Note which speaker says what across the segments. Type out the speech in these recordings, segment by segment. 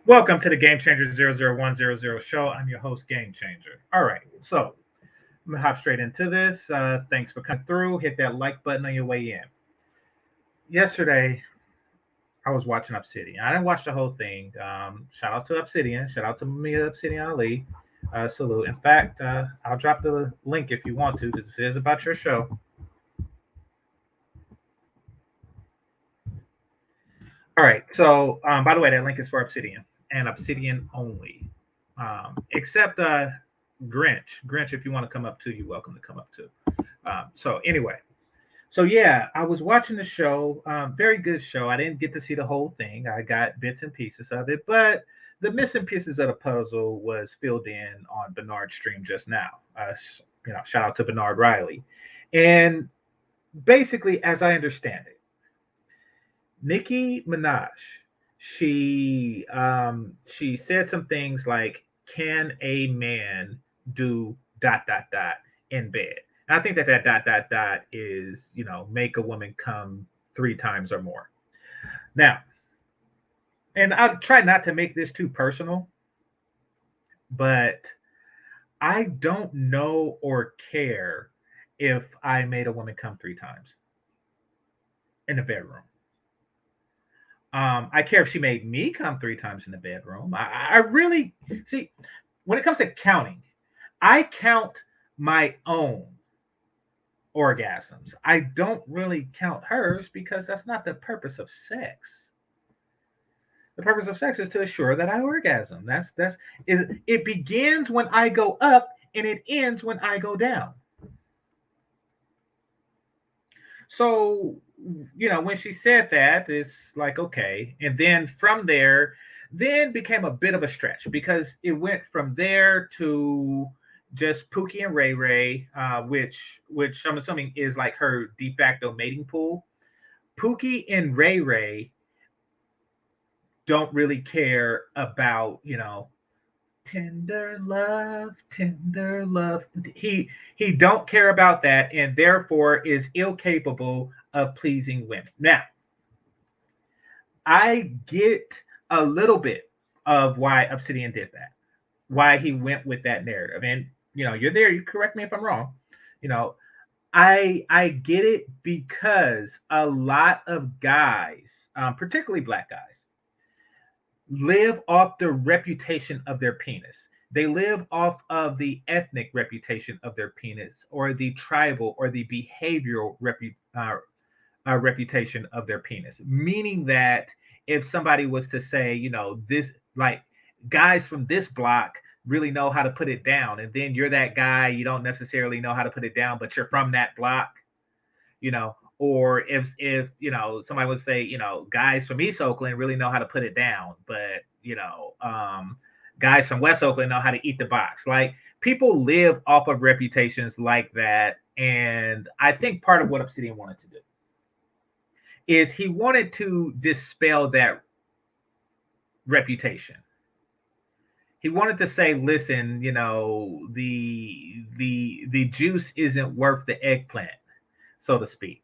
Speaker 1: Welcome to the GameChanger 00100 show. I'm your host, GameChanger. All right, so I'm gonna hop straight into this. Thanks for coming through. Hit that like button on your way in. Yesterday, I was watching Obsidian. I didn't watch the whole thing. Shout out to Obsidian. Shout out to Mumia Obsidian Ali. Salute. In fact, I'll drop the link if you want to, because this is about your show. All right. So, by the way, that link is for Obsidian and Obsidian only. Except Grinch. Grinch, if you want to come up too, you're welcome to come up too. So anyway, so yeah, I was watching the show. Very good show. I didn't get to see the whole thing. I got bits and pieces of it, but the missing pieces of the puzzle was filled in on Bernard's stream just now. Shout out to Bernard Riley. And basically, as I understand it, Nicki Minaj, she said some things like, "Can a man do dot dot dot in bed?" And I think that that dot dot dot is make a woman come three times or more. Now, and I'll try not to make this too personal, but I don't know or care if I made a woman come three times in the bedroom. I care if she made me come three times in the bedroom. I really see when it comes to counting, I count my own orgasms. I don't really count hers because that's not the purpose of sex. The purpose of sex is to assure that I orgasm. It begins when I go up and it ends when I go down. So, when she said that, it's like, okay. And then from there, then became a bit of a stretch because it went from there to just Pookie and Ray Ray, which I'm assuming is like her de facto mating pool. Pookie and Ray Ray don't really care about, tender love. He don't care about that, and therefore is ill capable of pleasing women. Now, I get a little bit of why Obsidian did that, why he went with that narrative, and you're there. You correct me if I'm wrong. You know, I get it because a lot of guys, particularly black guys, live off the reputation of their penis. They live off of the ethnic reputation of their penis, or the tribal or the behavioral reputation of their penis. Meaning that if somebody was to say, this, like, guys from this block really know how to put it down, and then you're that guy, you don't necessarily know how to put it down, but you're from that block, or if somebody would say, guys from East Oakland really know how to put it down, but guys from West Oakland know how to eat the box. Like, people live off of reputations like that, and I think part of what Obsidian wanted to do is he wanted to dispel that reputation. He wanted to say, listen, the juice isn't worth the eggplant, so to speak.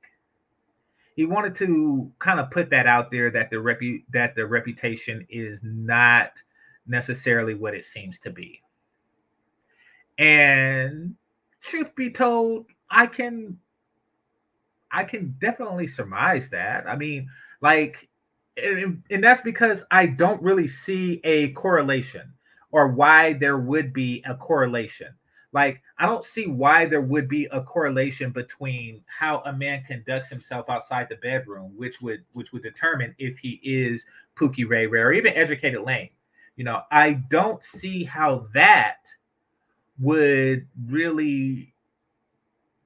Speaker 1: He wanted to kind of put that out there, that the reputation is not necessarily what it seems to be. And truth be told, I can definitely surmise that. I mean, like, and that's because I don't really see a correlation, or why there would be a correlation. Like, I don't see why there would be a correlation between how a man conducts himself outside the bedroom, which would determine if he is Pookie Ray Ray or even educated lame. I don't see how that would really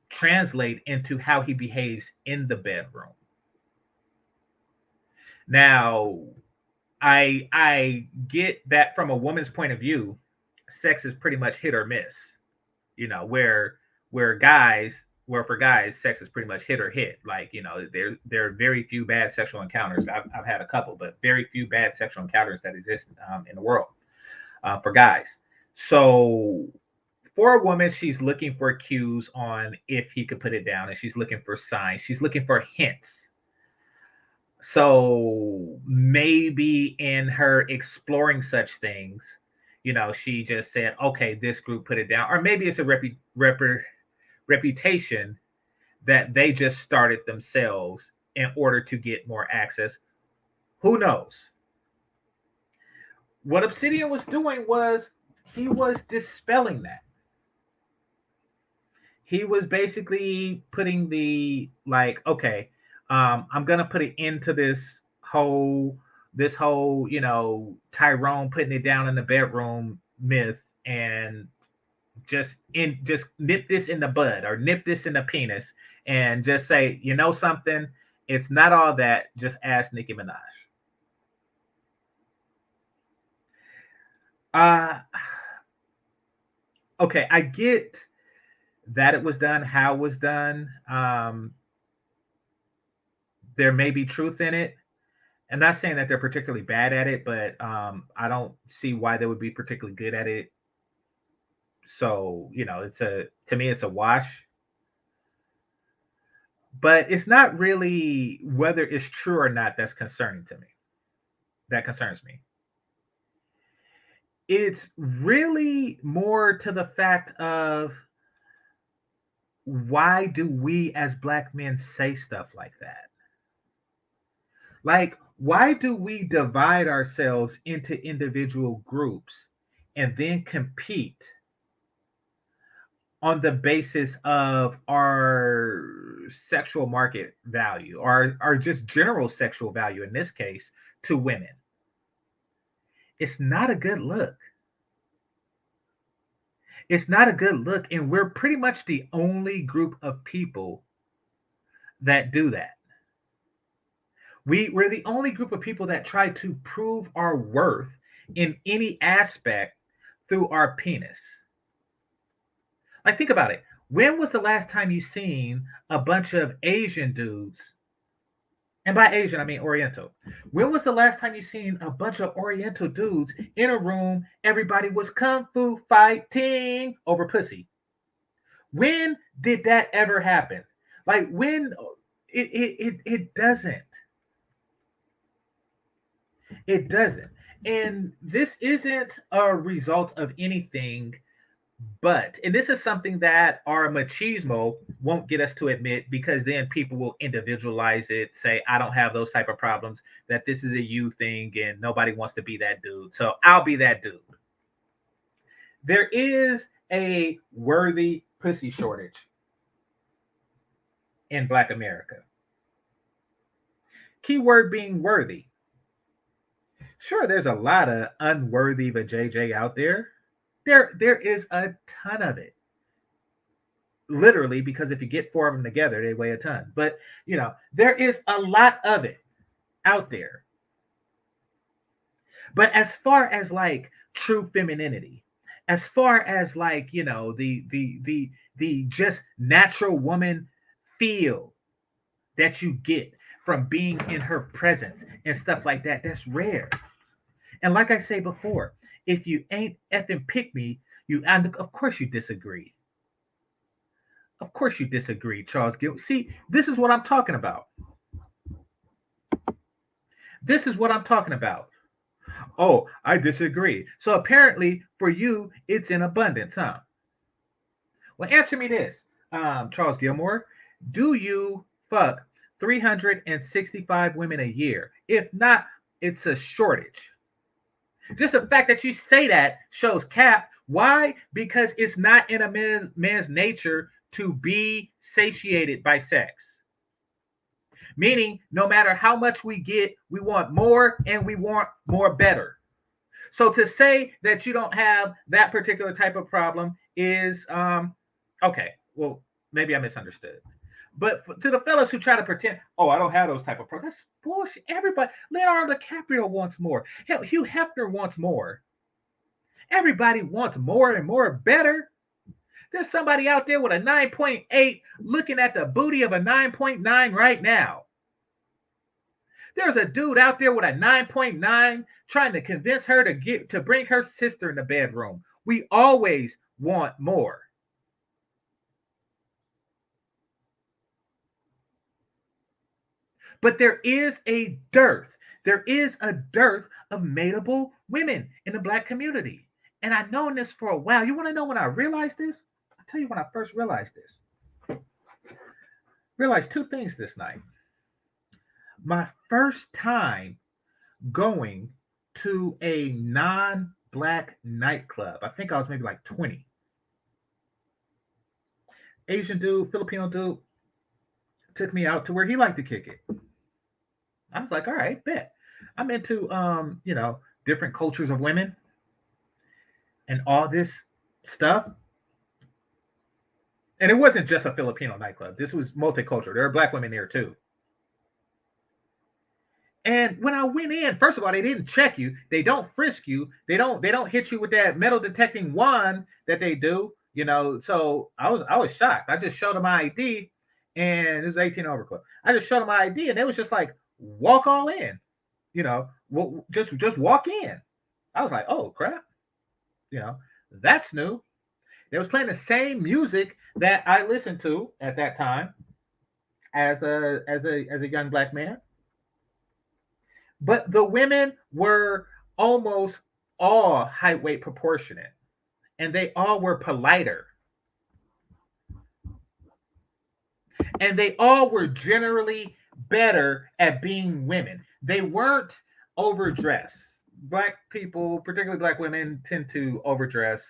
Speaker 1: translate into how he behaves in the bedroom. Now, I get that from a woman's point of view, sex is pretty much hit or miss. Where guys, where for guys, sex is pretty much hit or hit. Like, there are very few bad sexual encounters. I've had a couple, but very few bad sexual encounters that exist in the world for guys. So for a woman, she's looking for cues on if he could put it down, and she's looking for signs. She's looking for hints. So maybe in her exploring such things, she just said, okay, this group put it down. Or maybe it's a reputation that they just started themselves in order to get more access. Who knows? What Obsidian was doing was he was dispelling that. He was basically putting the like, okay, I'm gonna put it into this whole Tyrone putting it down in the bedroom myth, and just nip this in the bud or nip this in the penis, and just say, something, it's not all that. Just ask Nicki Minaj. Uh okay, I get that it was done, how it was done. There may be truth in it. I'm not saying that they're particularly bad at it, but I don't see why they would be particularly good at it. So, to me, it's a wash. But it's not really whether it's true or not that's concerning to me. That concerns me. It's really more to the fact of, why do we as black men say stuff like that? Like, why do we divide ourselves into individual groups and then compete on the basis of our sexual market value, or just general sexual value in this case, to women? It's not a good look. It's not a good look. And we're pretty much the only group of people that do that. We're the only group of people that try to prove our worth in any aspect through our penis. Like, think about it. When was the last time you seen a bunch of Asian dudes? And by Asian, I mean Oriental. When was the last time you seen a bunch of Oriental dudes in a room? Everybody was kung fu fighting over pussy. When did that ever happen? Like, when? It doesn't. It doesn't. And this isn't a result of anything. But, and this is something that our machismo won't get us to admit, because then people will individualize it, say, I don't have those type of problems, that this is a you thing and nobody wants to be that dude. So I'll be that dude. There is a worthy pussy shortage in Black America. Keyword being worthy. Sure, there's a lot of unworthy vajayjay out there. There is a ton of it, literally, because if you get four of them together, they weigh a ton. But there is a lot of it out there. But as far as like true femininity, as far as like the just natural woman feel that you get from being in her presence and stuff like that, that's rare. And like I say before, if you ain't effing pick me, and of course you disagree. Of course you disagree, Charles Gill. See, this is what I'm talking about. This is what I'm talking about. Oh, I disagree. So apparently for you, it's in abundance, huh? Well, answer me this, Charles Gilmore. Do you fuck 365 women a year? If not, it's a shortage. Just the fact that you say that shows cap. Why? Because it's not in a man's nature to be satiated by sex. Meaning, no matter how much we get, we want more, and we want more better. So to say that you don't have that particular type of problem is okay. Well, maybe I misunderstood. But to the fellas who try to pretend, oh, I don't have those type of problems, that's bullshit. Everybody, Leonardo DiCaprio wants more. Hell, Hugh Hefner wants more. Everybody wants more and more better. There's somebody out there with a 9.8 looking at the booty of a 9.9 right now. There's a dude out there with a 9.9 trying to convince her to bring her sister in the bedroom. We always want more. But there is a dearth. There is a dearth of mateable women in the black community. And I've known this for a while. You want to know when I realized this? I'll tell you when I first realized this. Realized two things this night. My first time going to a non-black nightclub. I think I was maybe like 20. Asian dude, Filipino dude, took me out to where he liked to kick it. I was like, all right, bet. I'm into different cultures of women and all this stuff. And it wasn't just a Filipino nightclub. This was multicultural. There are black women there too. And when I went in, first of all, they didn't check you. They don't frisk you. They don't hit you with that metal detecting wand that they do. So I was shocked. I just showed them my ID, and it was 18 over club. I just showed them my ID, and they was just like, walk all in. Just walk in. I was like, oh crap. That's new. They was playing the same music that I listened to at that time as a young black man. But the women were almost all height weight proportionate, and they all were politer. And they all were generally better at being women. They weren't overdressed. Black people, particularly black women, tend to overdress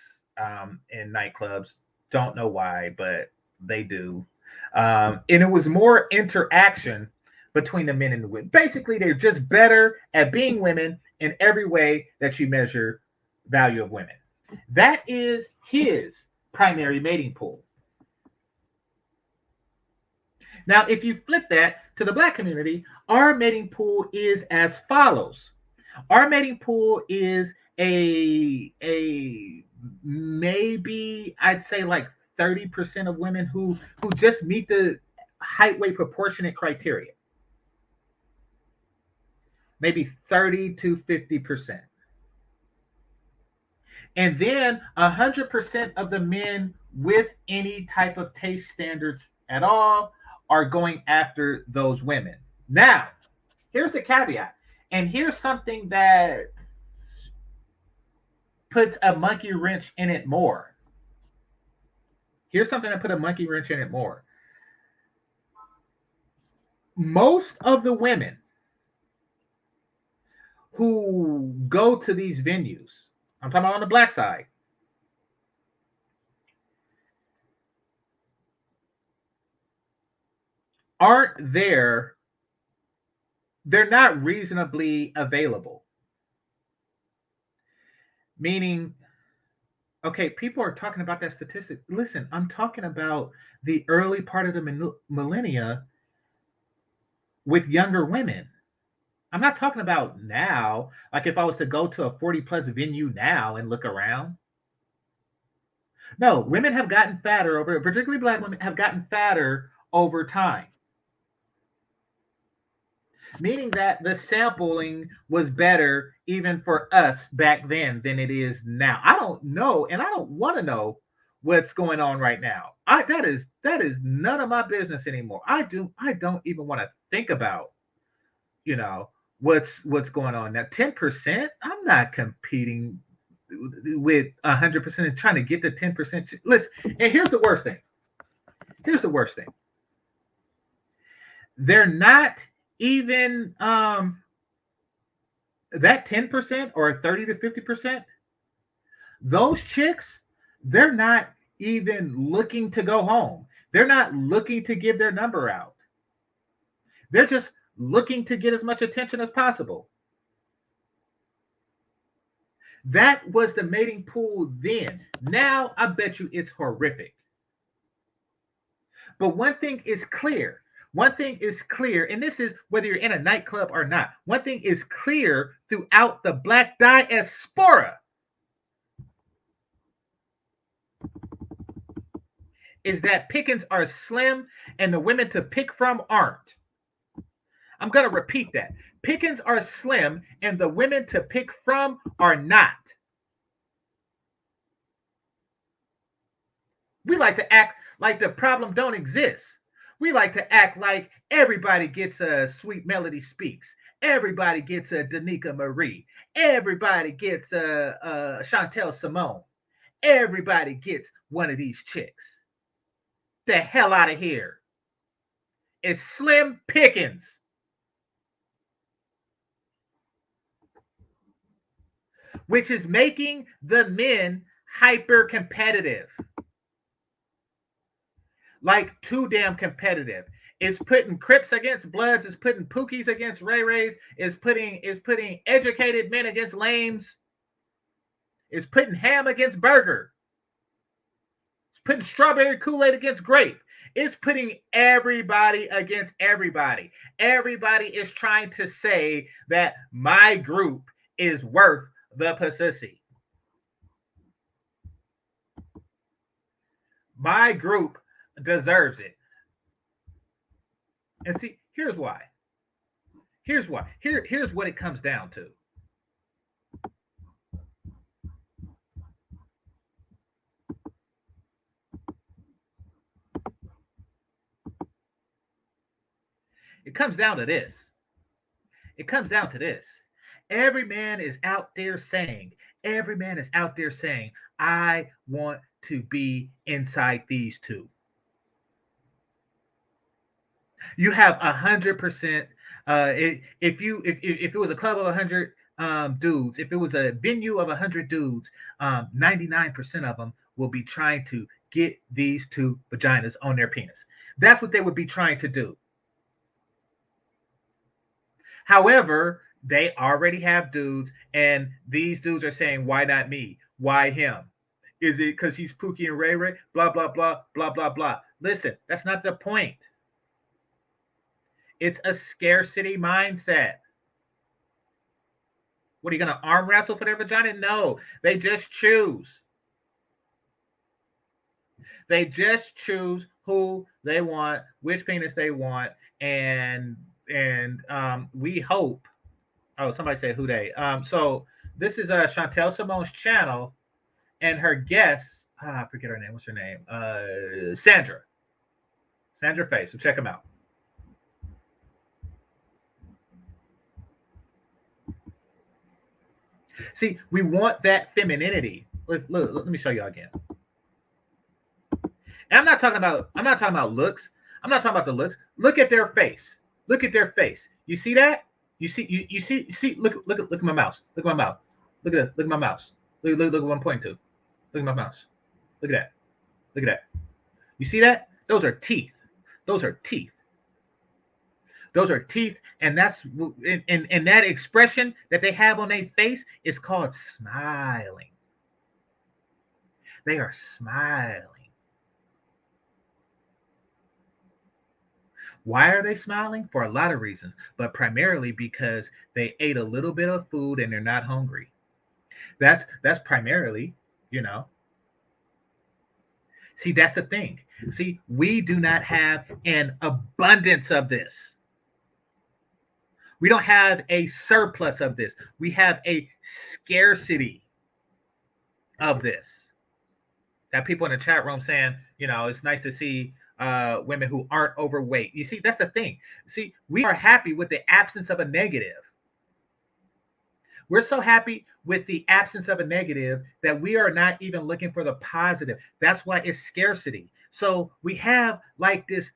Speaker 1: in nightclubs. Don't know why, but they do. And it was more interaction between the men and the women. Basically, they're just better at being women in every way that you measure value of women. That is his primary mating pool. Now, if you flip that to the black community, our mating pool is as follows. Our mating pool is a maybe I'd say like 30% of women who just meet the height weight proportionate criteria. Maybe 30 to 50%. And then 100% of the men with any type of taste standards at all are going after those women. Now, here's the caveat. And here's something that puts a monkey wrench in it more. Here's something that put a monkey wrench in it more. Most of the women who go to these venues, I'm talking about on the black side, aren't there. They're not reasonably available. Meaning, okay, people are talking about that statistic. Listen, I'm talking about the early part of the millennia with younger women. I'm not talking about now, like if I was to go to a 40 plus venue now and look around. No, women have gotten fatter over, particularly black women have gotten fatter over time. Meaning that the sampling was better even for us back then than it is now. I don't know, and I don't want to know what's going on right now. That is none of my business anymore. I don't even want to think about, what's going on now. 10%, I'm not competing with 100% and trying to get the 10%. Listen, and here's the worst thing. They're not even that 10% or 30 to 50%, those chicks, they're not even looking to go home. They're not looking to give their number out. They're just looking to get as much attention as possible. That was the mating pool then. Now, I bet you it's horrific. But one thing is clear. And this is whether you're in a nightclub or not. One thing is clear throughout the black diaspora is that pickings are slim and the women to pick from aren't. I'm going to repeat that. Pickings are slim and the women to pick from are not. We like to act like the problem don't exist. We like to act like everybody gets a Sweet Melody Speaks. Everybody gets a Danica Marie. Everybody gets a Chantel Simone. Everybody gets one of these chicks. The hell out of here. It's slim pickings. Which is making the men hyper competitive. Like too damn competitive. It's putting Crips against Bloods. It's putting Pookies against Ray Rays. It's putting educated men against lames. It's putting ham against burger. It's putting strawberry Kool-Aid against grape. It's putting everybody against everybody. Everybody is trying to say that my group is worth the pussy. My group deserves it. And see, here's why. Here's why. Here's what it comes down to. It comes down to this. It comes down to this. Every man is out there saying, I want to be inside these two. You have 100%. If it was a club of 100 dudes, if it was a venue of 100 dudes, 99% of them will be trying to get these two vaginas on their penis. That's what they would be trying to do. However, they already have dudes, and these dudes are saying, why not me? Why him? Is it because he's Pookie and Ray Ray? Blah, blah, blah, blah, blah, blah. Listen, that's not the point. It's a scarcity mindset. What, are you going to arm wrestle for their vagina? No, they just choose. They just choose who they want, which penis they want, and we hope. Oh, somebody said who they. So this is Chantel Simone's channel, and her guest. I forget her name. What's her name? Sandra Faye. So check them out. See, we want that femininity. Look, let me show y'all again. And I'm not talking about looks. I'm not talking about the looks. Look at their face. Look at their face. You see that? You see. Look at my mouse. Look at my mouth. Look at my mouse. Look at what I'm pointing to. Look at my mouse. Look at that. Look at that. You see that? Those are teeth. Those are teeth. Those are teeth, and that's and that expression that they have on their face is called smiling. They are smiling. Why are they smiling? For a lot of reasons, but primarily because they ate a little bit of food and they're not hungry. That's primarily, See, that's the thing. See, we do not have an abundance of this. We don't have a surplus of this. We have a scarcity of this. Got people in the chat room saying, it's nice to see women who aren't overweight. You see, that's the thing. See, we are happy with the absence of a negative. We're so happy with the absence of a negative that we are not even looking for the positive. That's why it's scarcity. So we have like this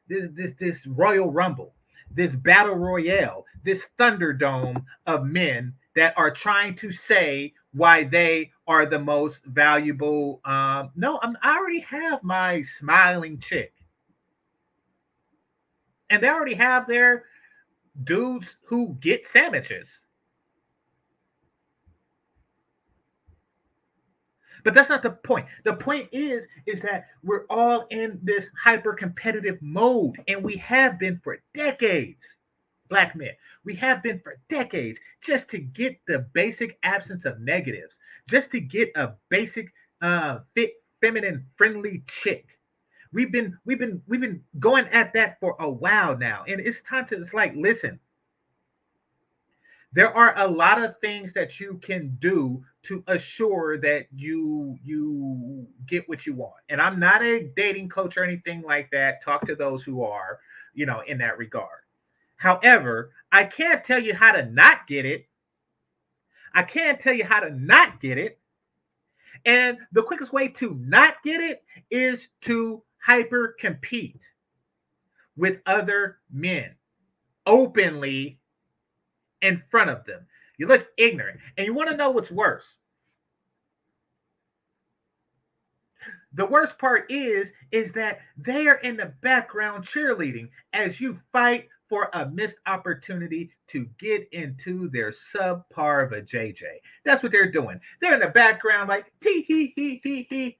Speaker 1: Royal Rumble, this battle royale, this Thunderdome of men that are trying to say why they are the most valuable. No, I already have my smiling chick. And they already have their dudes who get sandwiches. But that's not the point. The point is that we're all in this hyper competitive mode, and we have been for decades. Black men, we have been for decades just to get the basic absence of negatives, just to get a basic fit, feminine, friendly chick. We've been going at that for a while now, and it's time to. It's like, listen. There are a lot of things that you can do to assure that you get what you want. And I'm not a dating coach or anything like that. Talk to those who are. in that regard. However, I can't tell you how to not get it. I can't tell you how to not get it. And the quickest way to not get it is to hyper compete with other men openly in front of them. You look ignorant. And you want to know what's worse? The worst part is that they are in the background cheerleading as you fight for a missed opportunity to get into their subpar of a JJ. That's what they're doing. They're in the background like tee hee hee hee hee,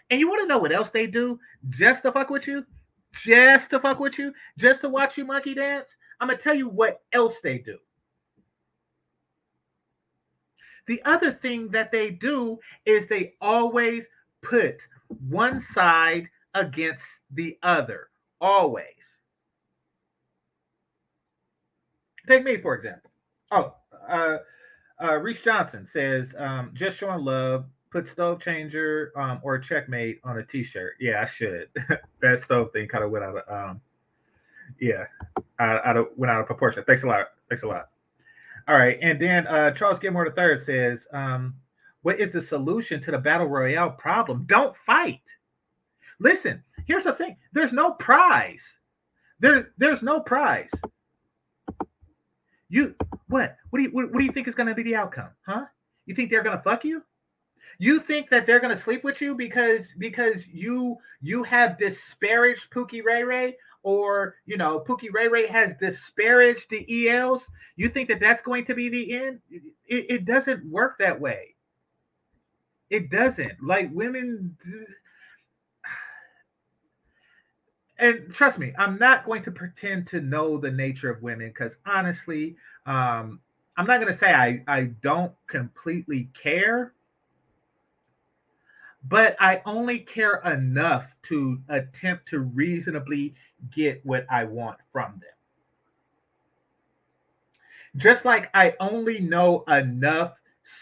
Speaker 1: And you want to know what else they do just to fuck with you? Just to fuck with you? Just to watch you monkey dance? I'm gonna tell you what else they do. The other thing that they do is they always put one side against the other. Always. Take me, for example. Oh, Reese Johnson says, just showing love, put stove changer or checkmate on a t-shirt. Yeah, I should. That stove thing kind of went out of, went out of proportion. Thanks a lot. Thanks a lot. All right. And then Charles Gilmore III says, what is the solution to the battle royale problem? Don't fight. Listen, here's the thing. There's no prize. There's no prize. What do you think is going to be the outcome? Huh? You think they're going to fuck you? You think that they're going to sleep with you because you have disparaged Pookie Ray Ray, or Pookie Ray Ray has disparaged the ELs? You think that that's going to be the end? It doesn't work that way. It doesn't. Like, women, and trust me, I'm not going to pretend to know the nature of women, because honestly, I'm not going to say I don't completely care, but I only care enough to attempt to reasonably get what I want from them. Just like I only know enough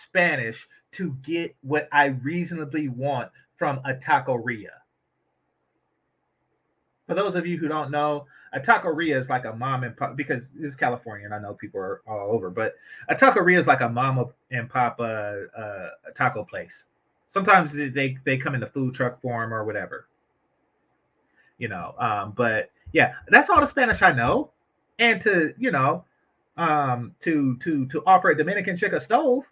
Speaker 1: Spanish to get what I reasonably want from a taqueria. For those of you who don't know, a taqueria is like a mom and pop, because it's California and I know people are all over, but a taqueria is like a mom and pop taco place. Sometimes they come in the food truck form or whatever, but yeah, that's all the Spanish I know. And to to offer a Dominican chick a stove.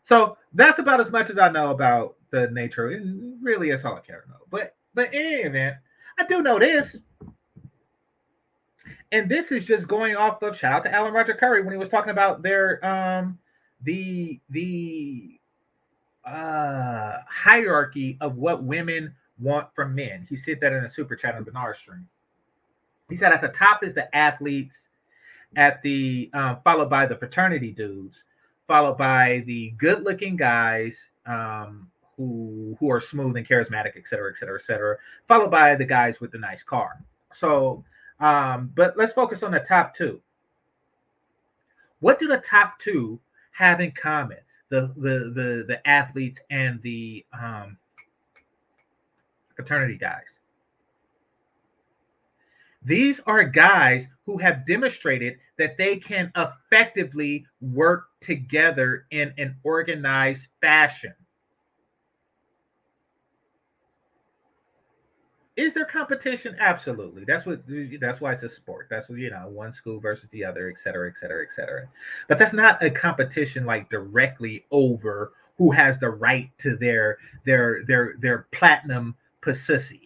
Speaker 1: So that's about as much as I know about the nature. And really, that's all I care to know. But in any event, I do know this. And this is just going off of, shout out to Alan Roger Curry when he was talking about their the hierarchy of what women want from men. He said that in a super chat on Bernard's stream. He said at the top is the athletes, at the followed by the fraternity dudes, followed by the good-looking guys who are smooth and charismatic, et cetera, et cetera, et cetera, followed by the guys with the nice car. So, but let's focus on the top two. What do the top two have in common? The athletes and the fraternity guys. These are guys who have demonstrated that they can effectively work together in an organized fashion. Is there competition? Absolutely. That's why it's a sport. That's what, one school versus the other, et cetera, et cetera, et cetera. But that's not a competition like directly over who has the right to their platinum pussy.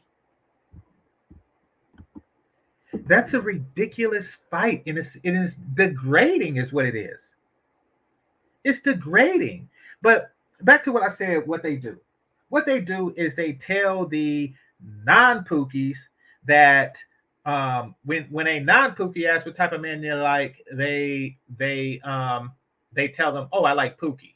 Speaker 1: That's a ridiculous fight, and it is degrading, is what it is. It's degrading. But back to what I said, what they do. What they do is they tell the non-pookies that when a non-pookie asks what type of man they like, they tell them, oh, I like Pookie.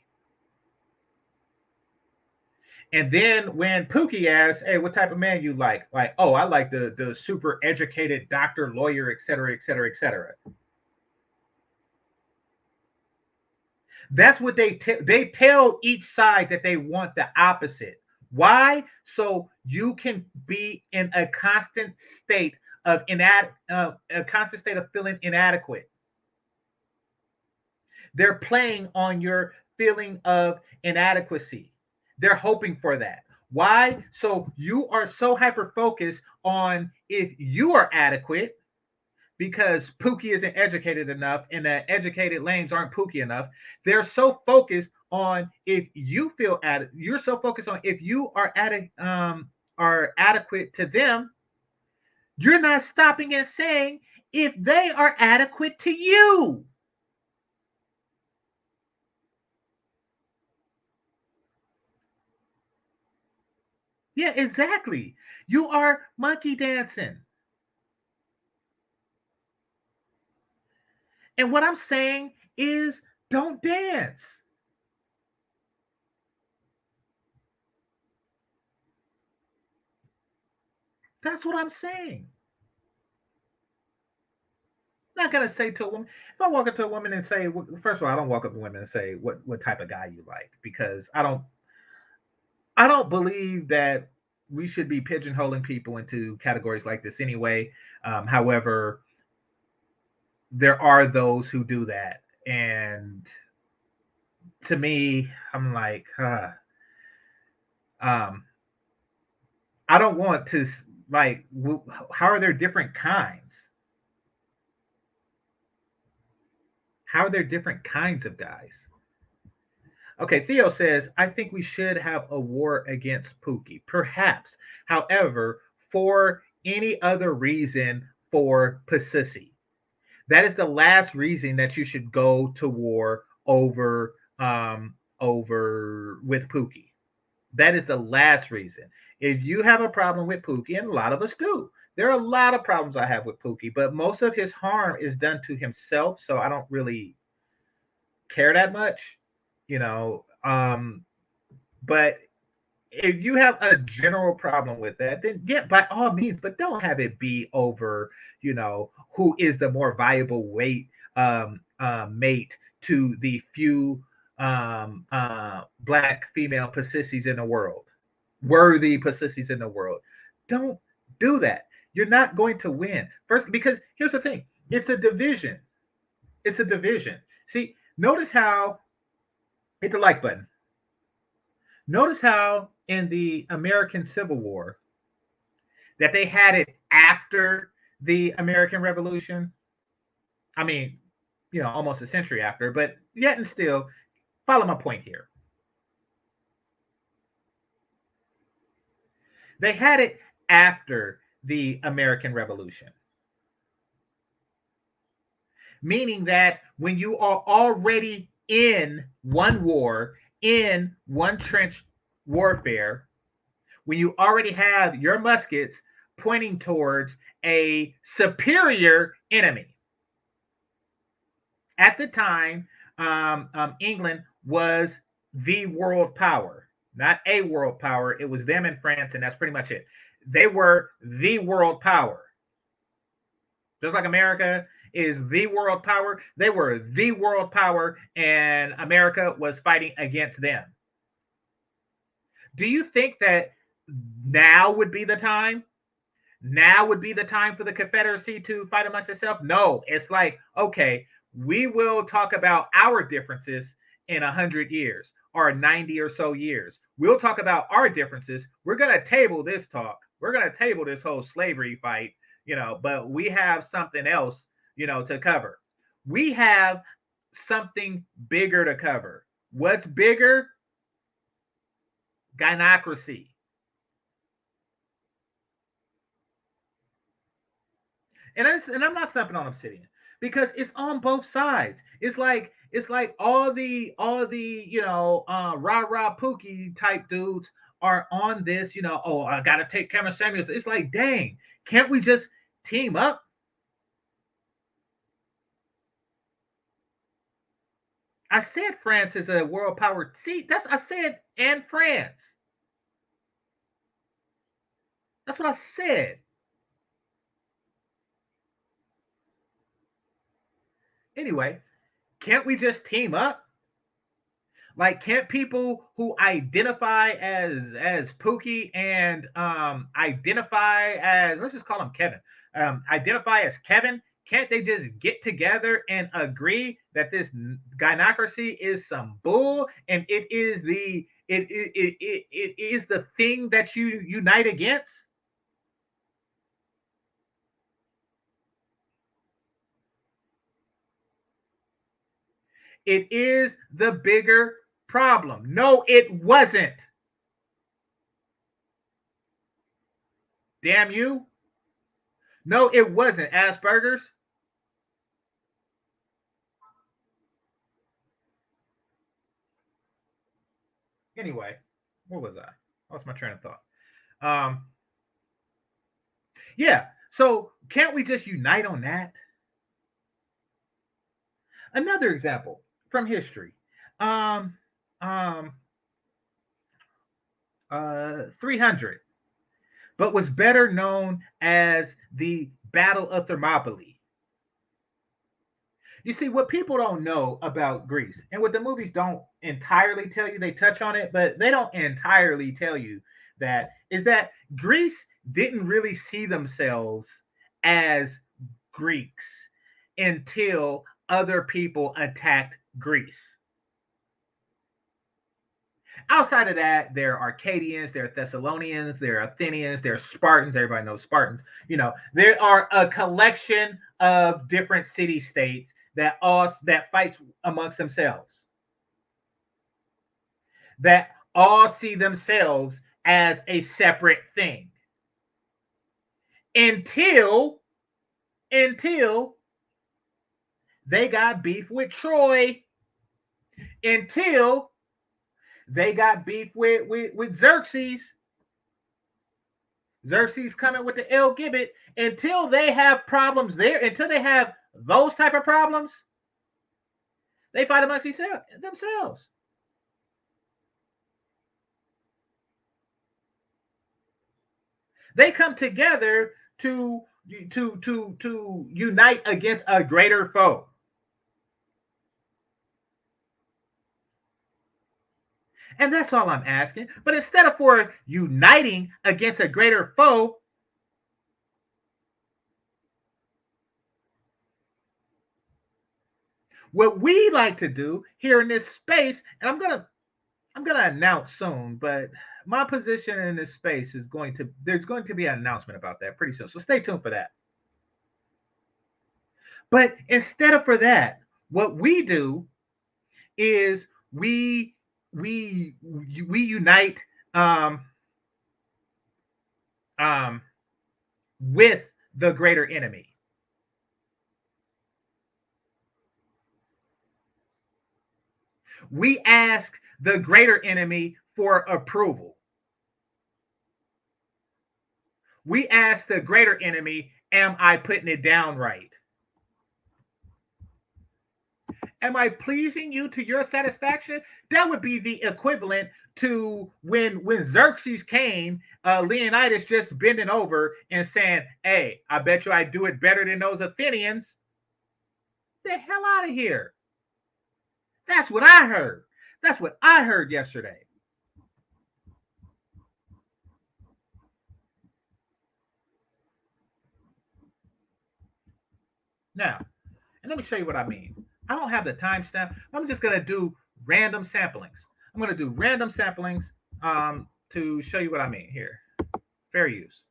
Speaker 1: And then when Pookie asks, hey, what type of man you like? Like, oh, I like the super educated doctor, lawyer, et cetera, et cetera, et cetera. That's what they tell each side, that they want the opposite. Why? So you can be in a constant state of a constant state of feeling inadequate. They're playing on your feeling of inadequacy. They're hoping for that. Why? So you are so hyper focused on if you are adequate because Pookie isn't educated enough and the educated lames aren't Pookie enough. They're so focused on if you feel you're so focused on if you are adequate to them, you're not stopping and saying if they are adequate to you. Yeah, exactly. You are monkey dancing. And what I'm saying is don't dance. That's what I'm saying. I'm not gonna say to a woman. If I walk up to a woman and say, first of all, I don't walk up to women and say what type of guy you like because I don't believe that we should be pigeonholing people into categories like this anyway. However, there are those who do that, and to me, I'm like, um, I don't want to like. How are there different kinds? How are there different kinds of guys? Okay, Theo says, I think we should have a war against Pookie. Perhaps. However, for any other reason for Pasisi. That is the last reason that you should go to war over with Pookie. That is the last reason. If you have a problem with Pookie, and a lot of us do, there are a lot of problems I have with Pookie, but most of his harm is done to himself, so I don't really care that much, you know. But if you have a general problem with that, then yeah, by all means, but don't have it be over, who is the more viable mate to the few black female pacifics in the world, worthy pacifics in the world. Don't do that. You're not going to win. First, because here's the thing, it's a division. It's a division. See, notice how hit the like button. Notice how in the American Civil War that they had it after the American Revolution. I mean, almost a century after, but yet and still, follow my point here. They had it after the American Revolution, meaning that when you are already in one war, in one trench warfare, when you already have your muskets pointing towards a superior enemy. At the time, England was the world power, not a world power. It was them and France, and that's pretty much it. They were the world power. Just like America is the world power, they were the world power, and America was fighting against them. Do you think that now would be the time? Now would be the time for the Confederacy to fight amongst itself? No, it's like, okay, we will talk about our differences in 100 years or 90 or so years. We'll talk about our differences. We're going to table this talk. We're going to table this whole slavery fight, but we have something else, to cover. We have something bigger to cover. What's bigger? Gynocracy. And I'm not thumping on Obsidian because it's on both sides. It's like all the rah rah Pookie type dudes are on this. Oh, I gotta take Cameron Samuels. It's like, dang, can't we just team up? I said France is a world power. See, I said and France. That's what I said. Anyway, can't we just team up? Like, can't people who identify as Pookie and identify as, let's just call him Kevin, identify as Kevin? Can't they just get together and agree that this gynocracy is some bull and it is it is the thing that you unite against? It is the bigger problem. No, it wasn't. Damn you. No, it wasn't. Asperger's. Anyway, what was I? Lost my train of thought. Um, yeah. So can't we just unite on that? Another example from history. Um, um, 300, but was better known as the Battle of Thermopylae. You see, what people don't know about Greece, and what the movies don't entirely tell you, they touch on it, but they don't entirely tell you that, is that Greece didn't really see themselves as Greeks until other people attacked Greece. Outside of that, there are Arcadians, there are Thessalonians, there are Athenians, there are Spartans. Everybody knows Spartans. You know, there are a collection of different city states that fights amongst themselves, that all see themselves as a separate thing until until they got beef with Troy, until they got beef with Xerxes. Xerxes coming with the L Gibbet. Until they have problems there, until they have those type of problems, they fight amongst themselves. They come together to unite against a greater foe. And that's all I'm asking. But instead of for uniting against a greater foe, what we like to do here in this space, and I'm gonna announce soon, but my position in this space is there's going to be an announcement about that pretty soon. So stay tuned for that. But instead of for that, what we do is we unite um, um, with the greater enemy. We ask the greater enemy for approval. We ask the greater enemy, am I putting it down right? Am I pleasing you to your satisfaction? That would be the equivalent to when Xerxes came, Leonidas just bending over and saying, "Hey, I bet you I do it better than those Athenians." The hell out of here! That's what I heard. That's what I heard yesterday. Now, and let me show you what I mean. I don't have the timestamp. I'm just gonna do random samplings. I'm gonna do random samplings to show you what I mean here. Fair use.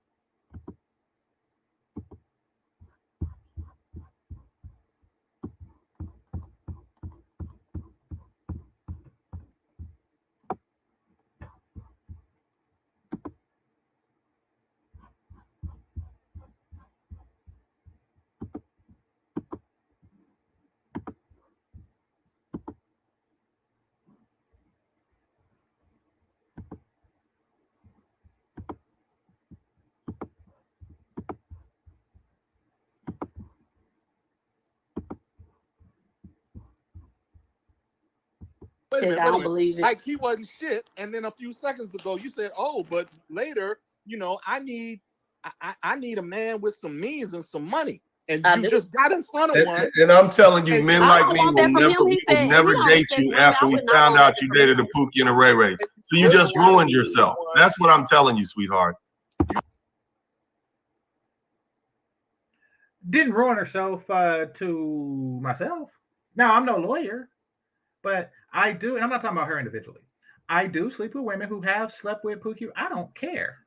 Speaker 2: Wait a minute, wait a minute. Like he wasn't shit, and then a few seconds ago you said, "Oh, but later, I need a man with some means and some money." and you just got in front of one.
Speaker 3: And I'm telling you, men like me will never date you after we found out you dated a Pookie and a Ray Ray. So you just ruined yourself. That's what I'm telling you, sweetheart.
Speaker 1: Didn't ruin herself to myself. Now, I'm no lawyer, but I do, and I'm not talking about her individually. I do sleep with women who have slept with Pookie. I don't care.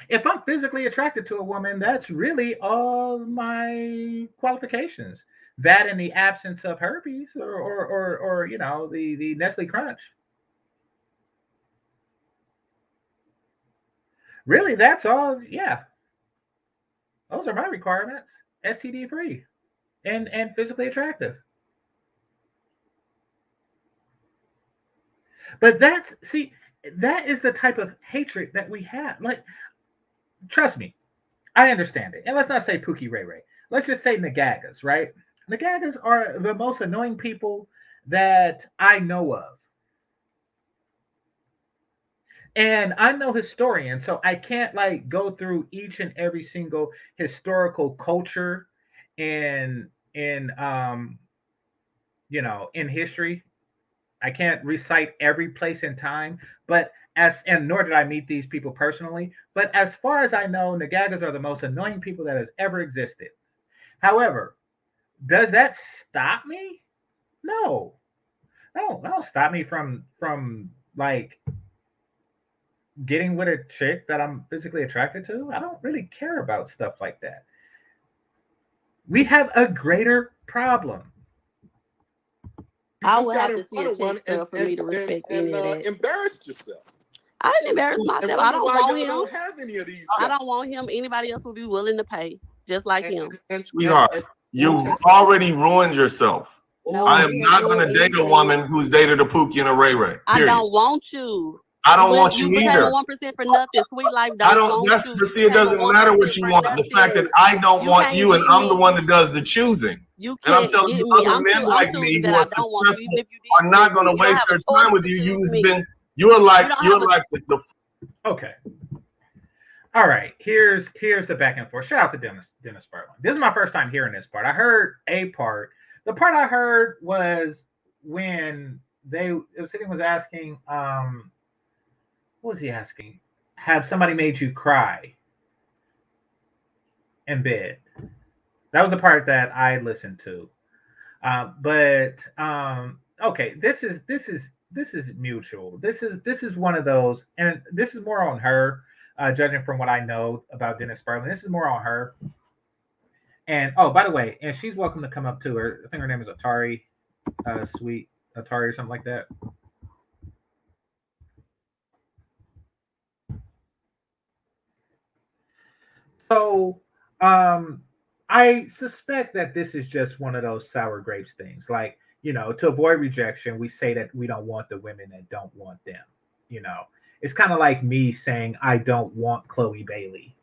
Speaker 1: If I'm physically attracted to a woman, that's really all my qualifications. That and the absence of herpes or you know, the Nestle Crunch. Really, that's all. Yeah, those are my requirements. STD free and physically attractive. But that is the type of hatred that we have. Like, trust me, I understand it. And let's not say Pookie Ray Ray. Let's just say Nagagas, right? Nagagas are the most annoying people that I know of. And I'm no historian, so I can't like go through each and every single historical culture in you know, in history. I can't recite every place in time, but and nor did I meet these people personally. But as far as I know, Nagagas are the most annoying people that has ever existed. However, does that stop me? No, no, that'll stop me from like getting with a chick that I'm physically attracted to. I don't really care about stuff like that. We have a greater problem.
Speaker 4: I would have to see a chick for me to respect any of that.
Speaker 2: Embarrassed yourself.
Speaker 4: I didn't embarrass myself. I don't want him.
Speaker 2: Don't have any of these.
Speaker 4: I don't want him. Anybody else would be willing to pay, just like him.
Speaker 3: Sweetheart, you've already ruined yourself. No, I am not going to date a woman who's dated a Pookie and a Ray Ray.
Speaker 4: I don't want you.
Speaker 3: I don't want you either.
Speaker 4: 1% for nothing. Sweet life. I don't.
Speaker 3: See, it doesn't matter what you want. The fact that I don't want you, and I'm the one that does the choosing. And I'm telling you, other men like me who are successful are not going to waste their time with you. You're like the.
Speaker 1: Okay. All right. Here's the back and forth. Shout out to Dennis Sperling. This is my first time hearing this part. I heard a part. The part I heard was when Obsidian was asking. What was he asking? Have somebody made you cry in bed? That was the part that I listened to. Okay, this is mutual. This is one of those, and this is more on her, judging from what I know about Dennis Sperling. This is more on her. And oh, by the way, and she's welcome to come up too. I think her name is Atari, Sweet Atari or something like that. So, I suspect that this is just one of those sour grapes things. Like, you know, to avoid rejection, we say that we don't want the women that don't want them. You know, it's kind of like me saying I don't want Chloe Bailey.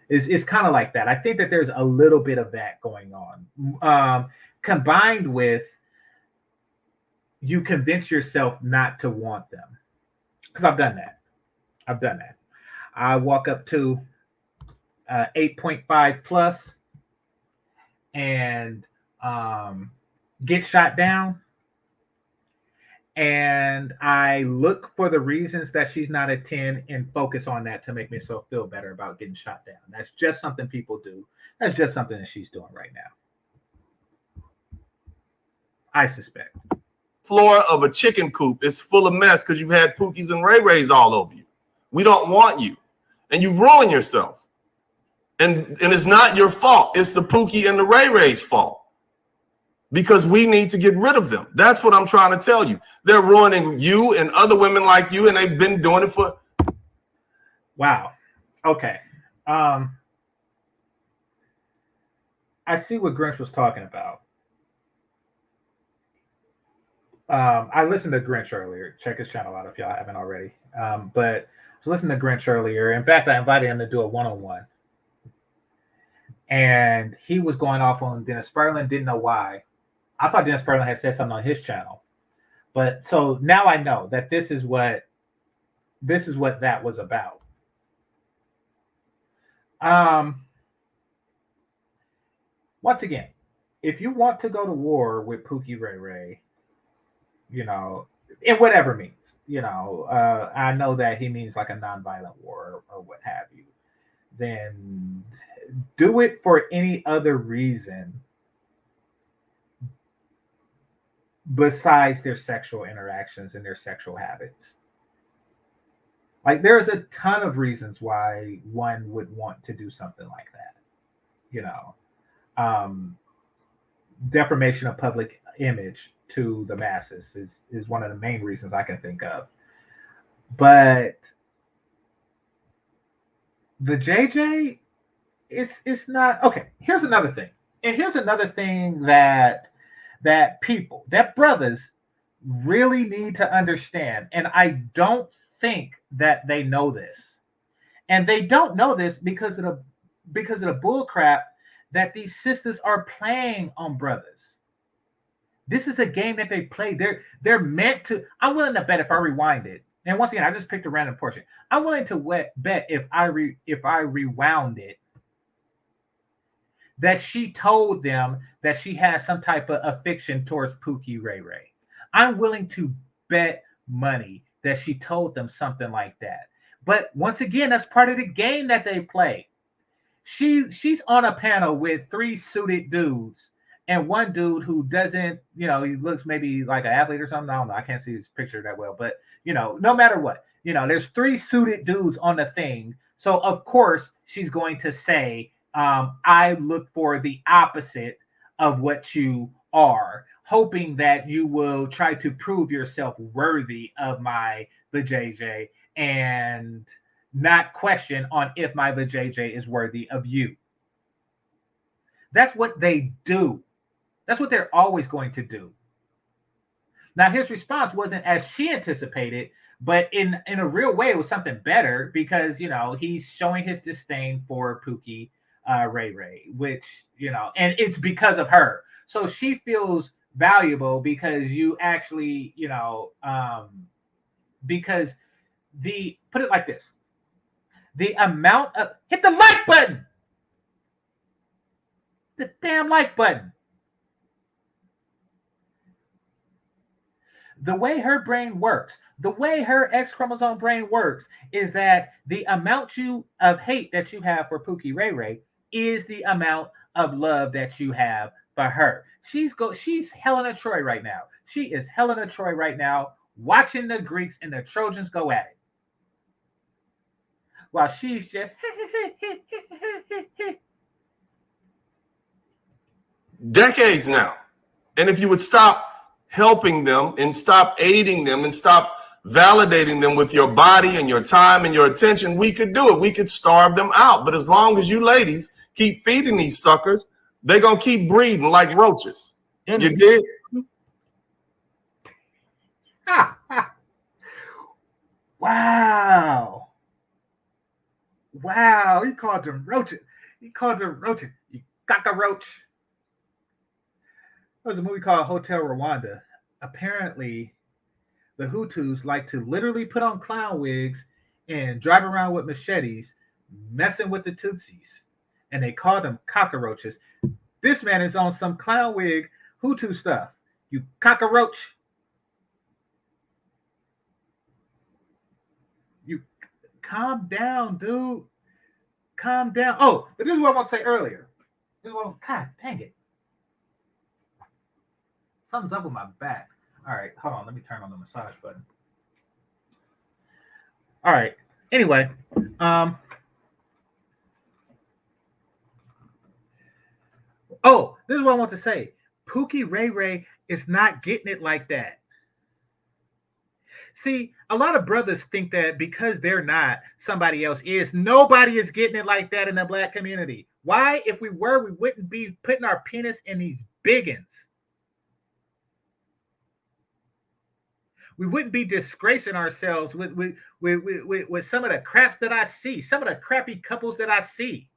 Speaker 1: It's kind of like that. I think that there's a little bit of that going on, combined with you convince yourself not to want them. Because I've done that. I walk up to 8.5 plus and get shot down, and I look for the reasons that she's not a 10 and focus on that to make myself feel better about getting shot down. That's just something people do. That's just something that she's doing right now, I suspect.
Speaker 3: Floor of a chicken coop is full of mess because you've had Pookies and Ray Rays all over you. We don't want you, and you've ruined yourself. And it's not your fault. It's the Pookie and the Ray Ray's fault. Because we need to get rid of them. That's what I'm trying to tell you. They're ruining you and other women like you, and they've been doing it for.
Speaker 1: Wow. Okay. I see what Grinch was talking about. I listened to Grinch earlier. Check his channel out if y'all haven't already. But I was listening to Grinch earlier. In fact, I invited him to do a one-on-one. And he was going off on Dennis Sperling, didn't know why. I thought Dennis Sperling had said something on his channel. But so now I know that this is what that was about. once again, if you want to go to war with Pookie Ray Ray, you know, in whatever means, I know that he means like a nonviolent war or what have you, then do it for any other reason besides their sexual interactions and their sexual habits. Like there's a ton of reasons why one would want to do something like that. You know, um, Deformation of public image to the masses is one of the main reasons I can think of. But the JJ, it's not okay. Here's another thing, and here's another thing that people, that brothers really need to understand, and I don't think that they know this, and they don't know this because of the bull crap that these sisters are playing on brothers. This is a game that they play. They're meant to. I'm willing to bet if I rewind it, and once again, I just picked a random portion. I'm willing to bet if I rewound it, that she told them that she has some type of affection towards Pookie Ray Ray. I'm willing to bet money that she told them something like that. But once again, that's part of the game that they play. She's on a panel with 3 suited dudes and one dude who doesn't, he looks maybe like an athlete or something. I don't know. I can't see his picture that well, but no matter what, there's 3 suited dudes on the thing. So of course she's going to say, I look for the opposite of what you are, hoping that you will try to prove yourself worthy of my vajayjay and not question on if my vajayjay is worthy of you. That's what they do. That's what they're always going to do. Now, his response wasn't as she anticipated, but in a real way, it was something better because, he's showing his disdain for Pookie Ray Ray, which, and it's because of her. So she feels valuable because you actually, because put it like this, the amount of, hit the like button, the damn like button. The way her brain works, the way her X chromosome brain works is that the amount of hate that you have for Pookie Ray Ray is the amount of love that you have for her. She's Helena Troy right now. She is Helena Troy right now, watching the Greeks and the Trojans go at it. While she's just
Speaker 3: decades now. And if you would stop helping them and stop aiding them and stop validating them with your body and your time and your attention, we could do it. We could starve them out. But as long as you ladies keep feeding these suckers, they're going to keep breeding like roaches. You did?
Speaker 1: Wow. Wow. He called them roaches. You cockroach. There was a movie called Hotel Rwanda. Apparently, the Hutus like to literally put on clown wigs and drive around with machetes, messing with the Tutsis. And they call them cockroaches. This man is on some clown wig Hutu stuff. You cockroach. You calm down, dude. Calm down. Oh, but this is what I want to say earlier. God dang it. Something's up with my back. All right, hold on. Let me turn on the massage button. All right. Anyway, this is what I want to say. Pookie Ray Ray is not getting it like that. See, a lot of brothers think that because they're not, somebody else is. Nobody is getting it like that in the Black community. Why? If we were, we wouldn't be putting our penis in these biggins. We wouldn't be disgracing ourselves with some of the crap that I see, some of the crappy couples that I see.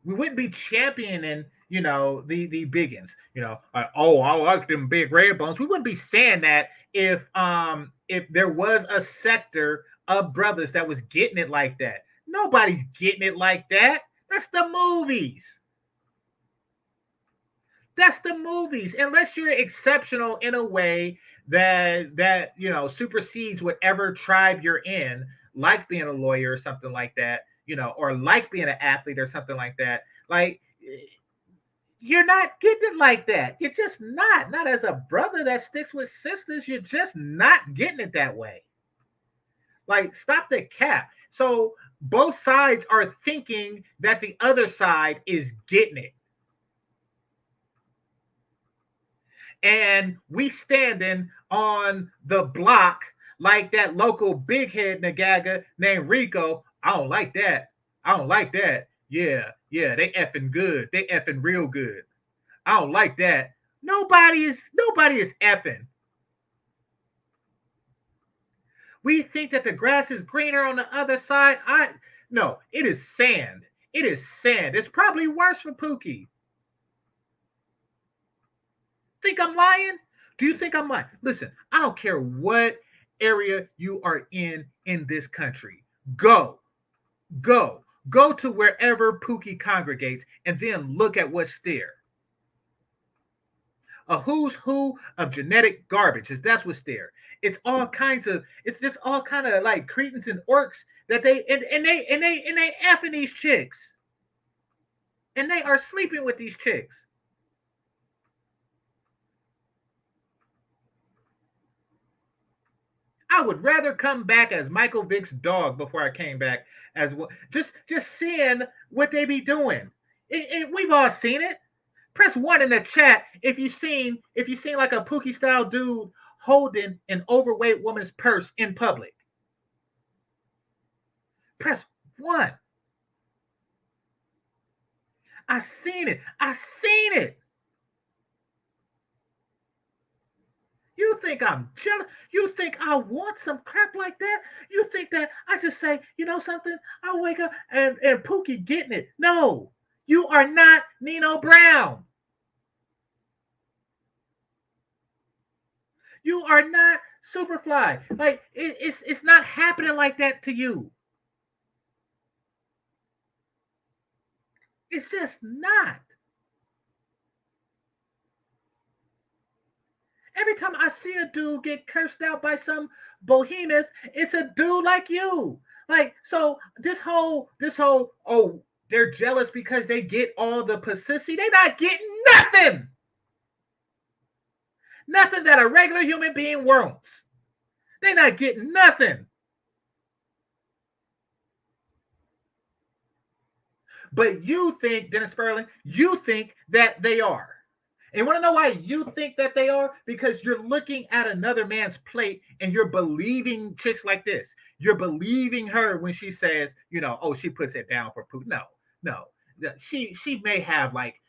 Speaker 1: We wouldn't be championing, the biggins. I like them big red bones. We wouldn't be saying that if there was a sector of brothers that was getting it like that. Nobody's getting it like that. That's the movies. That's the movies. Unless you're exceptional in a way that supersedes whatever tribe you're in, like being a lawyer or something like that, or like being an athlete or something like that. Like, you're not getting it like that. You're just not. Not as a brother that sticks with sisters. You're just not getting it that way. Like, stop the cap. So both sides are thinking that the other side is getting it. And we standing on the block like that local big head nagaga named Rico. I don't like that. I don't like that. Yeah, they effing good. They effing real good. I don't like that. Nobody is effing. We think that the grass is greener on the other side. No, it is sand. It is sand. It's probably worse for Pookie. Think I'm lying? Do you think I'm lying? Listen, I don't care what area you are in this country. Go to wherever Pookie congregates and then look at what's there. A who's who of genetic garbage. That's what's there. It's just all kind of like cretins and orcs that they effing these chicks. And they are sleeping with these chicks. I would rather come back as Michael Vick's dog before I came back as well. Just seeing what they be doing. We've all seen it. Press 1 in the chat if you seen like a Pookie style dude holding an overweight woman's purse in public. Press 1. I seen it. You think I'm jealous? You think I want some crap like that? You think that I just say, you know something? I wake up and Pookie getting it. No, you are not Nino Brown. You are not Superfly. Like, it's not happening like that to you. It's just not. Every time I see a dude get cursed out by some behemoth, it's a dude like you. Like, so this whole, oh, they're jealous because they get all the pussy. They're not getting nothing. Nothing that a regular human being wants. They're not getting nothing. But you think, Dennis Furling, you think that they are. And want to know why you think that they are? Because you're looking at another man's plate and you're believing chicks like this. You're believing her when she says, oh, she puts it down for poop. No. She may have like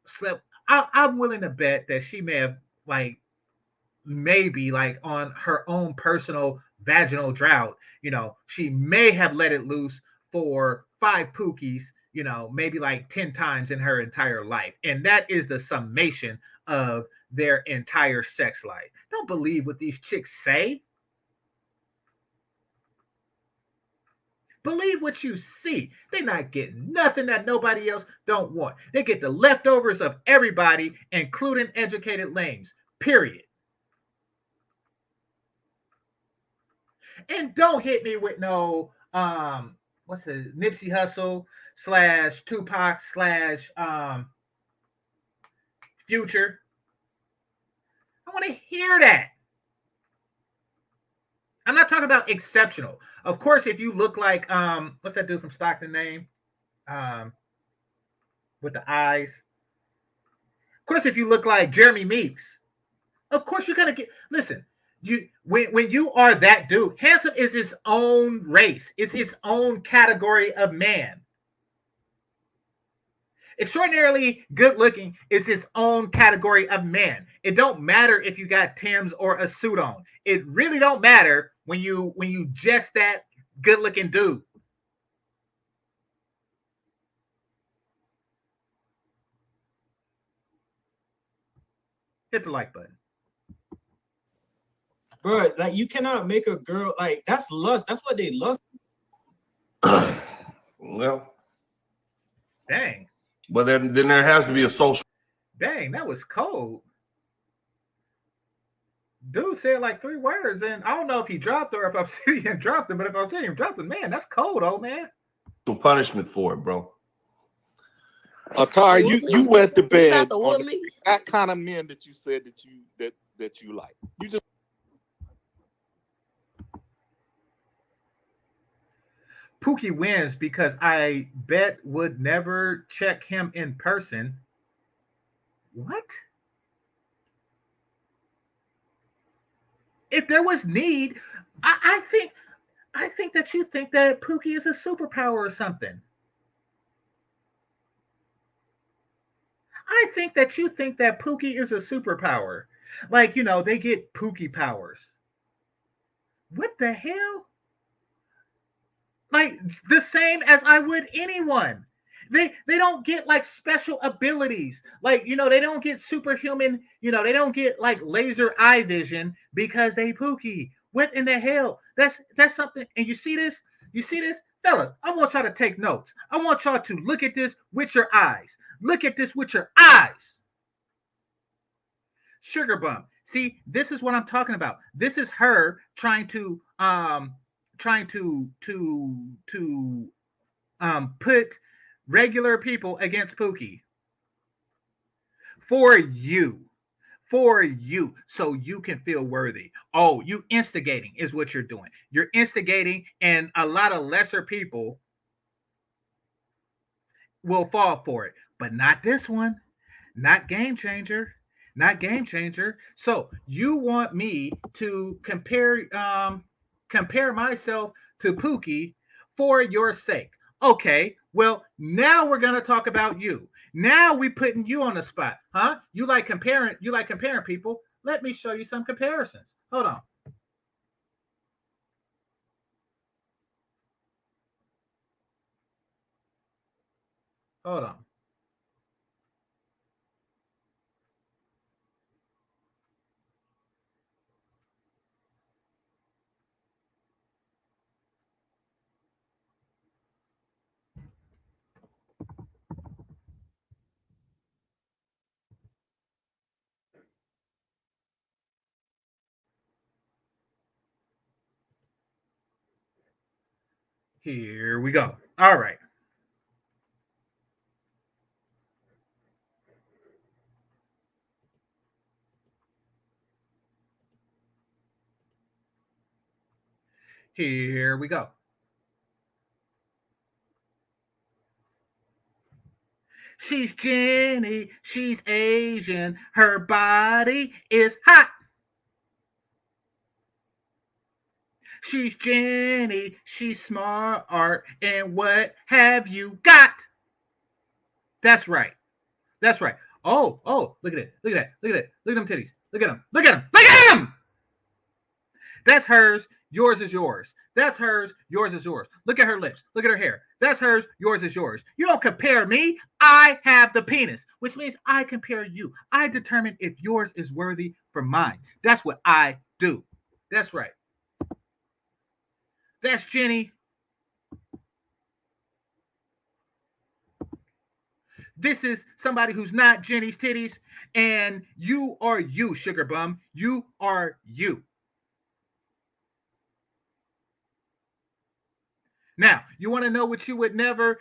Speaker 1: slept. I'm willing to bet that she may have maybe on her own personal vaginal drought, she may have let it loose for 5 Pookies, maybe 10 times in her entire life. And that is the summation of their entire sex life. Don't believe what these chicks say. Believe what you see. They're not getting nothing that nobody else don't want. They get the leftovers of everybody, including educated lames. Period. And don't hit me with no what's the Nipsey Hussle / Tupac / Future. I want to hear that. I'm not talking about exceptional. Of course, if you look like what's that dude from Stockton name? With the eyes. Of course, if you look like Jeremy Meeks, of course you're gonna get. Listen, when you are that dude, handsome is its own race. It's its own category of man. Extraordinarily good looking is its own category of man. It don't matter if you got Tim's or a suit on. It really don't matter when you just that good looking dude. Hit the like button.
Speaker 5: Bro, you cannot make a girl that's lust. That's what they lust.
Speaker 3: Well,
Speaker 1: dang.
Speaker 3: But then there has to be a social.
Speaker 1: Dang, that was cold. Dude said like 3 words, and I don't know if he dropped or if Obsidian dropped him, but if Obsidian dropped him, man, that's cold, old man.
Speaker 3: Punishment for it, bro.
Speaker 2: Atari, you went to bed
Speaker 4: on
Speaker 2: that kind of men that you said that you like. You just
Speaker 1: Pookie wins because I bet would never check him in person. What? If there was need, I think that you think that Pookie is a superpower or something. I think that you think that Pookie is a superpower. Like, you know, they get Pookie powers. What the hell? Like the same as I would anyone. They don't get like special abilities. Like, you know, they don't get superhuman, you know, they don't get like laser eye vision because they Pookie. What in the hell? That's something. And you see this? You see this? Fellas, I want y'all to take notes. I want y'all to look at this with your eyes. Look at this with your eyes. Sugar bump. See, this is what I'm talking about. This is her trying to put regular people against Pookie for you, so you can feel worthy. Oh, you instigating is what you're doing. You're instigating, and a lot of lesser people will fall for it, but not this one, not GameChanger. Not GameChanger. So you want me to compare myself to Pookie for your sake. Okay, well, now we're gonna talk about you. Now we putting you on the spot, huh? You like comparing people. Let me show you some comparisons. Hold on. Hold on. Here we go. All right. Here we go. She's Jenny, she's Asian, her body is hot. She's Jenny, she's smart, and what have you got? That's right. That's right. Oh, look at it. Look at that. Look at that. Look at them titties. Look at them. Look at them. Look at them. That's hers. Yours is yours. That's hers. Yours is yours. Look at her lips. Look at her hair. That's hers. Yours is yours. You don't compare me. I have the penis, which means I compare you. I determine if yours is worthy for mine. That's what I do. That's right. That's Jenny. This is somebody who's not Jenny's titties, and you are you, sugar bum. You are you. Now, you want to know what you would never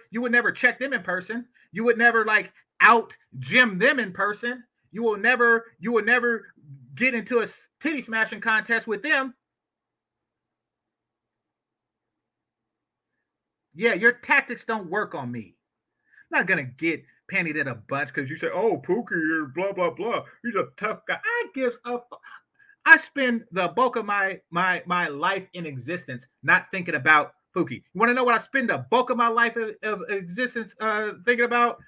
Speaker 1: check them in person. You would never like out gym them in person. You will never get into a titty smashing contest with them. Yeah, your tactics don't work on me. I'm not gonna get pantied in a bunch because you say, "Oh, Pookie, blah blah blah. He's a tough guy." I spend the bulk of my life in existence not thinking about Pookie. You want to know what I spend the bulk of my life of existence thinking about?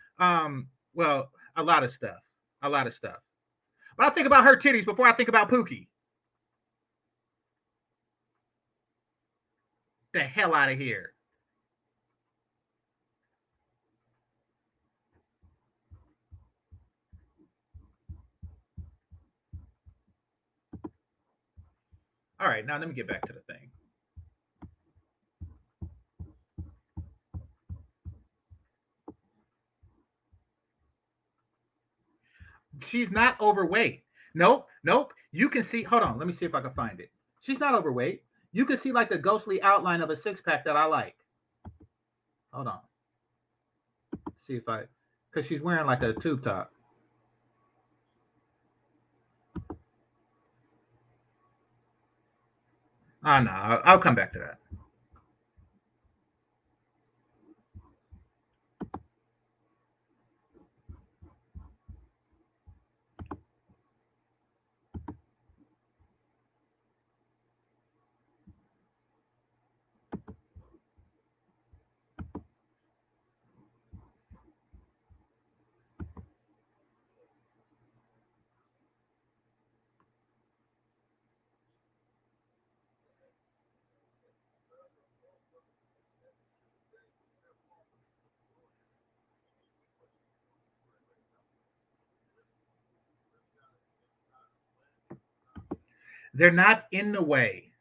Speaker 1: Well, a lot of stuff. But I think about her titties before I think about Pookie. The hell out of here. All right, now let me get back to the thing. She's not overweight. Nope, nope. You can see. Hold on. Let me see if I can find it. She's not overweight. You can see like the ghostly outline of a six pack that I like. Hold on. See if I, because she's wearing like a tube top. Oh no, I'll come back to that. They're not in the way.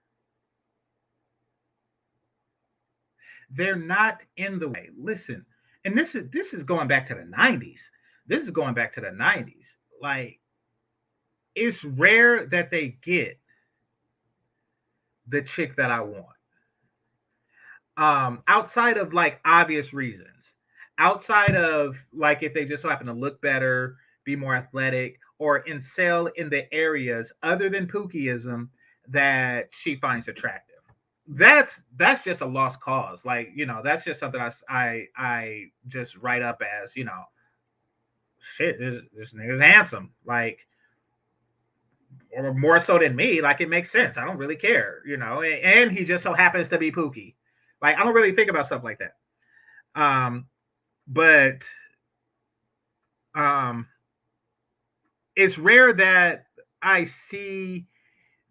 Speaker 1: They're not in the way. Listen, and this is going back to the 90s. This is going back to the 90s. Like, it's rare that they get the chick that I want. Outside of like obvious reasons. Outside of like if they just so happen to look better, be more athletic, or excel in the areas other than Pookieism that she finds attractive. That's just a lost cause. Like, that's just something I just write up as, shit, this nigga's handsome. Like, or more so than me, like it makes sense. I don't really care, and he just so happens to be Pookie. Like, I don't really think about stuff like that. But it's rare that I see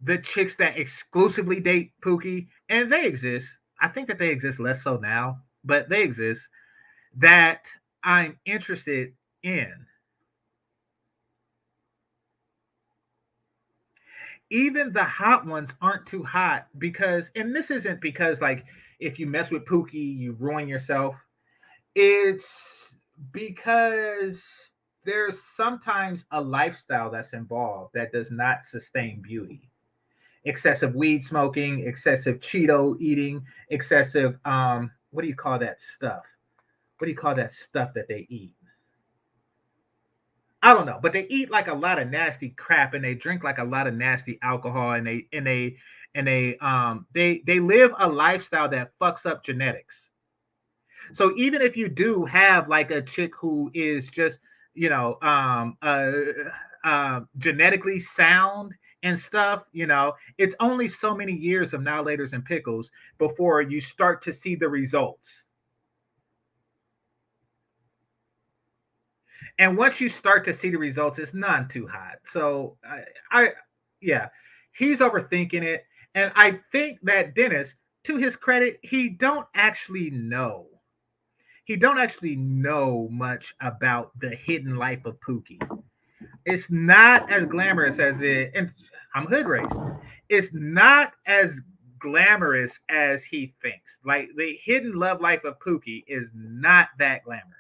Speaker 1: the chicks that exclusively date Pookie, and they exist. I think that they exist less so now, but they exist, that I'm interested in. Even the hot ones aren't too hot because, and this isn't because like if you mess with Pookie, you ruin yourself. It's because there's sometimes a lifestyle that's involved that does not sustain beauty. Excessive weed smoking, excessive Cheeto eating, excessive what do you call that stuff? What do you call that stuff that they eat? I don't know, but they eat like a lot of nasty crap and they drink like a lot of nasty alcohol and they live a lifestyle that fucks up genetics. So even if you do have like a chick who is just, genetically sound and stuff, it's only so many years of now, laters, and pickles before you start to see the results. And once you start to see the results, it's not too hot. So yeah, he's overthinking it. And I think that Dennis, to his credit, he don't actually know much about the hidden life of Pookie. It's not as glamorous as it, and I'm hood raised. It's not as glamorous as he thinks. Like, the hidden love life of Pookie is not that glamorous.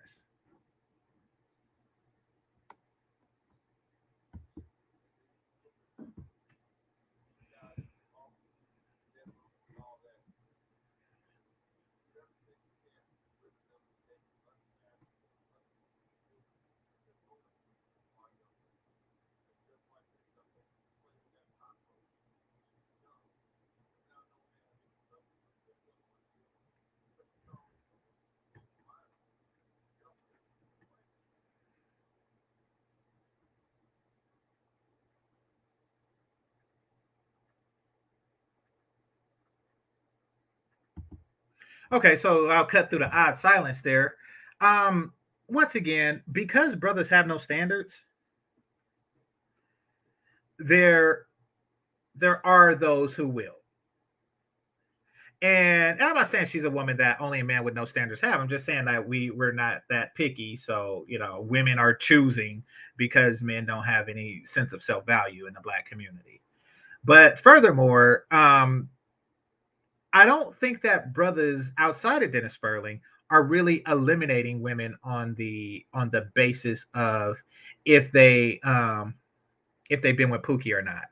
Speaker 1: Okay, so I'll cut through the odd silence there. Once again, because brothers have no standards, there are those who will. And I'm not saying she's a woman that only a man with no standards have. I'm just saying that we're not that picky. So, women are choosing because men don't have any sense of self-value in the Black community. But furthermore, I don't think that brothers outside of Dennis Sperling are really eliminating women on the basis of if they've been with Pookie or not.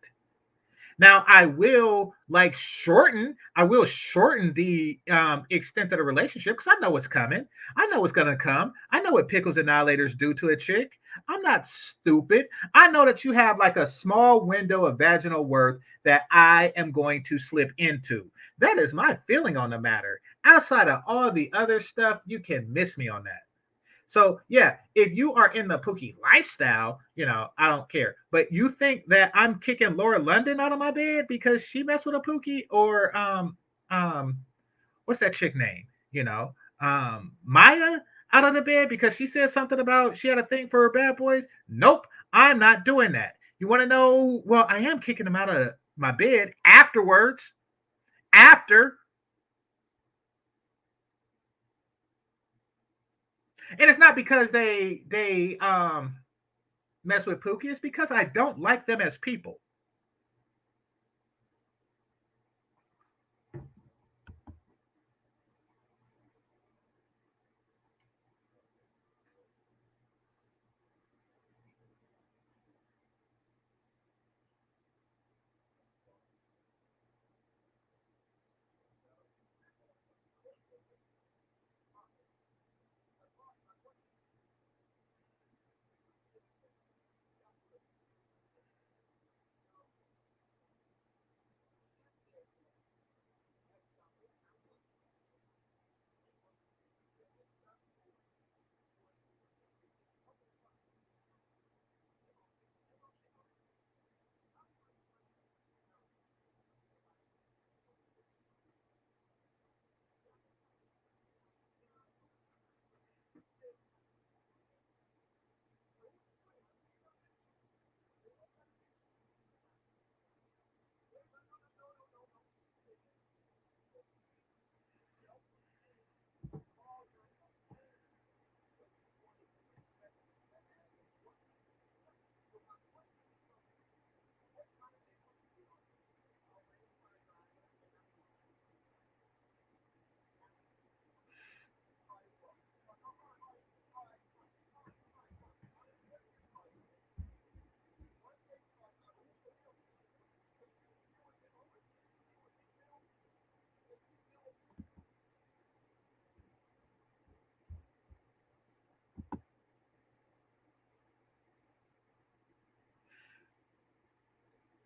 Speaker 1: Now I will shorten the extent of the relationship because I know what's coming. I know what's gonna come. I know what pickles and annihilators do to a chick. I'm not stupid. I know that you have like a small window of vaginal worth that I am going to slip into. That is my feeling on the matter. Outside of all the other stuff, you can miss me on that. So yeah, if you are in the Pookie lifestyle, I don't care. But you think that I'm kicking Laura London out of my bed because she messed with a Pookie, or what's that chick name? Maya out of the bed because she said something about she had a thing for her bad boys? Nope, I'm not doing that. You want to know? Well, I am kicking them out of my bed afterwards. After. And it's not because they mess with Pookie. It's because I don't like them as people.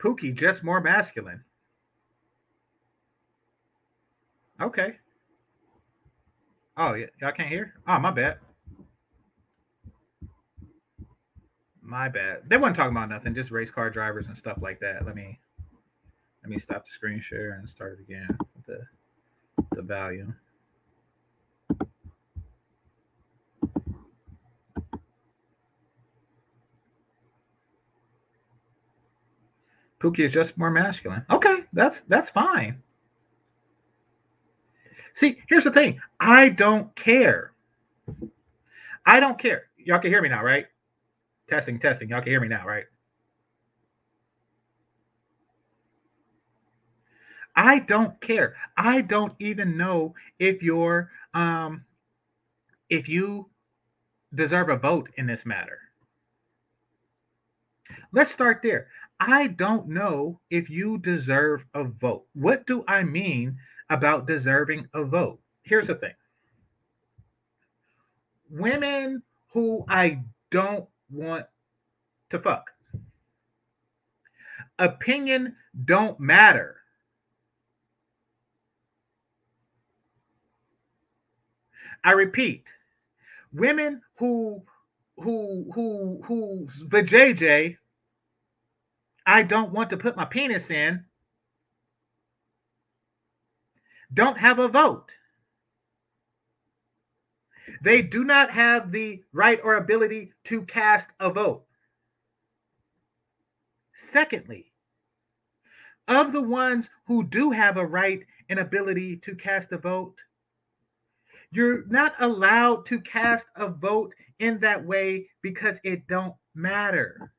Speaker 1: Pookie just more masculine. Okay. Oh, yeah, y'all can't hear? Oh, my bad. My bad. They weren't talking about nothing, just race car drivers and stuff like that. Let me stop the screen share and start it again with the volume. Pookie is just more masculine. Okay, that's fine. See, here's the thing. I don't care. I don't care. Y'all can hear me now, right? Testing, testing. Y'all can hear me now, right? I don't care. I don't even know if if you deserve a vote in this matter. Let's start there. I don't know if you deserve a vote. What do I mean about deserving a vote? Here's the thing. Women who I don't want to fuck. Opinion don't matter. I repeat, women whose vajayjay I don't want to put my penis in don't have a vote. They do not have the right or ability to cast a vote. Secondly, of the ones who do have a right and ability to cast a vote, you're not allowed to cast a vote in that way because it don't matter.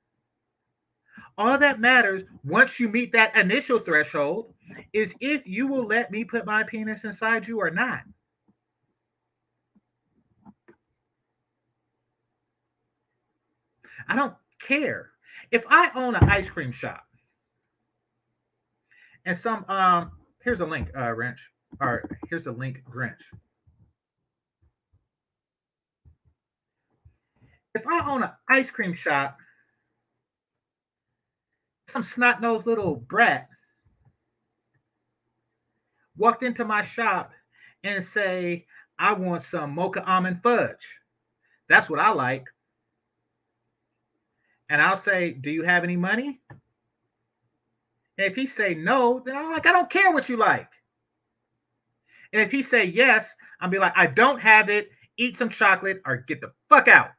Speaker 1: All that matters once you meet that initial threshold is if you will let me put my penis inside you or not. I don't care. If I own an ice cream shop and here's a link, Wrench, or here's the link, Grinch. If I own an ice cream shop, some snot-nosed little brat walked into my shop and say, I want some mocha almond fudge. That's what I like. And I'll say, do you have any money? And if he say no, then I'm like, I don't care what you like. And if he say yes, I'll be like, I don't have it. Eat some chocolate or get the fuck out.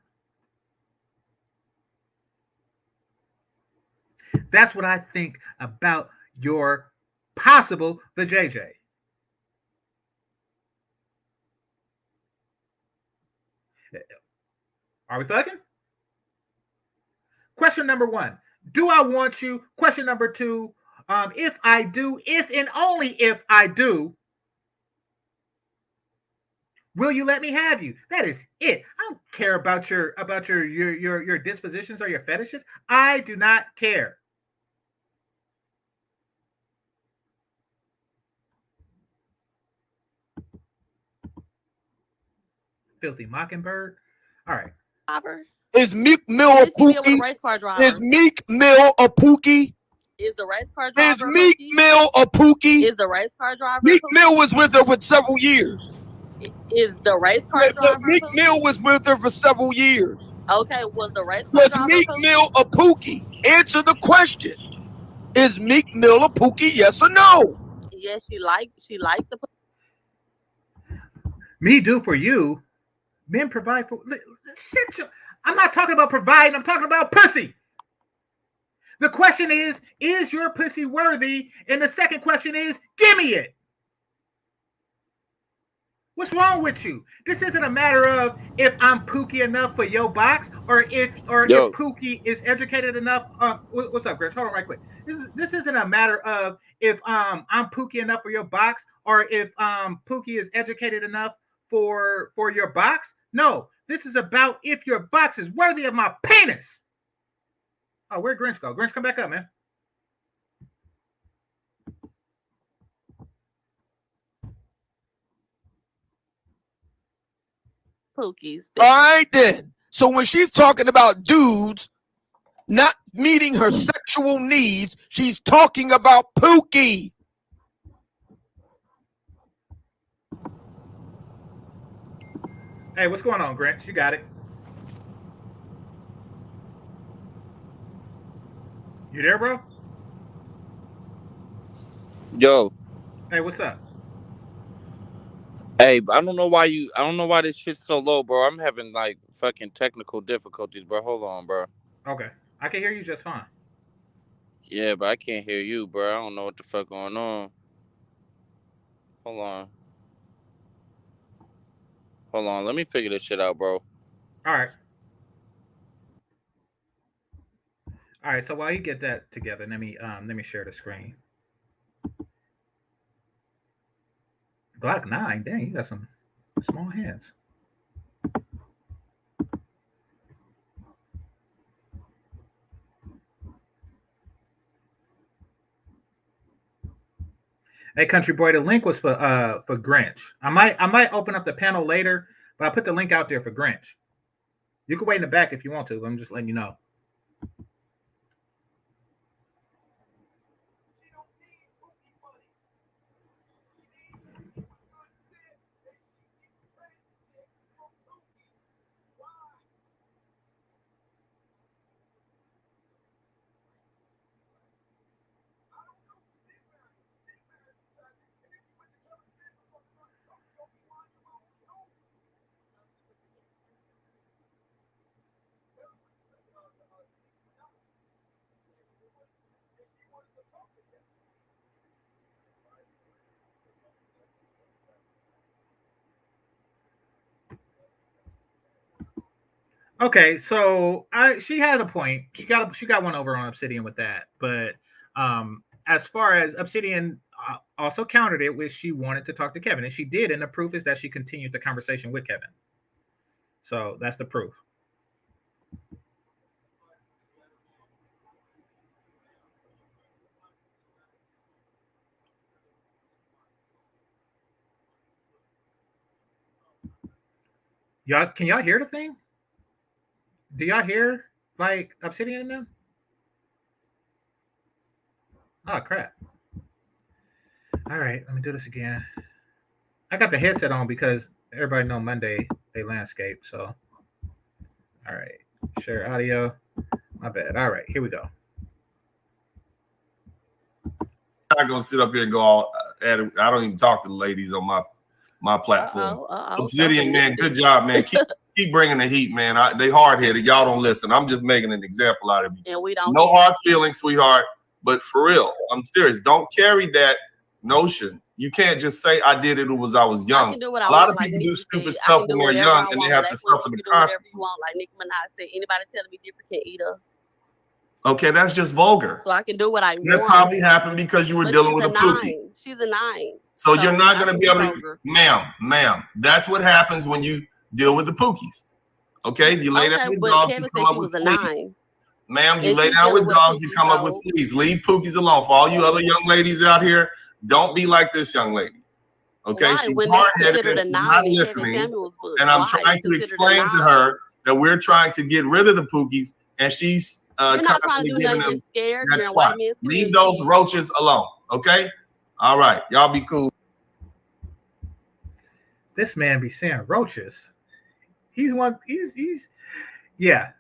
Speaker 1: That's what I think about your possible vajayjay. Are we fucking? Question number 1. Do I want you? Question number 2. If I do, if and only if I do, will you let me have you? That is it. I don't care about your dispositions or your fetishes. I do not care. Filthy Mockingbird. All right.
Speaker 5: Is Meek Mill a Pookie? Is Meek Mill a Pookie?
Speaker 4: Is the race car driver?
Speaker 5: Is Meek Mill a Pookie?
Speaker 4: Is the race car driver?
Speaker 5: Meek Mill was with her for several years.
Speaker 4: Is the race car driver?
Speaker 5: Meek Mill was with her for several years.
Speaker 4: Okay, was the race car driver?
Speaker 5: Was Meek Mill a Pookie? Answer the question. Is Meek Mill a Pookie? Yes or no?
Speaker 4: Yes, she liked the.
Speaker 1: Me do for you. Men provide for. Shit, I'm not talking about providing. I'm talking about pussy. The question is your pussy worthy? And the second question is, give me it. What's wrong with you? This isn't a matter of if I'm Pookie enough for your box, or if Pookie is educated enough. What's up, Gretch? Hold on, right quick. This isn't a matter of if I'm Pookie enough for your box, or if Pookie is educated enough for your box. No, this is about if your box is worthy of my penis. Oh, where'd Grinch go? Grinch, come back up, man.
Speaker 4: Pookies.
Speaker 5: All right, then. So when she's talking about dudes not meeting her sexual needs, she's talking about Pookie.
Speaker 1: Hey, what's going on, Grinch? You got it. You there, bro?
Speaker 6: Yo.
Speaker 1: Hey, what's up?
Speaker 6: Hey, I don't know why this shit's so low, bro. I'm having like fucking technical difficulties, bro. Hold on, bro.
Speaker 1: Okay. I can hear you just fine.
Speaker 6: Yeah, but I can't hear you, bro. I don't know what the fuck going on. Hold on. Let me figure this shit out, bro.
Speaker 1: All right. All right. So while you get that together, let me share the screen. Glock 9, dang, you got some small hands. Hey, country boy, the link was for Grinch. I might open up the panel later, but I put the link out there for Grinch. You can wait in the back if you want to, but I'm just letting you know. Okay, so she has a point. She got one over on Obsidian with that, but as far as Obsidian also countered it with she wanted to talk to Kevin, and she did, and the proof is that she continued the conversation with Kevin. So that's the proof. Y'all, can y'all hear the thing? Do y'all hear like Obsidian in them? Oh crap! All right, let me do this again. I got the headset on because everybody know Monday they landscape. So, all right, share audio. My bad. All right, here we go.
Speaker 3: I'm not gonna sit up here and go all at it. I don't even talk to the ladies on my platform. Obsidian, man, good job, man. Keep bringing the heat, man. They hard headed. Y'all don't listen. I'm just making an example out of you.
Speaker 4: And we don't.
Speaker 3: No hard feelings, sweetheart. But for real, I'm serious. Don't carry that notion. You can't just say I did it when I was young. A lot of people do stupid stuff when they're young and they have to suffer the consequences.
Speaker 4: You want, like Nicki Minaj said, anybody telling me different can eat her.
Speaker 3: Okay, that's just vulgar.
Speaker 4: So I can do what I want.
Speaker 3: That probably happened because you were dealing with a pookie.
Speaker 4: She's a 9.
Speaker 3: So you're not going to be able to, ma'am. That's what happens when you deal with the pookies. Okay, you lay down with dogs, you come up with fleas. Ma'am, you lay down with dogs, you come up with fleas. Leave pookies alone. For all you other young ladies out here, don't be like this young lady. Okay, she's hard-headed and she's not listening. And I'm trying to explain to her that we're trying to get rid of the pookies, and she's constantly giving them that twat. Leave those roaches alone. Okay, all right, y'all be cool.
Speaker 1: This man be saying roaches. He's yeah.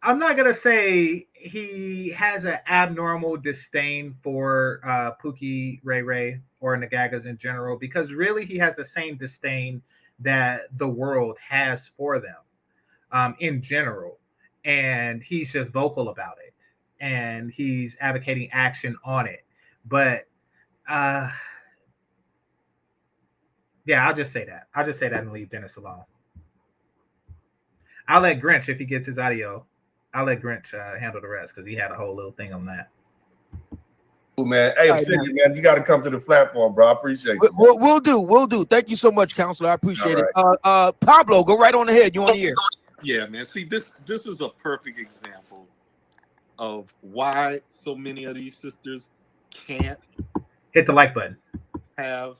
Speaker 1: I'm not gonna say he has an abnormal disdain for Pookie, Ray Ray, or Nagagas in general, because really he has the same disdain that the world has for them in general, and he's just vocal about it, and he's advocating action on it. But yeah, I'll just say that. I'll just say that and leave Dennis alone. I'll let Grinch, if he gets his audio, I'll let Grinch handle the rest because he had a whole little thing on that.
Speaker 3: Cool, man. Hey, Obsidian, man, you got to come to the platform, bro. I appreciate it.
Speaker 5: We'll do. Thank you so much, Counselor. I appreciate it. Pablo, go right on ahead. You on the air?
Speaker 2: Yeah, man. See, this is a perfect example of why so many of these sisters can't
Speaker 1: hit the like button.
Speaker 2: Have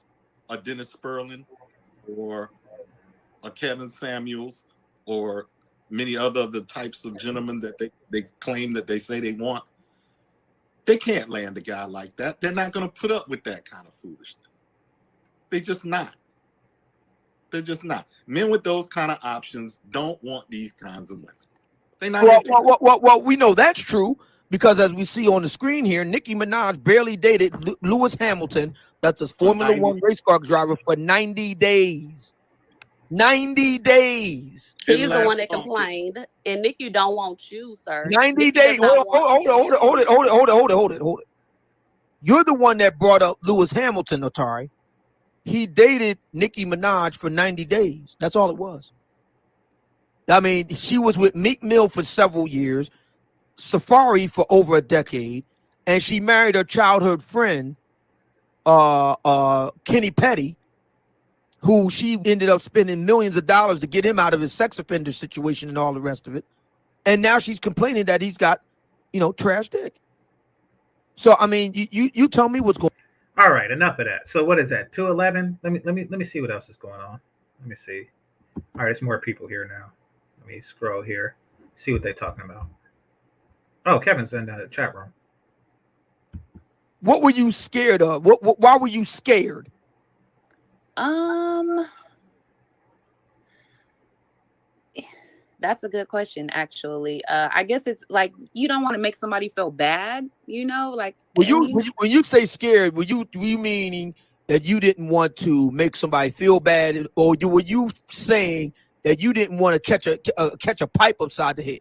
Speaker 2: a Dennis Sperling or a Kevin Samuels or many other of the types of gentlemen that they claim that they say they want. They can't land a guy like that. They're not going to put up with that kind of foolishness. They're just not. They're just not. Men with those kind of options don't want these kinds of women. They're not.
Speaker 5: Well, we know that's true because as we see on the screen here, Nicki Minaj barely dated Lewis Hamilton. That's a Formula One race car driver for 90 days. 90 days.
Speaker 4: He's the one that complained, and Nicki don't want you, sir.
Speaker 5: 90 days. Hold it. You're the one that brought up Lewis Hamilton, Atari. He dated Nicki Minaj for 90 days. That's all it was. I mean, she was with Meek Mill for several years, Safari for over a decade, and she married her childhood friend, Kenny Petty, who she ended up spending millions of dollars to get him out of his sex offender situation and all the rest of it. And now she's complaining that he's got, trash dick. So I mean, you tell me what's going on.
Speaker 1: All right, enough of that. So what is that? 211? Let me see what else is going on. Let me see. All right, there's more people here now. Let me scroll here, see what they're talking about. Oh, Kevin's in the chat room.
Speaker 5: What were you scared of? Why were you scared?
Speaker 7: That's a good question, actually. I guess it's like you don't want to make somebody feel bad, like
Speaker 5: when you say scared, were you meaning that you didn't want to make somebody feel bad, or were you saying that you didn't want to catch a pipe upside the head?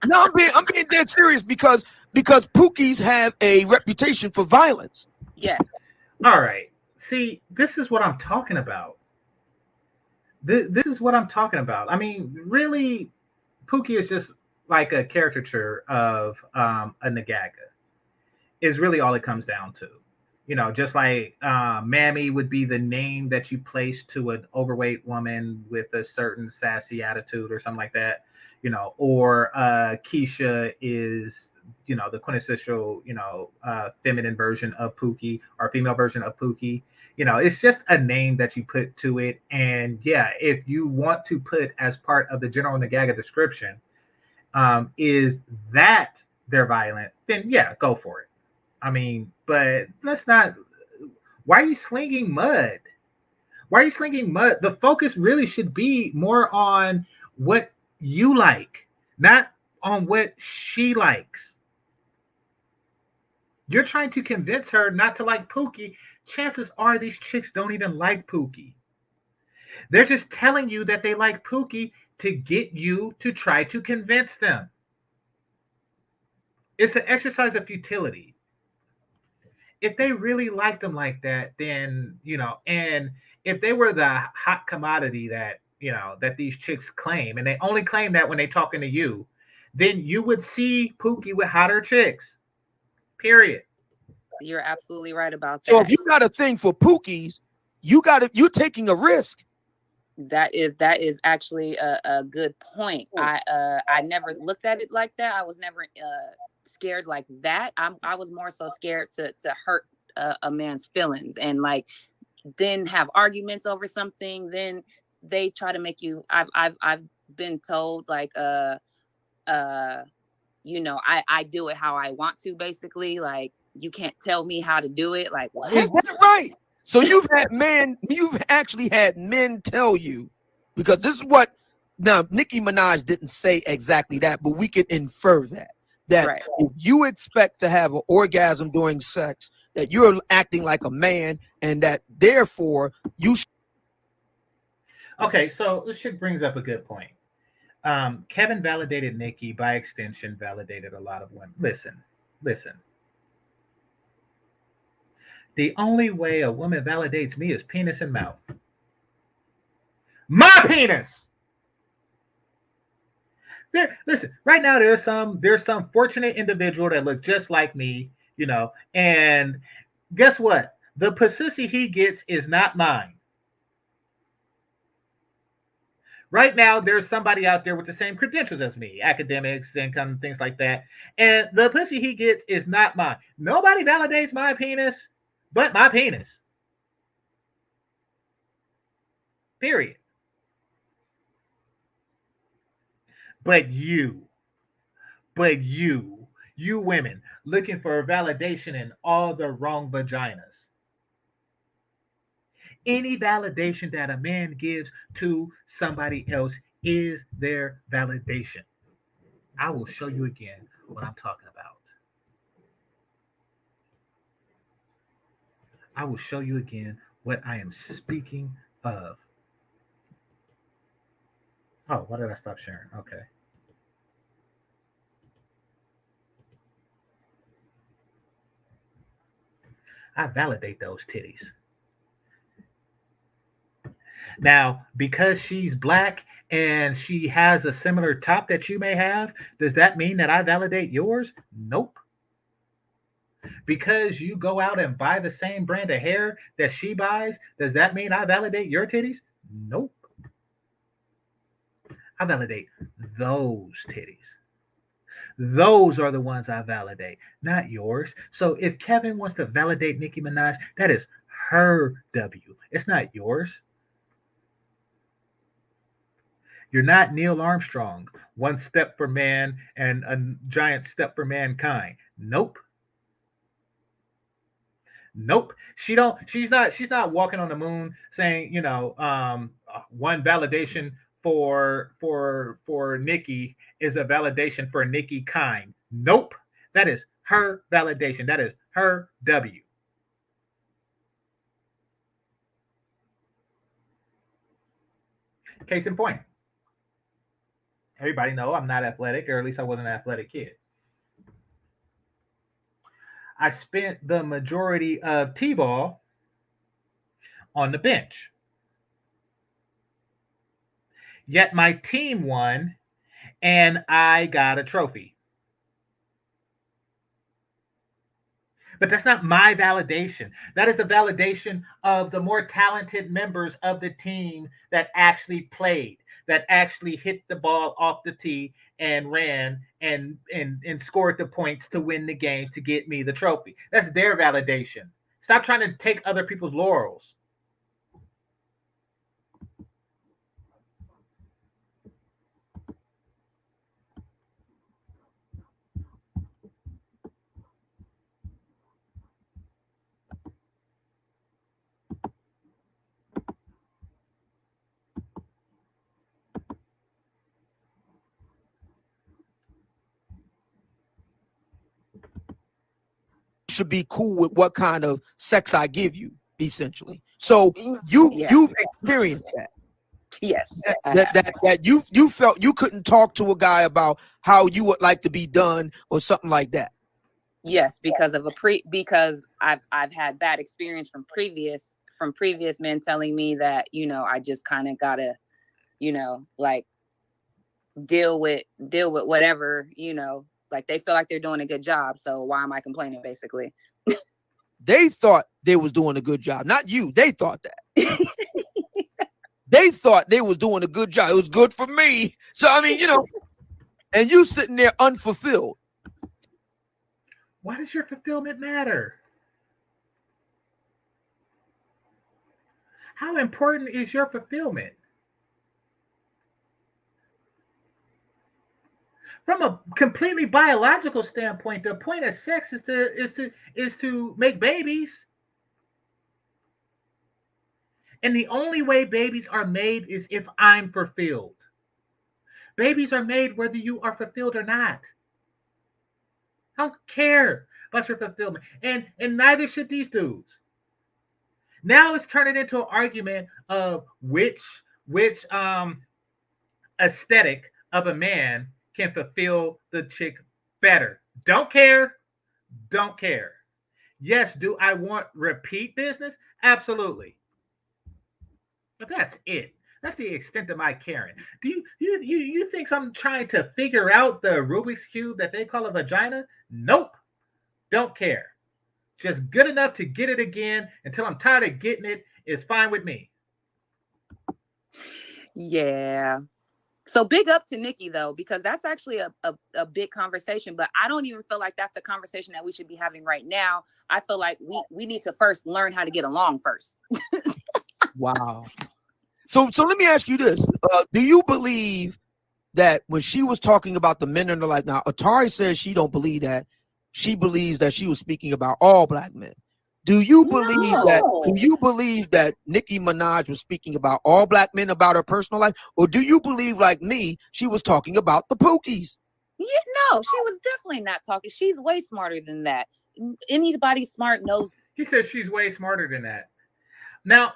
Speaker 5: No, I'm being dead serious because Pookies have a reputation for violence.
Speaker 7: Yes.
Speaker 1: All right. See, this is what I'm talking about. This is what I'm talking about. I mean, really, Pookie is just like a caricature of a Nagaga. Is really all it comes down to. Just like Mammy would be the name that you place to an overweight woman with a certain sassy attitude or something like that. Or Keisha is, the quintessential, feminine version of Pookie or female version of Pookie. You know, it's just a name that you put to it. And yeah, if you want to put as part of the general Nagaga description, is that they're violent, then yeah, go for it. I mean, but let's not. Why are you slinging mud? Why are you slinging mud? The focus really should be more on what you like, not on what she likes. You're trying to convince her not to like Pookie. Chances are these chicks don't even like Pookie. They're just telling you that they like Pookie to get you to try to convince them. It's an exercise of futility. If they really liked them like that, then, you know, and if they were the hot commodity that, you know, that these chicks claim, and they only claim that when they talking to you, then you would see Pookie with hotter chicks. Period.
Speaker 7: You're absolutely right about that.
Speaker 5: So if you got a thing for Pookies, you're taking a risk.
Speaker 7: That is actually a good point. I never looked at it like that. I was never scared like that. I was more so scared to hurt a man's feelings and like then have arguments over something. Then they try to make you. I've been told like you know, I do it how I want to, basically. Like, you can't tell me how to do it. Like, what?
Speaker 5: Is that right? So you've actually had men tell you, because this is what, now Nicki Minaj didn't say exactly that, but we can infer that
Speaker 7: Right.
Speaker 5: if you expect to have an orgasm during sex, that you're acting like a man, and that therefore you
Speaker 1: Okay, so this shit brings up a good point. Kevin validated Nicki, by extension, validated a lot of women. Listen. The only way a woman validates me is penis and mouth. My penis. Listen. Right now, there's some fortunate individual that look just like me, you know. And guess what? The pussy he gets is not mine. Right now, there's somebody out there with the same credentials as me, academics, income, things like that. And the pussy he gets is not mine. Nobody validates my penis but my penis. Period. But you women looking for validation in all the wrong vaginas. Any validation that a man gives to somebody else is their validation. I will show you again what I'm talking about. I will show you again what I am speaking of. Oh, why did I stop sharing? Okay. I validate those titties. Now, because she's black and she has a similar top that you may have, does that mean that I validate yours? Nope. Because you go out and buy the same brand of hair that she buys, does that mean I validate your titties? Nope. I validate those titties. Those are the ones I validate, not yours. So if Kevin wants to validate Nicki Minaj, that is her W. It's not yours. You're not Neil Armstrong, one step for man and a giant step for mankind. Nope. Nope. She's not walking on the moon saying, you know, one validation for Nicki is a validation for Nicki kind. Nope. That is her validation. That is her W. Case in point. Everybody know I'm not athletic, or at least I wasn't an athletic kid. I spent the majority of T-ball on the bench. Yet my team won and I got a trophy. But that's not my validation. That is the validation of the more talented members of the team that actually played, that actually hit the ball off the tee and ran and scored the points to win the games to get me the trophy. That's their validation. Stop trying to take other people's laurels.
Speaker 5: Should be cool with what kind of sex I give you, essentially. So you've experienced that.
Speaker 7: Yes.
Speaker 5: That you felt you couldn't talk to a guy about how you would like to be done or something like that.
Speaker 7: Yes, because because I've had bad experience from previous men telling me that, you know, I just kind of gotta, you know, like deal with whatever, you know, like they feel like they're doing a good job. So why am I complaining, basically?
Speaker 5: They thought they was doing a good job, not you. They thought that. They thought they was doing a good job. It was good for me. So I mean, you know, and you sitting there unfulfilled.
Speaker 1: Why does your fulfillment matter? How important is your fulfillment? From a completely biological standpoint, the point of sex is to make babies. And the only way babies are made is if I'm fulfilled. Babies are made whether you are fulfilled or not. I don't care about your fulfillment. And neither should these dudes. Now it's turning into an argument of which aesthetic of a man can fulfill the chick better. Don't care. Don't care. Yes, do I want repeat business? Absolutely. But that's it. That's the extent of my caring. Do you think I'm trying to figure out the Rubik's Cube that they call a vagina? Nope. Don't care. Just good enough to get it again until I'm tired of getting it is fine with me.
Speaker 7: Yeah. So big up to Nicki, though, because that's actually a big conversation. But I don't even feel like that's the conversation that we should be having right now. I feel like we need to first learn how to get along first.
Speaker 5: Wow. So let me ask you this. Do you believe that when she was talking about the men in her life, now Atari says she don't believe that. She believes that she was speaking about all black men. Do you believe that Nicki Minaj was speaking about all black men about her personal life? Or do you believe, like me, she was talking about the Pookies?
Speaker 7: Yeah, no, she was definitely not talking. She's way smarter than that. Anybody smart knows.
Speaker 1: He says she's way smarter than that. Now,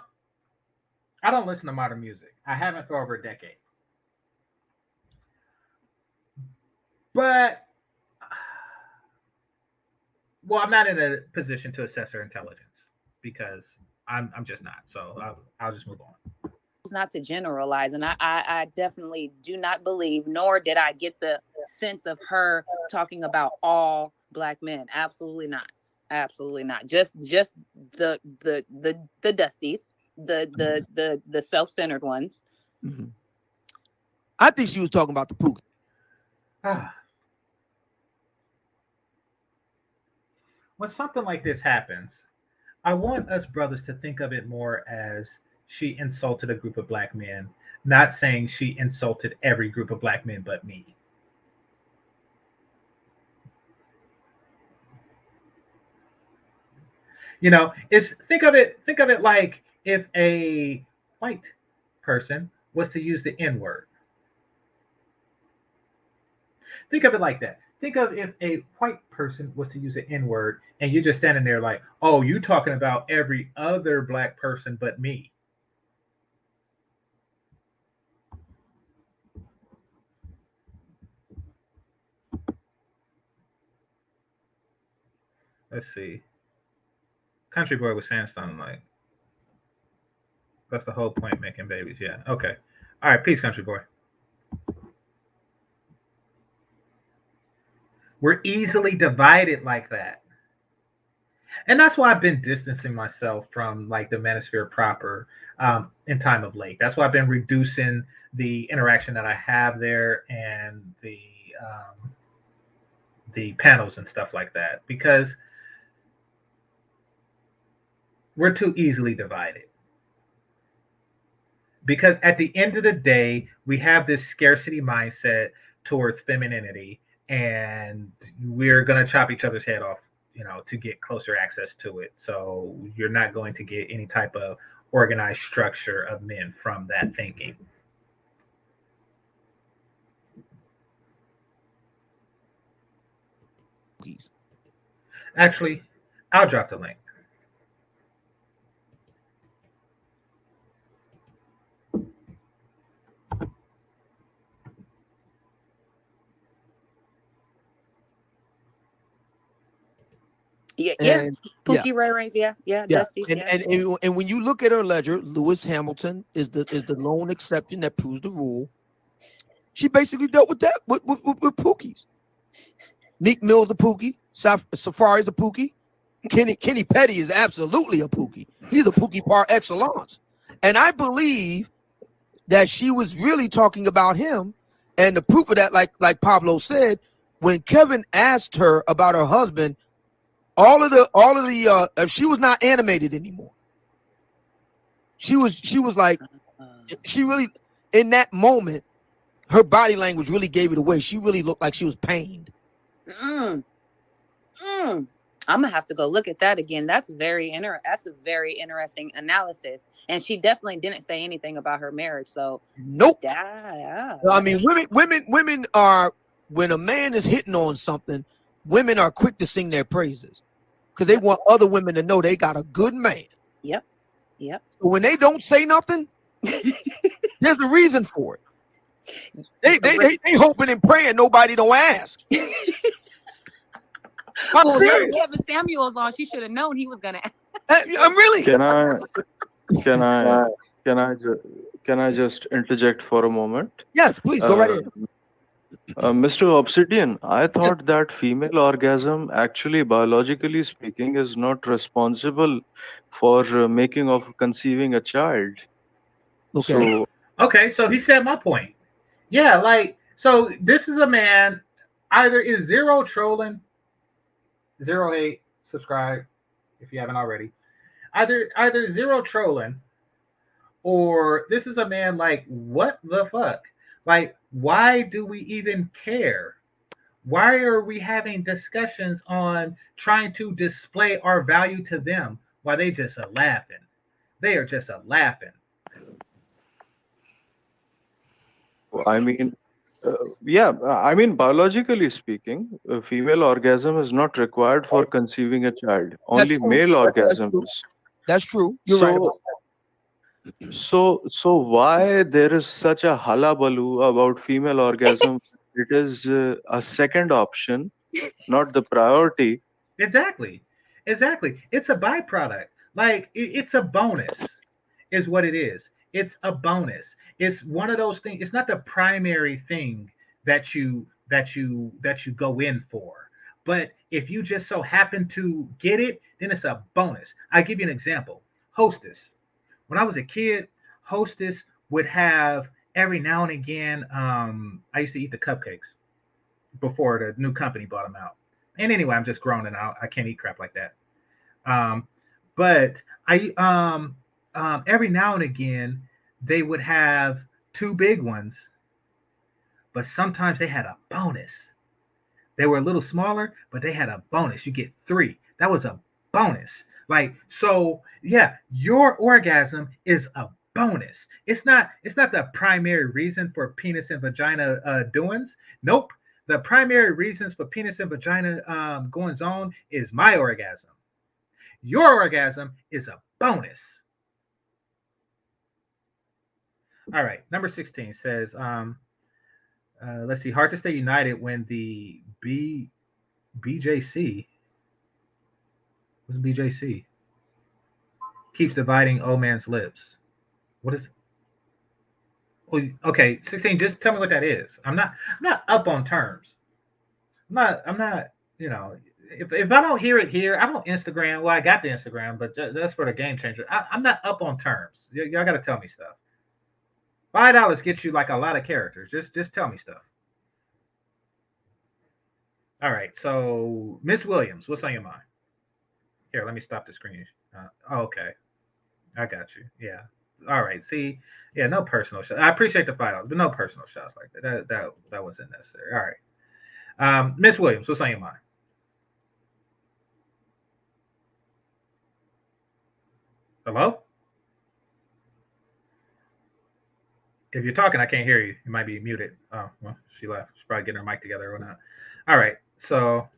Speaker 1: I don't listen to modern music. I haven't for over a decade. But, well, I'm not in a position to assess her intelligence because I'm just not. So I'll just move on.
Speaker 7: Not to generalize, and I definitely do not believe, nor did I get the sense of her talking about all black men. Absolutely not. Absolutely not. Just the dusties, the self-centered ones.
Speaker 5: Mm-hmm. I think she was talking about the Pookie.
Speaker 1: When something like this happens, I want us brothers to think of it more as she insulted a group of black men, not saying she insulted every group of black men but me. You know, think of it like if a white person was to use the N-word. Think of it like that. Think of if a white person was to use the N-word and you're just standing there like, oh, you talking about every other black person but me. Let's see. Country Boy was saying something like, that's the whole point, making babies. Yeah. Okay. All right. Peace, Country Boy. We're easily divided like that. And that's why I've been distancing myself from like the manosphere proper in time of late. That's why I've been reducing the interaction that I have there and the panels and stuff like that. Because We're too easily divided. Because at the end of the day, we have this scarcity mindset towards femininity, and we're going to chop each other's head off, to get closer access to it. So you're not going to get any type of organized structure of men from that thinking. Actually, I'll drop the link.
Speaker 7: Yeah,
Speaker 5: And
Speaker 7: Pookie, Ray Rays, Dusty,
Speaker 5: and when you look at her ledger, Lewis Hamilton is the lone exception that proves the rule. She basically dealt with that with Pookies. Meek Mill's a Pookie. Safari's a Pookie. Kenny Petty is absolutely a Pookie. He's a Pookie par excellence. And I believe that she was really talking about him. And the proof of that, like Pablo said, when Kevin asked her about her husband, all of the she was not animated anymore. She was like, she really, in that moment, her body language really gave it away. She really looked like she was pained.
Speaker 7: I'm gonna have to go look at that again. That's a very interesting analysis. And she definitely didn't say anything about her marriage. So
Speaker 5: nope.
Speaker 7: Yeah.
Speaker 5: I mean, women are, when a man is hitting on something, women are quick to sing their praises because they want other women to know they got a good man.
Speaker 7: Yep.
Speaker 5: So when they don't say nothing, there's a reason for it. They hoping and praying nobody don't ask.
Speaker 7: Well, Kevin Samuels on, she should have known he was gonna.
Speaker 5: I'm really.
Speaker 8: Can I just interject for a moment?
Speaker 5: Yes, please go right ahead.
Speaker 8: Mr. Obsidian, I thought that female orgasm, actually, biologically speaking, is not responsible for making of conceiving a child.
Speaker 5: Okay.
Speaker 1: So he said my point. Yeah, so this is a man, either is zero trolling, 08, subscribe if you haven't already. Either zero trolling, or this is a man like, what the fuck? Like, why do we even care? Why are we having discussions on trying to display our value to them while they just are laughing? They are just a laughing.
Speaker 8: I mean, biologically speaking, female orgasm is not required for conceiving a child. Only male orgasm is.
Speaker 5: That's true. You're right about that.
Speaker 8: So why there is such a hullabaloo about female orgasm? It is a second option, not the priority.
Speaker 1: Exactly. It's a byproduct. Like, it's a bonus, is what it is. It's a bonus. It's one of those things. It's not the primary thing that you go in for. But if you just so happen to get it, then it's a bonus. I give you an example. Hostess. When I was a kid, Hostess would have every now and again. I used to eat the cupcakes before the new company bought them out. And anyway, I'm just grown and I can't eat crap like that. But I every now and again they would have two big ones, but sometimes they had a bonus. They were a little smaller, but they had a bonus. You get 3. That was a bonus. Like, so yeah, your orgasm is a bonus. It's not the primary reason for penis and vagina doings. Nope. The primary reasons for penis and vagina goings on is my orgasm. Your orgasm is a bonus. All right, number 16 says, let's see, hard to stay united when the BJC, what's BJC? Keeps dividing old man's lips. What is? Well, okay, 16. Just tell me what that is. I'm not up on terms. I'm not. If I don't hear it here, I don't Instagram. Well, I got the Instagram, but that's for the GameChanger. I'm not up on terms. Y'all got to tell me stuff. $5 gets you like a lot of characters. Just tell me stuff. All right. So, Miss Williams, what's on your mind? Here, let me stop the screen. Okay, I got you. Yeah. All right. See, yeah, no personal shots. I appreciate the $5, but no personal shots like that. That wasn't necessary. All right. Miss Williams, what's on your mind? Hello? If you're talking, I can't hear you. You might be muted. Oh, well, she left. She's probably getting her mic together or not. All right. So,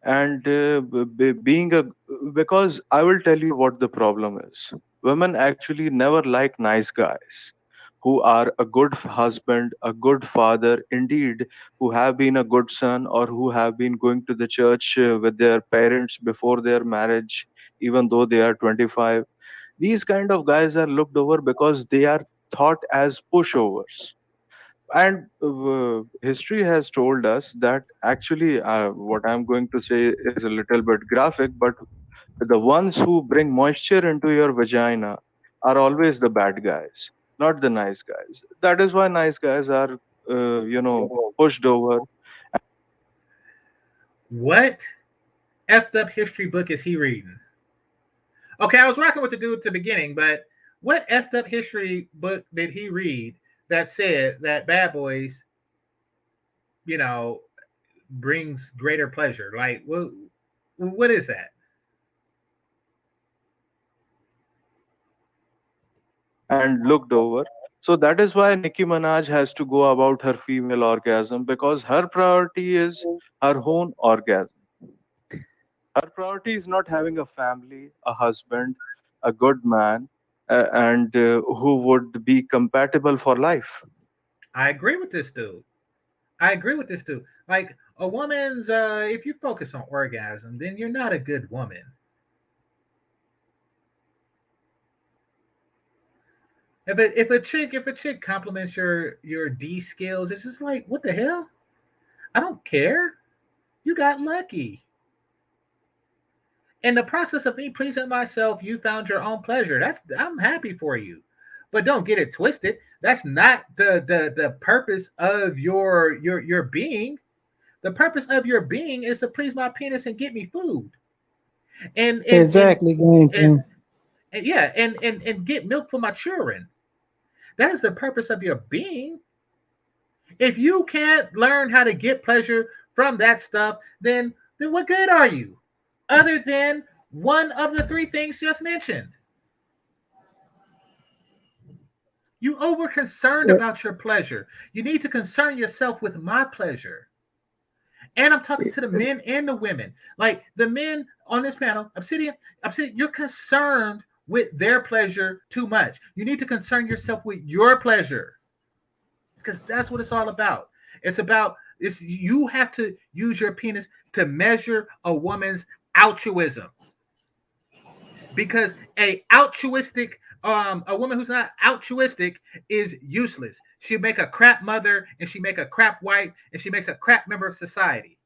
Speaker 8: and being a, because I will tell you what the problem is. Women actually never like nice guys who are a good husband, a good father, indeed, who have been a good son, or who have been going to the church with their parents before their marriage, even though they are 25. These kind of guys are looked over because they are thought as pushovers. And history has told us that actually, what I'm going to say is a little bit graphic, but the ones who bring moisture into your vagina are always the bad guys, not the nice guys. That is why nice guys are, pushed over.
Speaker 1: what effed up history book is he reading? Okay, I was rocking with the dude at the beginning, but what effed up history book did he read that said that bad boys, you know, brings greater pleasure? Like, what is that?
Speaker 8: And looked over. So that is why Nicki Minaj has to go about her female orgasm, because her priority is her own orgasm. Her priority is not having a family, a husband, a good man, and who would be compatible for life.
Speaker 1: I agree with this dude. I agree with this dude. Like a woman's, if you focus on orgasm, then you're not a good woman. If a chick compliments your D skills, it's just like, what the hell? I don't care. You got lucky. In the process of me pleasing myself, you found your own pleasure. I'm happy for you. But don't get it twisted. That's not the purpose of your being. The purpose of your being is to please my penis and get me food. And and and
Speaker 9: Exactly, game
Speaker 1: and,
Speaker 9: changer.
Speaker 1: and yeah, and get milk for my children. That is the purpose of your being. If you can't learn how to get pleasure from that stuff, then what good are you? Other than one of the three things just mentioned. You over concerned
Speaker 9: Yeah,
Speaker 1: about your pleasure. You need to concern yourself with my pleasure. And I'm talking to the men and the women. Like the men on this panel, Obsidian, you're concerned with their pleasure too much. You need to concern yourself with your pleasure because that's what it's all about. It's you have to use your penis to measure a woman's altruism because a woman who's not altruistic is useless. She make a crap mother and she make a crap wife and she makes a crap member of society.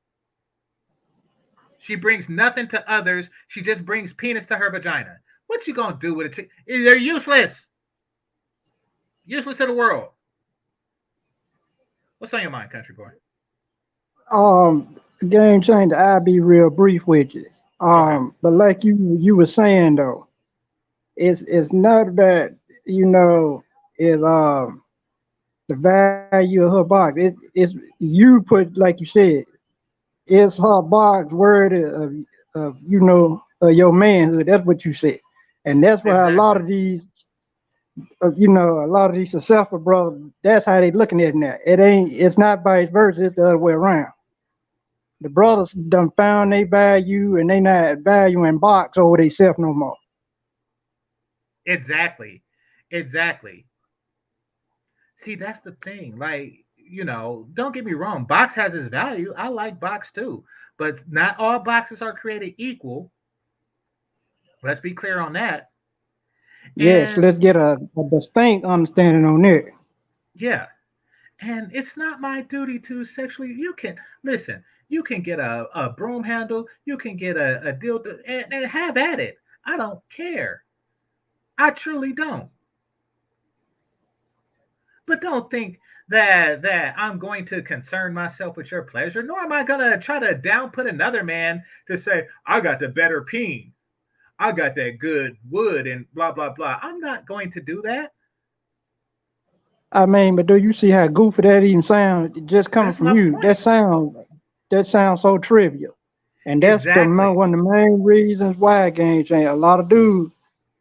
Speaker 1: She brings nothing to others. She just brings penis to her vagina. What you gonna do with a chick? They're useless. Useless to the world. What's on your mind, country boy?
Speaker 9: game changer. I'll be real brief with you.
Speaker 1: Okay.
Speaker 9: But like you were saying though, it's not that you know it the value of her box. It's you put like you said. It's her box word of your manhood. That's what you said, and that's why a lot
Speaker 1: Exactly.
Speaker 9: of these a lot of these successful brothers, that's how they looking at it now. It's not vice versa, it's the other way around. The brothers done found they value and they not valuing box over they self no more.
Speaker 1: Exactly. Exactly. See, that's the thing. Like, don't get me wrong. Box has its value. I like box too. But not all boxes are created equal. Let's be clear on that.
Speaker 9: Yes,
Speaker 1: And
Speaker 9: let's get a distinct understanding on it.
Speaker 1: yeah, and it's not my duty to sexually. You can listen. You can get a broom handle. You can get a dildo and have at it. I don't care. I truly don't. But don't think that I'm going to concern myself with your pleasure, nor am I gonna try to down put another man to say I got the better peen, I got that good wood, and blah blah blah. I'm not going to do that.
Speaker 9: I mean, but do you see how goofy that even sounds? Just coming
Speaker 1: That's
Speaker 9: from
Speaker 1: my
Speaker 9: you,
Speaker 1: point.
Speaker 9: that sounds so trivial, and that's
Speaker 1: Exactly.
Speaker 9: one of the main reasons why game change. A lot of dudes,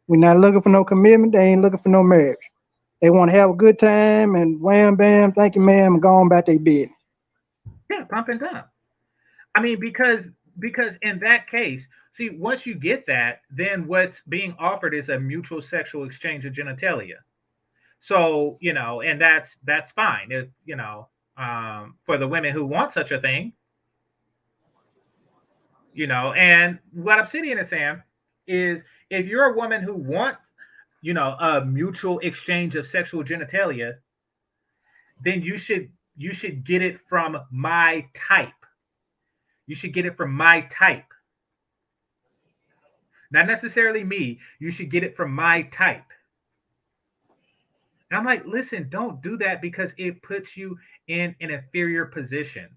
Speaker 9: we're not looking for no commitment. They ain't looking for no marriage. They want to have a good time and wham bam, thank you, ma'am, and go on about their business.
Speaker 1: Yeah, pump and dump. I mean, because in that case, see, once you get that, then what's being offered is a mutual sexual exchange of genitalia. So and that's fine. For the women who want such a thing, and what Obsidian is saying is, if you're a woman who wants, a mutual exchange of sexual genitalia, then you should get it from my type. You should get it from my type. Not necessarily me. You should get it from my type. And I'm like, listen, don't do that because it puts you in an inferior position.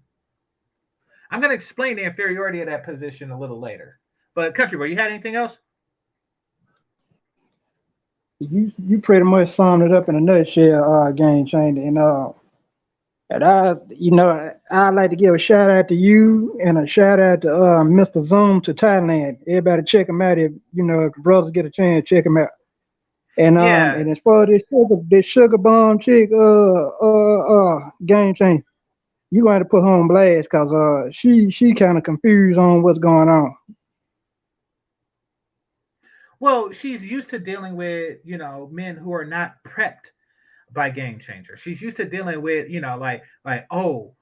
Speaker 1: I'm going to explain the inferiority of that position a little later. But Country Boy, you had anything else?
Speaker 9: You pretty much summed it up in a nutshell, game changer. And I'd like to give a shout out to you and a shout out to Mr. Zoom to Thailand. Everybody check him out if if the brothers get a chance, check him out.
Speaker 1: Yeah.
Speaker 9: And as far as this sugar bomb chick, game changer, you gonna have to put her on blast because she kind of confused on what's going on.
Speaker 1: Well, she's used to dealing with, men who are not prepped by GameChanger. She's used to dealing with, oh,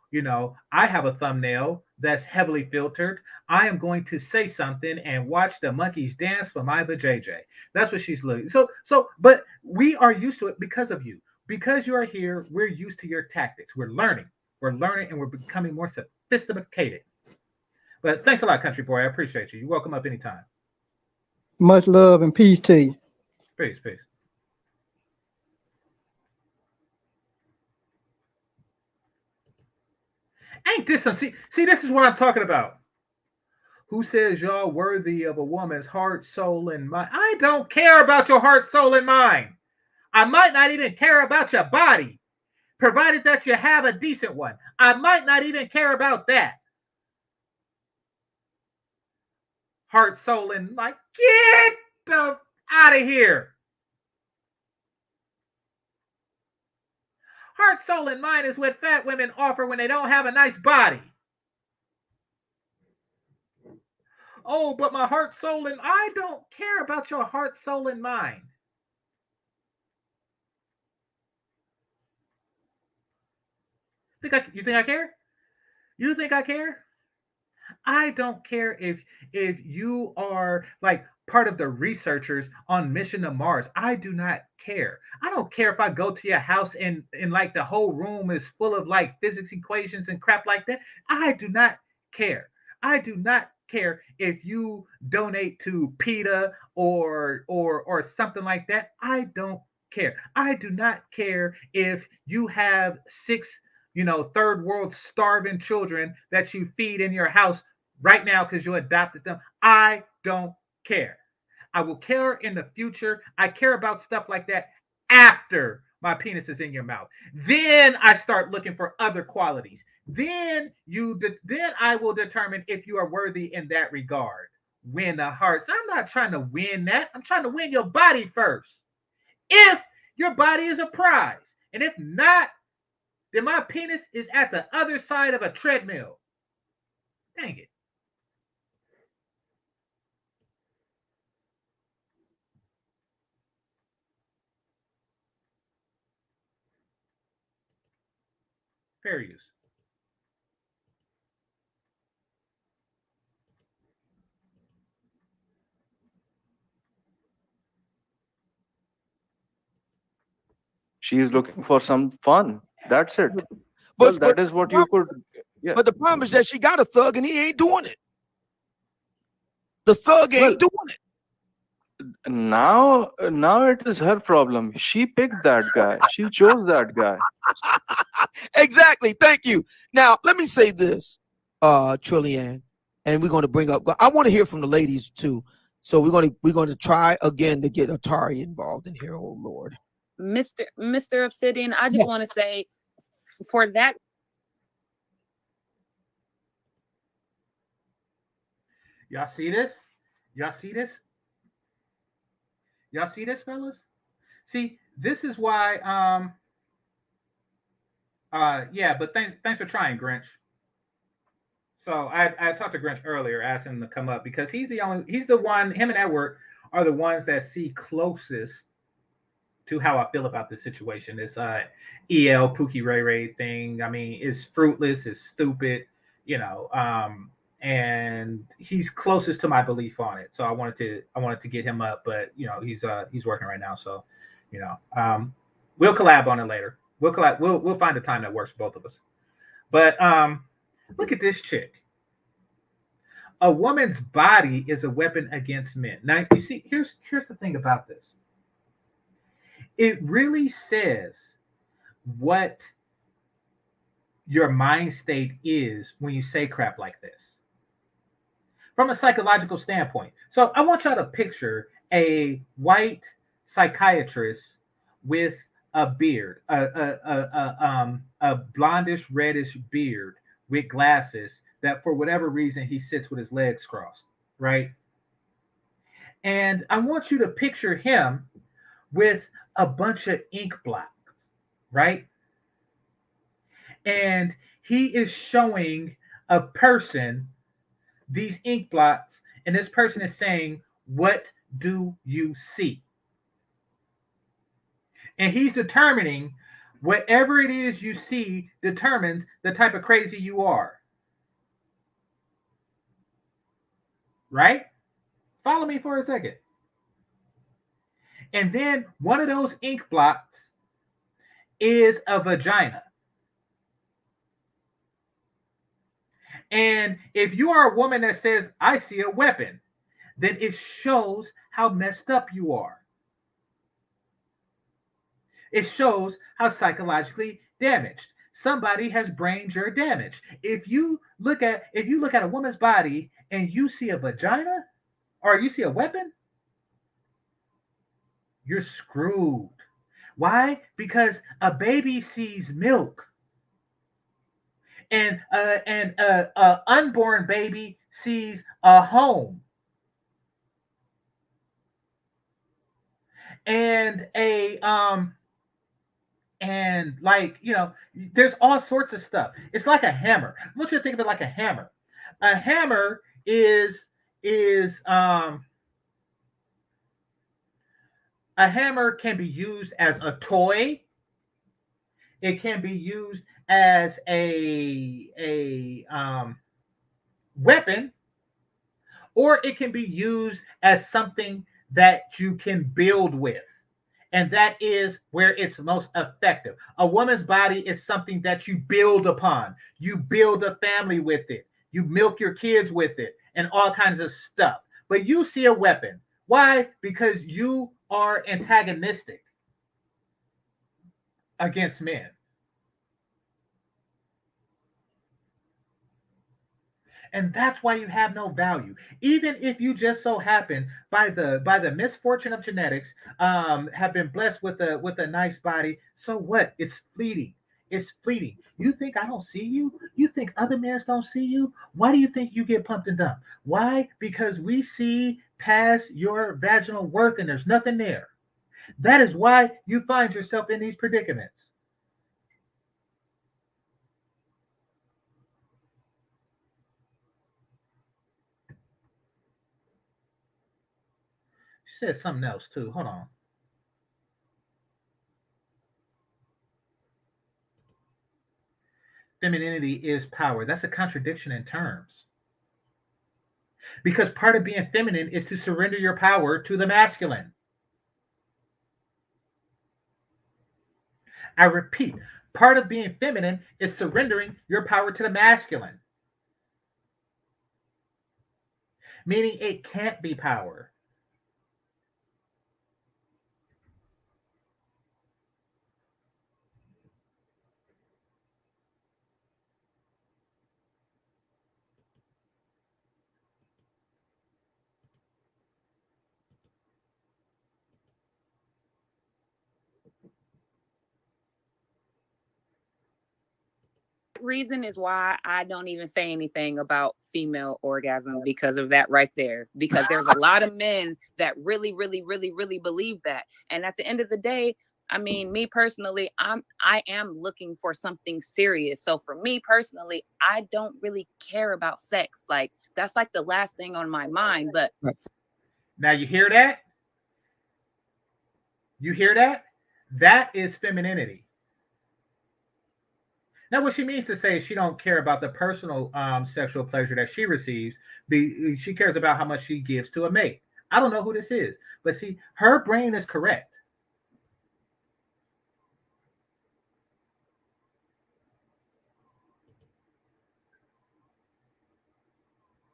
Speaker 1: I have a thumbnail that's heavily filtered. I am going to say something and watch the monkeys dance for my vajayjay. That's what she's looking. But we are used to it because of you. Because you are here, we're used to your tactics. We're learning. And we're becoming more sophisticated. But thanks a lot, Country Boy. I appreciate you. You're welcome up anytime.
Speaker 9: Much love and peace to you.
Speaker 1: Peace, peace. Ain't this some see, this is what I'm talking about. Who says y'all worthy of a woman's heart, soul, and mind? I don't care about your heart, soul, and mind. I might not even care about your body, provided that you have a decent one. I might not even care about that. Heart, soul, and mind. Get the out of here. Heart, soul, and mind is what fat women offer when they don't have a nice body. Oh, but my heart, soul, and I don't care about your heart, soul, and mind. You think I care? You think I care? I don't care if you are like part of the researchers on mission to Mars. I do not care. I don't care if I go to your house and like the whole room is full of like physics equations and crap like that. I do not care. I do not care if you donate to PETA or something like that. I don't care. I do not care if you have 6 third world starving children that you feed in your house right now because you adopted them. I don't care. I will care in the future. I care about stuff like that after my penis is in your mouth. Then I start looking for other qualities. Then I will determine if you are worthy in that regard. Win the hearts. I'm not trying to win that. I'm trying to win your body first. If your body is a prize, and if not, then my penis is at the other side of a treadmill. Dang it. Fair use.
Speaker 8: She's looking for some fun. That's it.
Speaker 5: But
Speaker 8: That is what you could. Yeah.
Speaker 5: But the problem is that she got a thug and he ain't doing it. The thug ain't doing it.
Speaker 8: Now it is her problem. She picked that guy. She chose that guy.
Speaker 5: Exactly. Thank you. Now, let me say this, Trillian, and we're going to bring up. I want to hear from the ladies too. So we're going to try again to get Atari involved in here. Oh Lord,
Speaker 7: Mr. Obsidian, I just want to say, for that.
Speaker 1: Y'all see this? Y'all see this? Y'all see this, fellas? See, this is why. Yeah, but thanks for trying, Grinch. So I talked to Grinch earlier, asked him to come up because he's the one. Him and Edward are the ones that see closest to how I feel about this situation. This EL Pookie Ray Ray thing. I mean, it's fruitless. It's stupid. You know. And he's closest to my belief on it. So I wanted to get him up, but you know he's working right now. So you know we'll collab on it later. We'll find a time that works for both of us. But look at this chick. A woman's body is a weapon against men. Now you see, here's the thing about this. It really says what your mind state is when you say crap like this from a psychological standpoint. So I want y'all to picture a white psychiatrist with a beard, a blondish reddish beard with glasses that for whatever reason he sits with his legs crossed, right? And I want you to picture him with a bunch of ink blots, right? And he is showing a person these ink blots, and this person is saying, "What do you see?" And he's determining whatever it is you see determines the type of crazy you are. Right? Follow me for a second. And then one of those ink blots is a vagina. And if you are a woman that says, "I see a weapon," then it shows how messed up you are. It shows how psychologically damaged. Somebody has brain your damage. If you look at a woman's body and you see a vagina or you see a weapon, you're screwed. Why? Because a baby sees milk, and a unborn baby sees a home, and there's all sorts of stuff. It's like a hammer. I want you to think of it like a hammer. A hammer is a hammer can be used as a toy. It can be used as a weapon, or it can be used as something that you can build with. And that is where it's most effective. A woman's body is something that you build upon. You build a family with it. You milk your kids with it and all kinds of stuff. But you see a weapon. Why? Because you are antagonistic against men. And that's why you have no value. Even if you just so happen, by the misfortune of genetics, have been blessed with a nice body. So what? It's fleeting. It's fleeting. You think I don't see you? You think other men don't see you? Why do you think you get pumped and dumped? Why? Because we see past your vaginal worth and there's nothing there. That is why you find yourself in these predicaments. She said something else too. Hold on. Femininity is power. That's a contradiction in terms. Because part of being feminine is to surrender your power to the masculine. I repeat, part of being feminine is surrendering your power to the masculine. Meaning it can't be power.
Speaker 7: reason is why I don't even say anything about female orgasm, because of that right there. Because there's a lot of men that really believe that. And at the end of the day, I mean, me personally, I am looking for something serious. So for me personally, I don't really care about sex. Like, that's like the last thing on my mind. But
Speaker 1: now you hear that? You hear that? That is femininity. Now, what she means to say is she don't care about the personal sexual pleasure that she receives. She cares about how much she gives to a mate. I don't know who this is, but see, her brain is correct.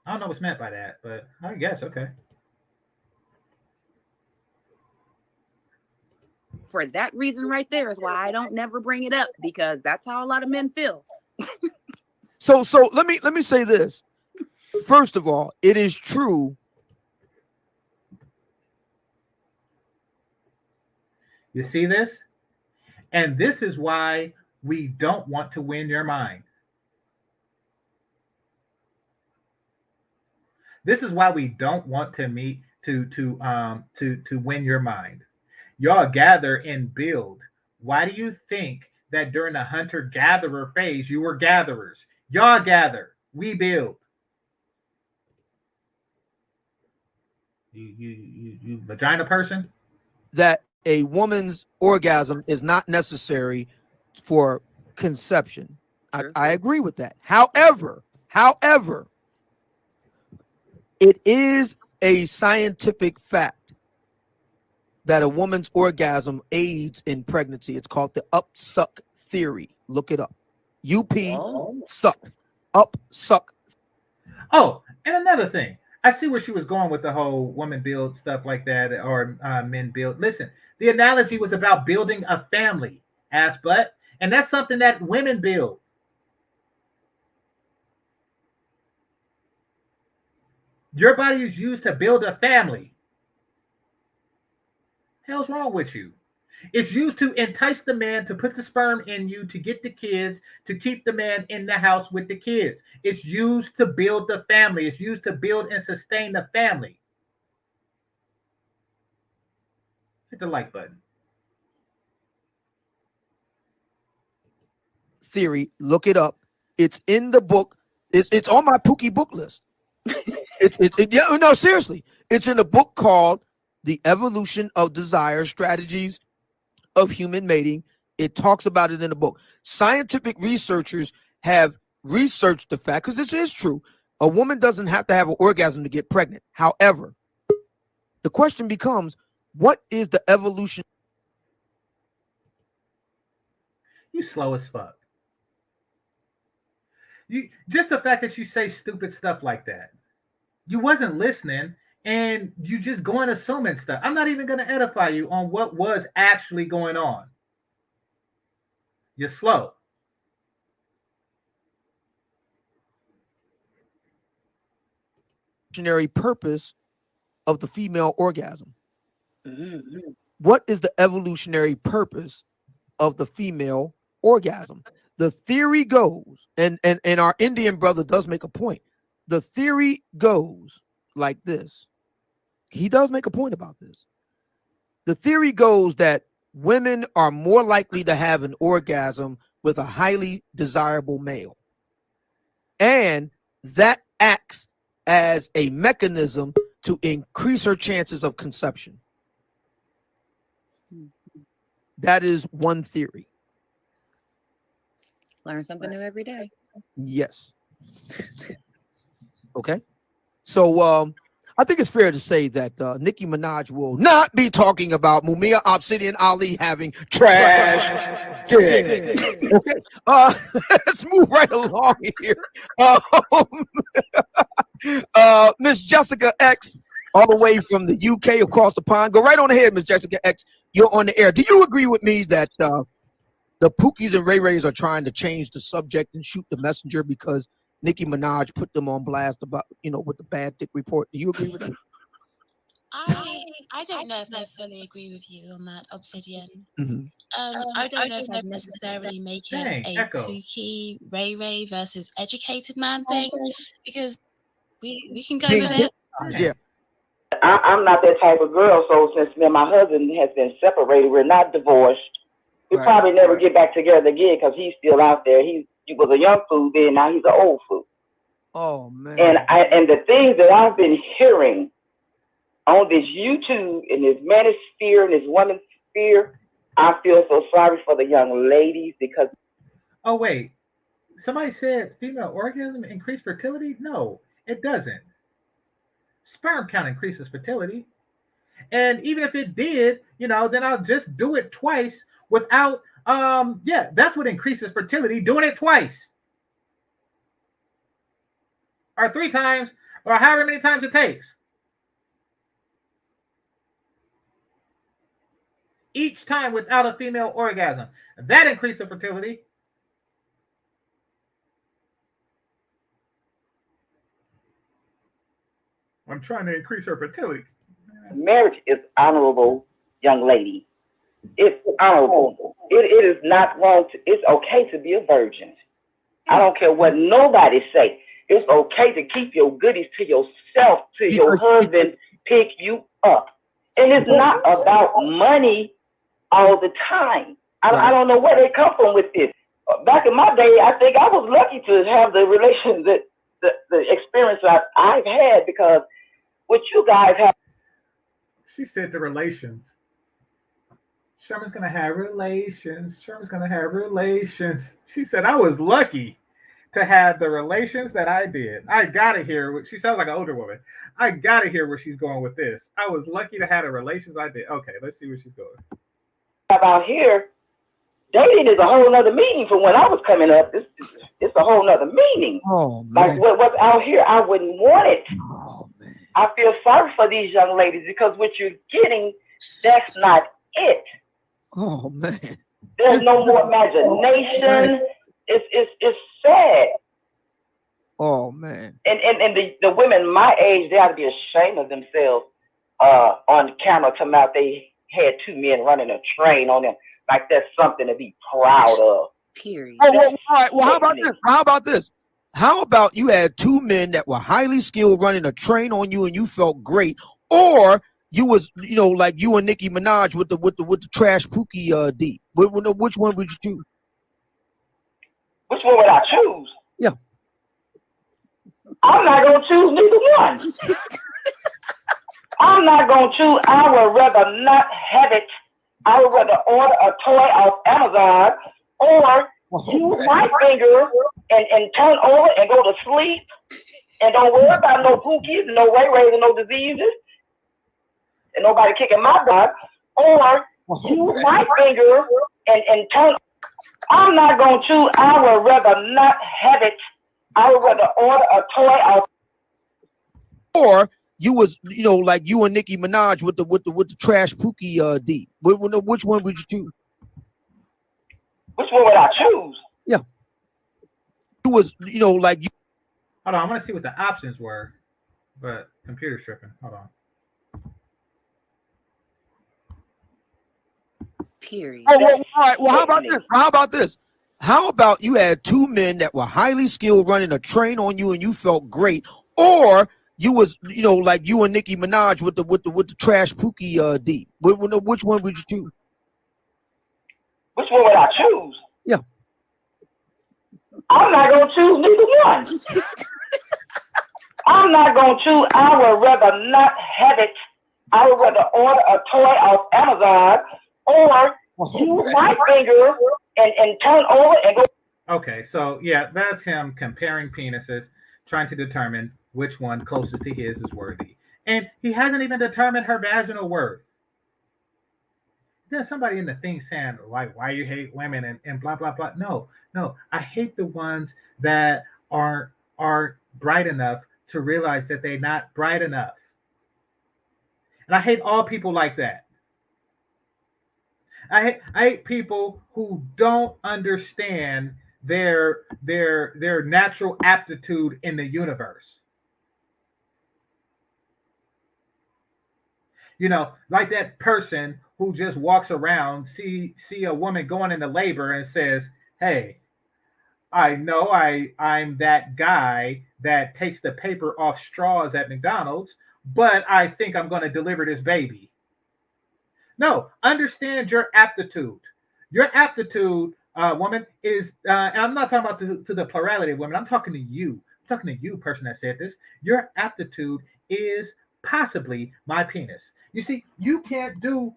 Speaker 1: I don't know what's meant by that, but I guess okay.
Speaker 7: for that reason right there is why I don't never bring it up, because that's how a lot of men feel.
Speaker 5: So let me say this. First of all, it is true.
Speaker 1: You see this? And this is why we don't want to win your mind. This is why we don't want to meet to win your mind. Y'all gather and build. Why do you think that during the hunter-gatherer phase you were gatherers? Y'all gather, we build. You vagina person?
Speaker 5: That a woman's orgasm is not necessary for conception.
Speaker 7: Sure.
Speaker 5: I agree with that. However, it is a scientific fact that a woman's orgasm aids in pregnancy. It's called the up-suck theory. Look it up. Suck. Up-suck.
Speaker 1: Oh, and another thing. I see where she was going with the whole woman build stuff like that, or men build. Listen, the analogy was about building a family, ass butt. And that's something that women build. Your body is used to build a family. Hell's wrong with you? It's used to entice the man to put the sperm in you to get the kids, to keep the man in the house with the kids. It's used to build the family. It's used to build and sustain the family. Hit the like button.
Speaker 5: Theory, look it up. It's in the book. It's on my Pookie book list. Yeah, no, seriously. It's in a book called The Evolution of Desire, Strategies of Human Mating. It talks about it in the book. Scientific researchers have researched the fact, because this is true, a woman doesn't have to have an orgasm to get pregnant. However, the question becomes, what is the evolution?
Speaker 1: You slow as fuck. You just the fact that you say stupid stuff like that. You wasn't listening, and you just going assuming stuff. I'm not even going to edify you on what was actually going on. You're slow.
Speaker 5: Purpose of the female orgasm. What is the evolutionary purpose of the female orgasm? The theory goes, and our Indian brother does make a point. The theory goes like this. He does make a point about this. The theory goes that women are more likely to have an orgasm with a highly desirable male. And that acts as a mechanism to increase her chances of conception. That is one theory.
Speaker 7: Learn something new every day.
Speaker 5: Yes. Okay. So I think it's fair to say that Nicki Minaj will not be talking about Mumia, Obsidian, Ali having trash dick. Okay. Let's move right along here. Miss Jessica X, all the way from the UK across the pond. Go right on ahead, Miss Jessica X. You're on the air. Do you agree with me that the Pookies and Ray Rays are trying to change the subject and shoot the messenger because Nicki Minaj put them on blast about, with the bad dick report? Do you agree with that?
Speaker 10: I I don't know if I fully agree with you on that, Obsidian.
Speaker 5: Mm-hmm.
Speaker 10: I don't know if I'd necessarily make it a Pookie, Ray versus educated man thing, because we can go with it.
Speaker 5: Yeah.
Speaker 11: I'm not that type of girl. So since me and my husband has been separated, we're not divorced. We probably never get back together again because he's still out there. He was a young fool then, now he's an old fool.
Speaker 5: Oh man.
Speaker 11: And the things that I've been hearing on this YouTube and this man's sphere and this woman's sphere, I feel so sorry for the young ladies because.
Speaker 1: Oh wait, somebody said female orgasm increase fertility? No, it doesn't. Sperm count increases fertility. And even if it did, then I'll just do it twice without, that's what increases fertility, doing it twice. Or 3 times, or however many times it takes. Each time without a female orgasm. That increases fertility. I'm trying to increase her fertility.
Speaker 11: Marriage is honorable, young lady. It's honorable. It is not wrong. It's okay to be a virgin. I don't care what nobody say. It's okay to keep your goodies to yourself till your husband pick you up. And it's not about money all the time. I don't know where they come from with this. Back in my day, I think I was lucky to have the relations that the experience that I've had, because what you guys have.
Speaker 1: She said the relations. Sherman's gonna have relations. Sherman's gonna have relations. She said I was lucky to have the relations that I did. I gotta hear what she sounds like an older woman. I gotta hear where she's going with this. I was lucky to have the relations I did. Okay, let's see where she's going.
Speaker 11: About here, dating is a whole nother meaning from when I was coming up. It's a whole nother meaning.
Speaker 5: Oh man.
Speaker 11: Like what's out here, I wouldn't want it.
Speaker 5: Oh man.
Speaker 11: I feel sorry for these young ladies because what you're getting, that's not it.
Speaker 5: Oh man.
Speaker 11: There's no more imagination. It's sad.
Speaker 5: Oh man.
Speaker 11: And the women my age, they ought to be ashamed of themselves on camera come out they had 2 men running a train on them. Like that's something to be proud of.
Speaker 7: Period.
Speaker 5: Oh, well, all right. Well, how about this? How about this? How about you had 2 men that were highly skilled running a train on you and you felt great, or you was, like you and Nicki Minaj with the trash Pookie D. Which one would you choose?
Speaker 11: Which one would I choose?
Speaker 5: Yeah.
Speaker 11: I'm not gonna choose neither one. I'm not gonna choose. I would rather not have it. I would rather order a toy off Amazon or use my finger and turn over and go to sleep and don't worry about no pookies, no ray and no diseases, and nobody kicking my butt. Or use my finger and turn. I'm not gonna choose. I would rather not have it. I would rather order a toy off.
Speaker 5: Or you was, like you and Nicki Minaj with the trash Pookie D. Which one would you choose?
Speaker 11: Which one would I choose?
Speaker 5: Yeah. You was, like you.
Speaker 1: Hold on, I want to see what the options were, but computer's tripping. Hold on.
Speaker 7: Period.
Speaker 5: Oh, well, all right. Well, how about this? How about this? How about you had 2 men that were highly skilled running a train on you and you felt great, or you was, like you and Nicki Minaj with the trash Pookie D. Which one would you choose?
Speaker 11: Which one would I choose?
Speaker 5: Yeah.
Speaker 11: I'm not gonna choose neither one. I'm not gonna choose. I would rather not have it. I would rather order a toy off Amazon or use my finger and turn over and go.
Speaker 1: Okay, so yeah, that's him comparing penises, trying to determine which one closest to his is worthy. And he hasn't even determined her vaginal worth. There's somebody in the thing saying, like, why you hate women and blah, blah, blah. No, I hate the ones that aren't bright enough to realize that they're not bright enough. And I hate all people like that. I hate people who don't understand their natural aptitude in the universe. Like that person who just walks around, see a woman going into labor and says, "Hey, I know I'm that guy that takes the paper off straws at McDonald's, but I think I'm going to deliver this baby." No, understand your aptitude. Your aptitude, woman, is, and I'm not talking about to the plurality of women. I'm talking to you. I'm talking to you, person that said this. Your aptitude is possibly my penis. You see, you can't do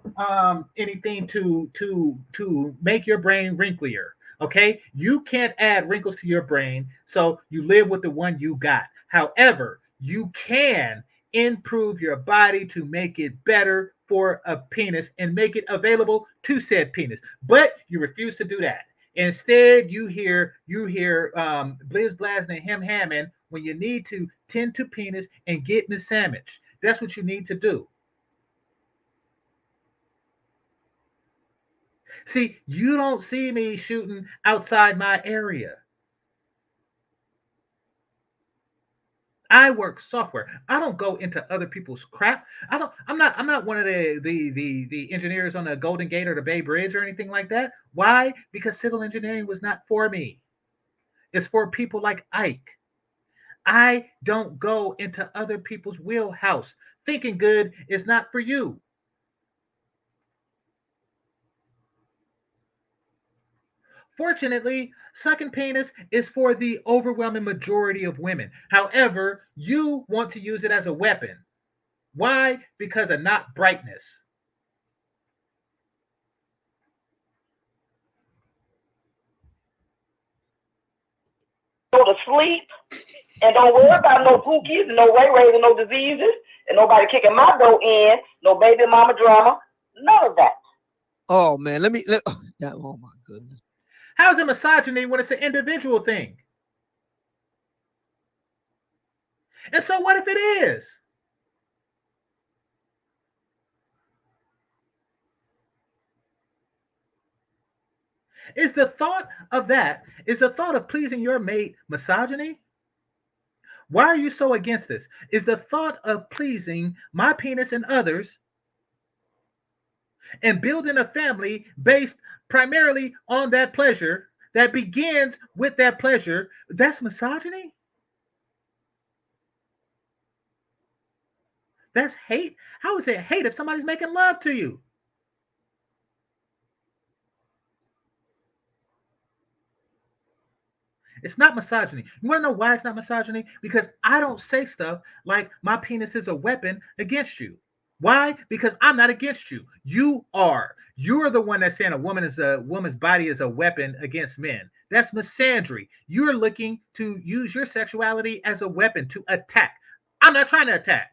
Speaker 1: anything to make your brain wrinklier. Okay, you can't add wrinkles to your brain, so you live with the one you got. However, you can improve your body to make it better for a penis and make it available to said penis. But you refuse to do that. Instead, you hear blizz blaz and hem hamming when you need to tend to penis and get in the sandwich. That's what you need to do. See, you don't see me shooting outside my area. I work software. I don't go into other people's crap. I don't. I'm not one of the engineers on the Golden Gate or the Bay Bridge or anything like that. Why? Because civil engineering was not for me. It's for people like Ike. I don't go into other people's wheelhouse. Thinking good is not for you. Fortunately, sucking penis is for the overwhelming majority of women. However, you want to use it as a weapon. Why? Because of not brightness.
Speaker 11: Go to sleep and don't worry about no pookies and no Ray Rays and no diseases and nobody kicking my door in, no baby mama drama, none of that.
Speaker 5: Oh man, oh my goodness.
Speaker 1: How's it misogyny when it's an individual thing? And so what if it is? Is the thought of pleasing your mate misogyny? Why are you so against this? Is the thought of pleasing my penis and others and building a family based primarily on that pleasure that begins with that pleasure, that's misogyny? That's hate? How is it hate if somebody's making love to you? It's not misogyny. You want to know why it's not misogyny? Because I don't say stuff like my penis is a weapon against you. Why? Because I'm not against you. You are. You're the one that's saying a woman's body is a weapon against men. That's misandry. You're looking to use your sexuality as a weapon to attack. I'm not trying to attack.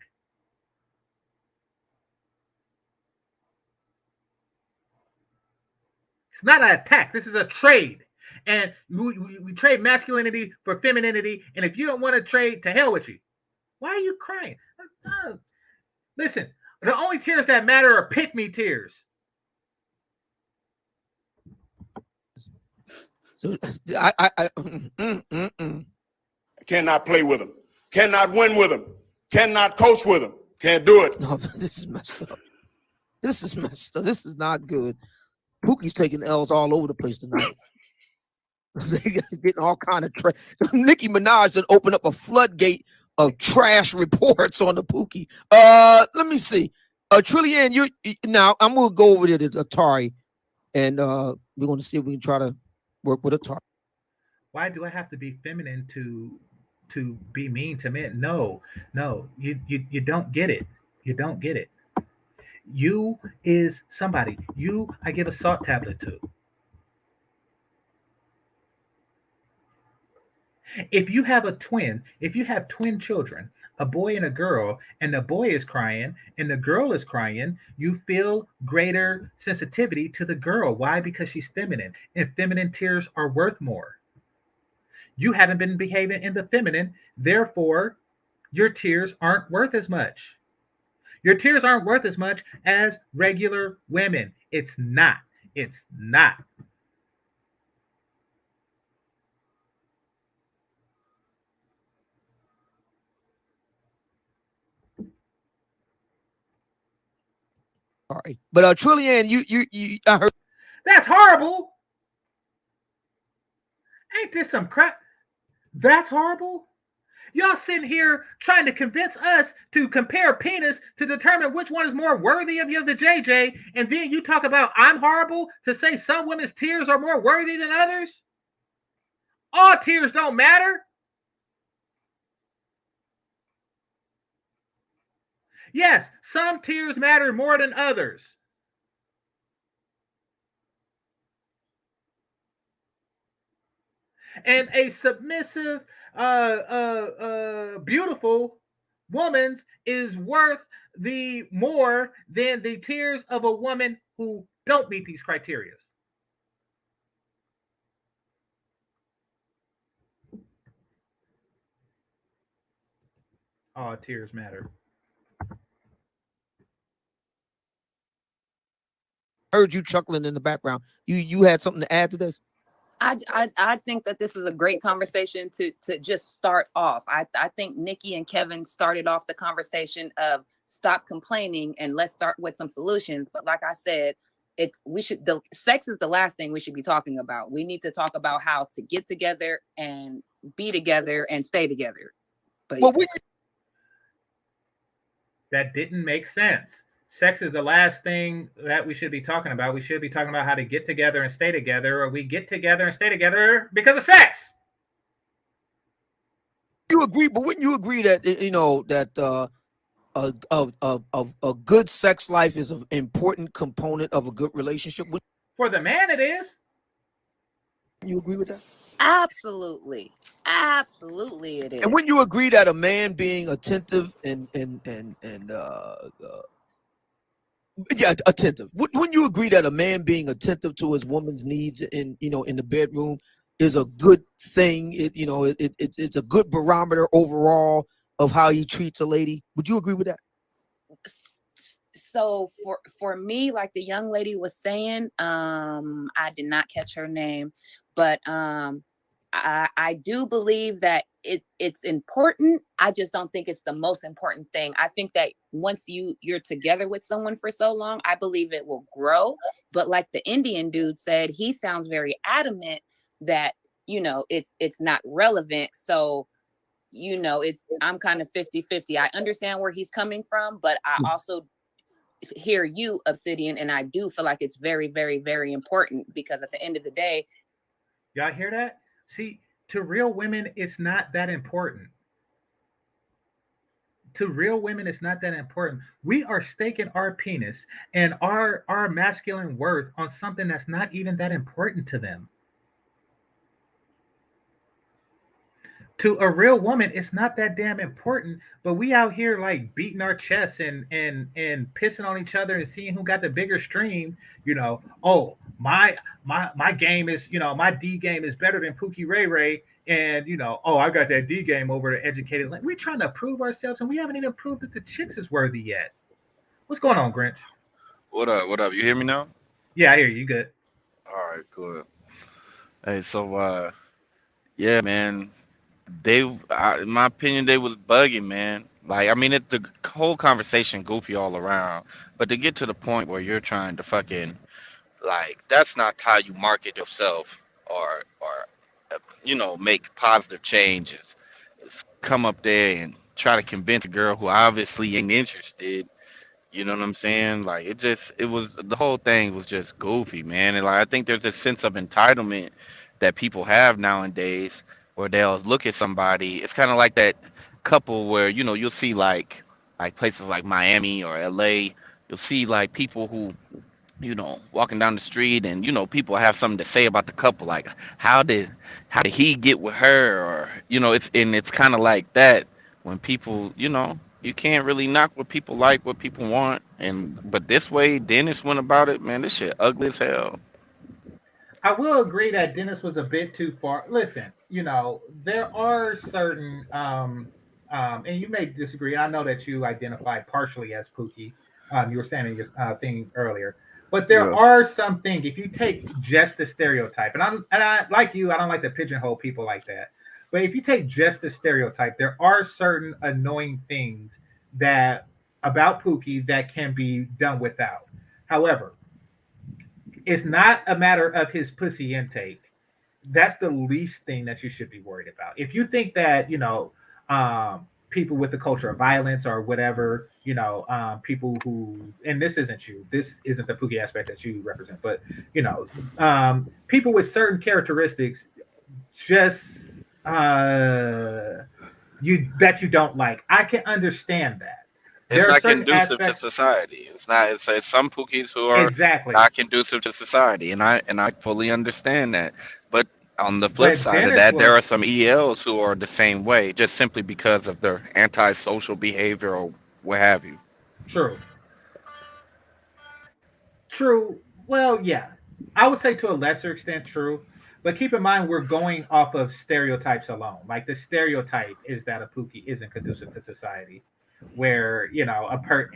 Speaker 1: It's not an attack. This is a trade. And we trade masculinity for femininity. And if you don't want to trade, to hell with you. Why are you crying? Listen, the only tears that matter are pick me tears.
Speaker 5: So
Speaker 12: Cannot play with them. Cannot win with them. Cannot coach with them. Can't do it.
Speaker 5: No, this is messed up. This is messed up. This is not good. Pookie's taking L's all over the place tonight. They getting all kind of trash. Nicki Minaj done opened up a floodgate of trash reports on the Pookie. Let me see. Trillian, you now I'm gonna go over there to Atari, and we're gonna see if we can try to work with Atari.
Speaker 1: Why do I have to be feminine to be mean to men? No, you don't get it. You don't get it. You is somebody. You I give a salt tablet to. If you have twin children, a boy and a girl, and the boy is crying and the girl is crying, you feel greater sensitivity to the girl. Why? Because she's feminine, and feminine tears are worth more. You haven't been behaving in the feminine, therefore, your tears aren't worth as much. Your tears aren't worth as much as regular women. It's not. It's not.
Speaker 5: All right, but Trillian, you, I heard
Speaker 1: that's horrible. Ain't this some crap? That's horrible. Y'all sitting here trying to convince us to compare penis to determine which one is more worthy of you, the JJ, and then you talk about I'm horrible to say some women's tears are more worthy than others? All tears don't matter. Yes, some tears matter more than others. And a submissive, beautiful woman is worth the more than the tears of a woman who don't meet these criteria. All tears matter.
Speaker 5: Heard you chuckling in the background. You had something to add to this?
Speaker 7: I think that this is a great conversation to just start off. I think Nikki and Kevin started off the conversation of stop complaining and let's start with some solutions. But like I said, the sex is the last thing we should be talking about. We need to talk about how to get together and be together and stay together. But
Speaker 5: well,
Speaker 1: that didn't make sense. Sex is the last thing that we should be talking about. We should be talking about how to get together and stay together, or we get together and stay together because of sex.
Speaker 5: You agree, but wouldn't you agree that that a good sex life is an important component of a good relationship?
Speaker 1: For the man, it is.
Speaker 5: You agree with that?
Speaker 7: Absolutely, absolutely, it is.
Speaker 5: And wouldn't you agree that a man being attentive and attentive? Wouldn't you agree that a man being attentive to his woman's needs in the bedroom is a good thing? It's a good barometer overall of how he treats a lady. Would you agree with that?
Speaker 7: So for me, like the young lady was saying, I did not catch her name, but I do believe that it's important. I just don't think it's the most important thing. I think that once you're together with someone for so long, I believe it will grow. But like the Indian dude said, he sounds very adamant that, it's not relevant. So, I'm kind of 50-50. I understand where he's coming from, but I also hear you, Obsidian, and I do feel like it's very, very, very important because at the end of the day.
Speaker 1: Y'all hear that? See, to real women, it's not that important. To real women, it's not that important. We are staking our penis and our masculine worth on something that's not even that important to them. To a real woman, it's not that damn important, but we out here like beating our chests and pissing on each other and seeing who got the bigger stream. Oh, my game is, my D game is better than Pookie Ray Ray, and oh, I got that D game over the educated. We're trying to prove ourselves, and we haven't even proved that the chicks is worthy yet. What's going on, Grinch?
Speaker 13: What up? What up? You hear me now?
Speaker 1: Yeah, I hear you. Good.
Speaker 13: All right, cool. Hey, so yeah, man. In my opinion, they was bugging, man. Like, I mean, the whole conversation goofy all around, but to get to the point where you're trying to fucking like, that's not how you market yourself, or make positive changes. It's come up there and try to convince a girl who obviously ain't interested. You know what I'm saying? Like, the whole thing was just goofy, man. And like, I think there's this sense of entitlement that people have nowadays where they'll look at somebody. It's kind of like that couple where, you'll see like places like Miami or LA. You'll see like people who, walking down the street and, people have something to say about the couple. Like, how did he get with her? Or, it's kind of like that when people, you can't really knock what people like, what people want. But this way Dennis went about it, man, this shit ugly as hell.
Speaker 1: I will agree that Dennis was a bit too far. Listen, there are certain, and you may disagree. I know that you identified partially as Pookie. You were saying in your thing earlier, but there
Speaker 13: Yeah.
Speaker 1: are some things. If you take just the stereotype, and I like you, I don't like to pigeonhole people like that. But if you take just the stereotype, there are certain annoying things that about Pookie that can be done without. However, it's not a matter of his pussy intake. That's the least thing that you should be worried about. If you think that, people with the culture of violence or whatever, people who, and this isn't you, this isn't the Pookie aspect that you represent, but, people with certain characteristics just, uh, you don't like. I can understand that.
Speaker 13: It's
Speaker 1: There are
Speaker 13: not
Speaker 1: certain
Speaker 13: conducive to
Speaker 1: aspects.
Speaker 13: society. It's not. It's some Pookies who are
Speaker 1: Exactly.
Speaker 13: not conducive to society, and I fully understand that. But on the flip
Speaker 1: But
Speaker 13: side of
Speaker 1: Dennis
Speaker 13: that, there
Speaker 1: was
Speaker 13: are some ELs who are the same way, just simply because of their antisocial behavior or what have you.
Speaker 1: true. True. Well, yeah. I would say to a lesser extent true. But keep in mind we're going off of stereotypes alone. Like the stereotype is that a Pookie isn't conducive to society. Where,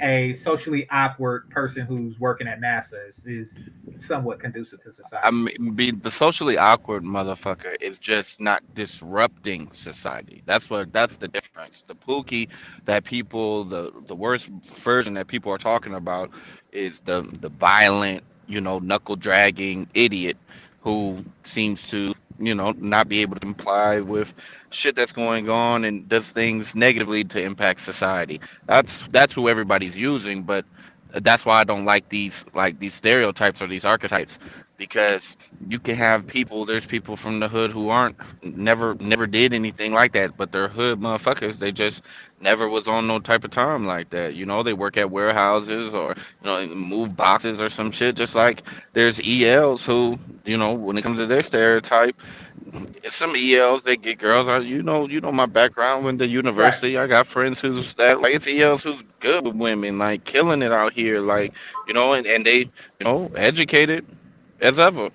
Speaker 1: a socially awkward person who's working at NASA is somewhat conducive to
Speaker 13: I
Speaker 1: society.
Speaker 13: mean, the socially awkward motherfucker is just not disrupting society. That's the difference. The Pookie that people, the worst version that people are talking about is the violent, knuckle dragging idiot who seems to, not be able to comply with shit that's going on and does things negatively to impact society. That's who everybody's using, but that's why I don't like these stereotypes or these archetypes because you can have people. There's people from the hood who aren't never did anything like that, but they're hood motherfuckers. They just never was on no type of time like that. They work at warehouses or move boxes or some shit. Just like there's ELs who when it comes to their stereotype, some ELs they get girls. You know my background in the
Speaker 1: Right.
Speaker 13: university. I got friends who's that like it's ELs who's good with women, like killing it out here, like and they educated as ever.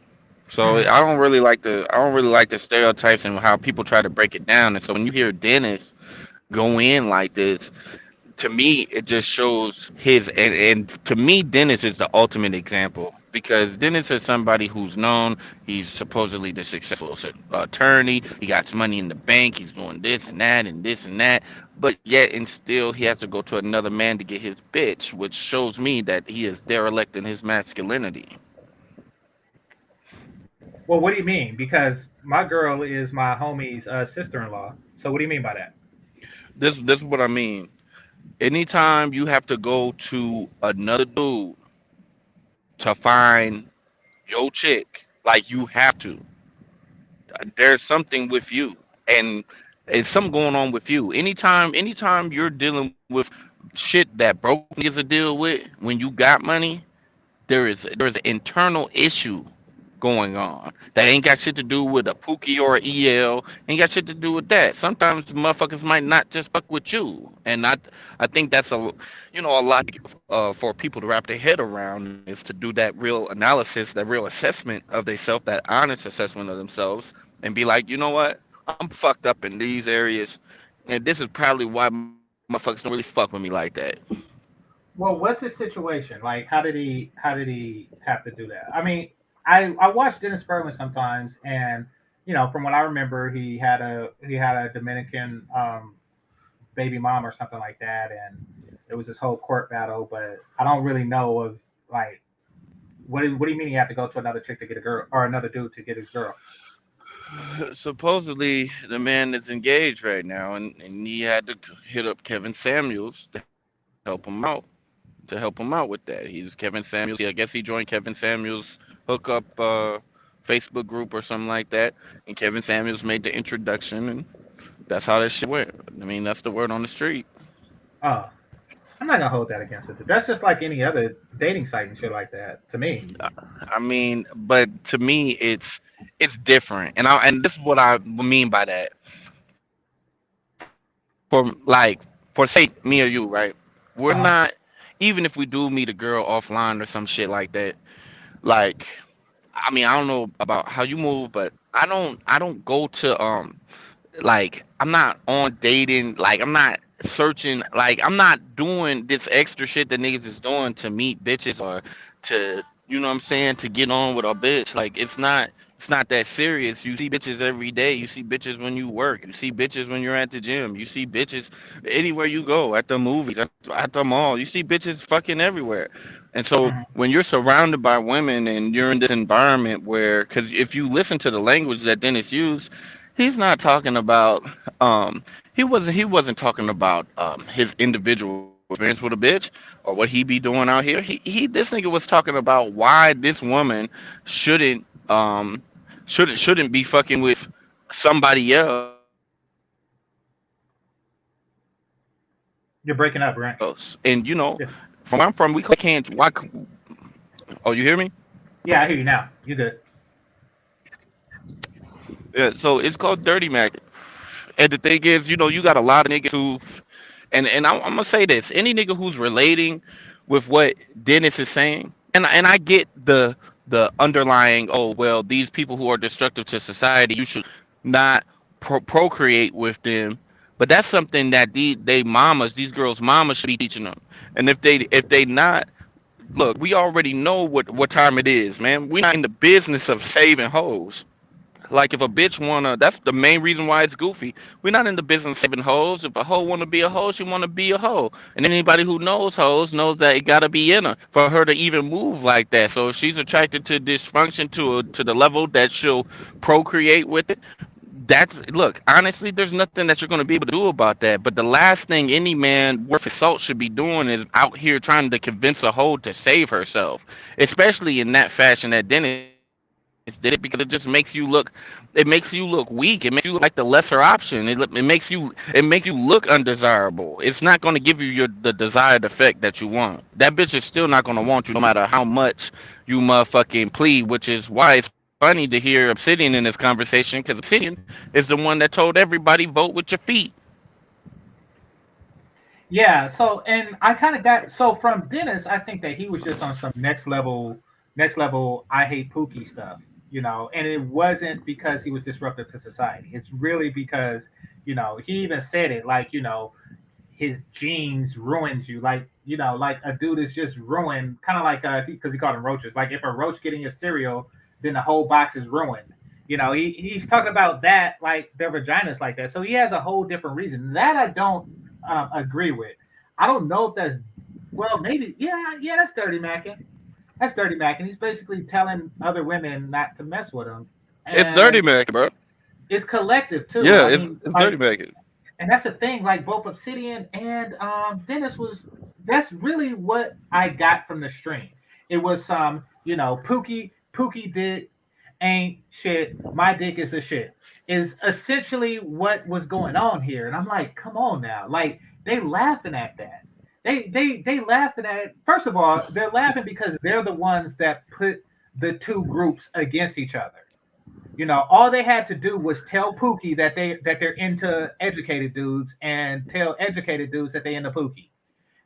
Speaker 13: So
Speaker 1: Hmm.
Speaker 13: I don't really like the stereotypes and how people try to break it down. And so when you hear Dennis go in like this, to me it just shows and to me Dennis is the ultimate example because Dennis is somebody who's known. He's supposedly the successful attorney. He got his money in the bank. He's doing this and that and this and that. But yet and still he has to go to another man to get his bitch, which shows me that he is derelict in his masculinity.
Speaker 1: Well, what do you mean? Because my girl is my homie's sister-in-law. So what do you mean by that?
Speaker 13: This is what I mean. Anytime you have to go to another dude to find your chick, like you have to, there's something with you, and it's something going on with you. Anytime you're dealing with shit that broke niggas to deal with when you got money, there is an internal issue going on that ain't got shit to do with a Pookie or a EL. Ain't got shit to do with that. Sometimes motherfuckers might not just fuck with you, and I think that's a lot for people to wrap their head around is to do that real analysis, that real assessment of themselves, that honest assessment of themselves, and be like, you know what, I'm fucked up in these areas, and this is probably why motherfuckers don't really fuck with me like that.
Speaker 1: Well, what's his situation? Like, how did he have to do that? I mean, I watch Dennis Bergman sometimes, and from what I remember, he had a Dominican baby mom or something like that, and it was this whole court battle. But I don't really know of like what do you mean you have to go to another chick to get a girl or another dude to get his girl?
Speaker 13: Supposedly the man is engaged right now, and he had to hit up Kevin Samuels to help him out. To help him out with that. He's Kevin Samuels. I guess he joined Kevin Samuels hookup Facebook group or something like that. And Kevin Samuels made the introduction, and that's how that shit went. I mean, that's the word on the street.
Speaker 1: Oh, I'm not gonna hold that against it. That's just like any other dating site and shit like that to me.
Speaker 13: I mean, but to me, it's different, and this is what I mean by that. For say me or you, right? We're
Speaker 1: Uh huh.
Speaker 13: not even if we do meet a girl offline or some shit like that. Like I mean, I don't know about how you move, but I don't go to like I'm not on dating, like I'm not searching, like I'm not doing this extra shit that niggas is doing to meet bitches or to, you know what I'm saying, to get on with a bitch. Like it's not It's not that serious. You see bitches every day. You see bitches when you work. You see bitches when you're at the gym. You see bitches anywhere you go, at the movies, at the mall. You see bitches fucking everywhere. And so
Speaker 1: Mhm.
Speaker 13: when you're surrounded by women and you're in this environment where, because if you listen to the language that Dennis used, he's not talking about, he wasn't talking about his individual experience with a bitch or what he be doing out here. This nigga was talking about why this woman shouldn't um shouldn't be fucking with somebody else. And
Speaker 1: You're breaking up, right?
Speaker 13: from where I'm from, we can't. Oh, you hear me?
Speaker 1: Yeah, I hear you now. You good?
Speaker 13: Yeah. So it's called dirty macking. And the thing is, you got a lot of niggas who, and I'm gonna say this: any nigga who's relating with what Dennis is saying, and I get the underlying, oh well, these people who are destructive to society, you should not procreate with them. But that's something that these girls' mamas should be teaching them. And if they not, look, we already know what time it is, man. We're not in the business of saving hoes. Like if a bitch wanna, that's the main reason why it's goofy. We're not in the business of saving hoes. If a hoe wanna be a hoe, she wanna be a hoe. And anybody who knows hoes knows that it gotta be in her for her to even move like that. So if she's attracted to dysfunction to the level that she'll procreate with it, that's look, honestly, there's nothing that you're gonna be able to do about that. But the last thing any man worth his salt should be doing is out here trying to convince a hoe to save herself, especially in that fashion that Dennis did it, because it makes you look weak. It makes you look like the lesser option. It makes you look undesirable. It's not going to give you the desired effect that you want. That bitch is still not going to want you no matter how much you motherfucking plead, which is why it's funny to hear Obsidian in this conversation, because Obsidian is the one that told everybody vote with your feet.
Speaker 1: Yeah. So, and I kind of got so from Dennis, I think that he was just on some next level. I hate Pookie stuff, and it wasn't because he was disruptive to society. It's really because he even said it like his genes ruins you, like like a dude is just ruined, kind of like because he called them roaches. Like if a roach getting your cereal, then the whole box is ruined. He's talking about that like their vaginas like that. So he has a whole different reason that I don't agree with. I don't know if that's well, maybe yeah, that's dirty macking. That's dirty macking. He's basically telling other women not to mess with him,
Speaker 13: It's dirty,
Speaker 1: and
Speaker 13: man, bro.
Speaker 1: it's collective too.
Speaker 13: Yeah,
Speaker 1: I
Speaker 13: it's
Speaker 1: mean,
Speaker 13: it's dirty,
Speaker 1: like,
Speaker 13: man.
Speaker 1: and that's the thing. Like both Obsidian and Dennis was. That's really what I got from the stream. It was Pookie did ain't shit. My dick is the shit. Is essentially what was going on here, and I'm like, come on now, like they laughing at that. They laughing at it. First of all, they're laughing because they're the ones that put the two groups against each other. All they had to do was tell Pookie that they're into educated dudes, and tell educated dudes that they into Pookie.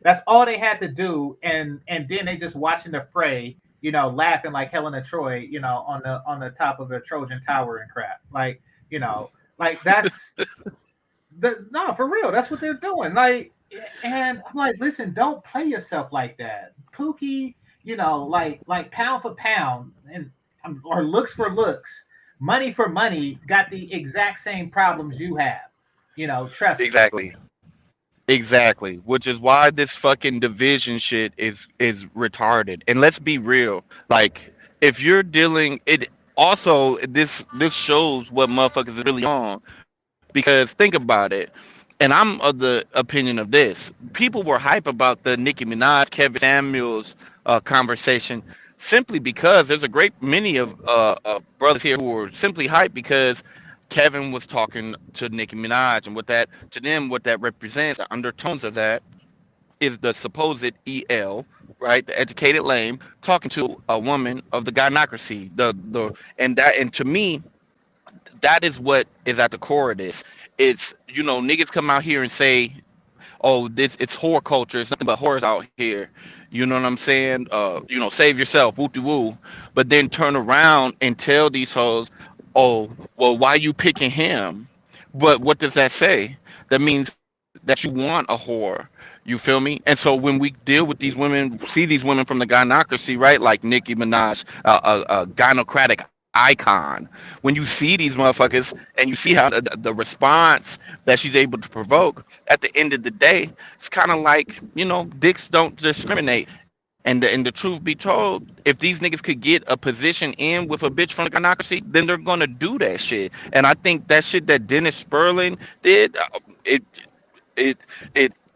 Speaker 1: That's all they had to do, and then they just watching the fray, laughing like Helena Troy, on the top of a Trojan Tower and crap. Like that's the no for real. That's what they're doing. And I'm like, listen, don't play yourself like that, Pookie. Like pound for pound, and or looks for looks, money for money, got the exact same problems you have. Trust me.
Speaker 13: Exactly. Exactly. Which is why this fucking division shit is retarded. And let's be real. Like, if you're dealing it also this shows what motherfuckers is really on. Because think about it. And I'm of the opinion of this. People were hype about the Nicki Minaj, Kevin Samuels conversation simply because there's a great many of brothers here who were simply hyped because Kevin was talking to Nicki Minaj, and what that to them what that represents, the undertones of that is the supposed EL, right? The educated lame talking to a woman of the gynocracy. The and to me, that is what is at the core of this. It's niggas come out here and say, oh, this it's whore culture. It's nothing but whores out here. You know what I'm saying? Save yourself, woo woo. But then turn around and tell these hoes, oh, well, why you picking him? But what does that say? That means that you want a whore. You feel me? And so when we deal with these women, see these women from the gynocracy, right? Like Nicki Minaj, a gynocratic icon. When you see these motherfuckers and you see how the response that she's able to provoke, at the end of the day, it's kind of like, dicks don't discriminate. And the truth be told, if these niggas could get a position in with a bitch from the gynocracy, then they're gonna do that shit. And I think that shit that Dennis Sperling did, it it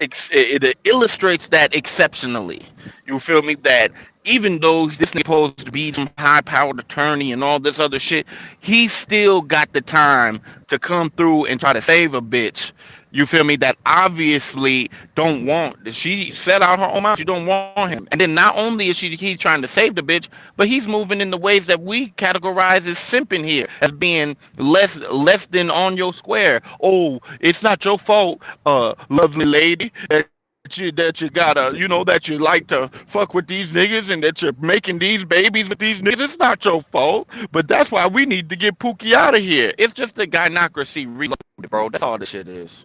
Speaker 13: it illustrates that exceptionally. You feel me? That even though this nigga supposed to be some high powered attorney and all this other shit, he still got the time to come through and try to save a bitch. You feel me? That obviously don't want. She set out her own mouth. She don't want him. And then not only is he trying to save the bitch, but he's moving in the ways that we categorize as simping here, as being less than on your square. Oh, it's not your fault, lovely lady, that you gotta, that you like to fuck with these niggas and that you're making these babies with these niggas. It's not your fault, but that's why we need to get Pookie out of here. It's just a gynocracy reloaded, bro. That's all this shit is.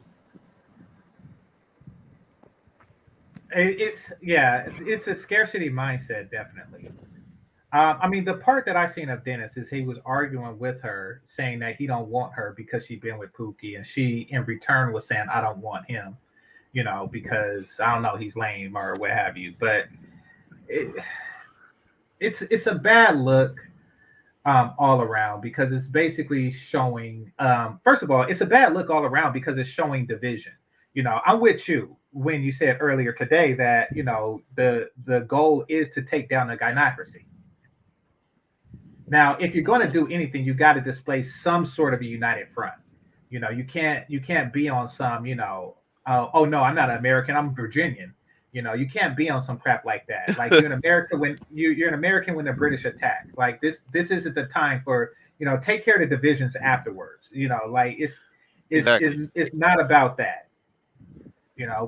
Speaker 1: It's a scarcity mindset, definitely. I mean, the part that I seen of Dennis is he was arguing with her, saying that he don't want her because she been with Pookie, and she in return was saying, I don't want him, because I don't know, he's lame or what have you. But it's a bad look all around, because it's basically showing. First of all, it's a bad look all around because it's showing division. I'm with you when you said earlier today that the goal is to take down the gynocracy. Now, if you're going to do anything, you got to display some sort of a united front. You can't be on some, oh no, I'm not an American, I'm Virginian. You can't be on some crap like that. Like, you're an American when you're an American when the British attack. Like, this isn't the time for, take care of the divisions afterwards. Like, it's not about that.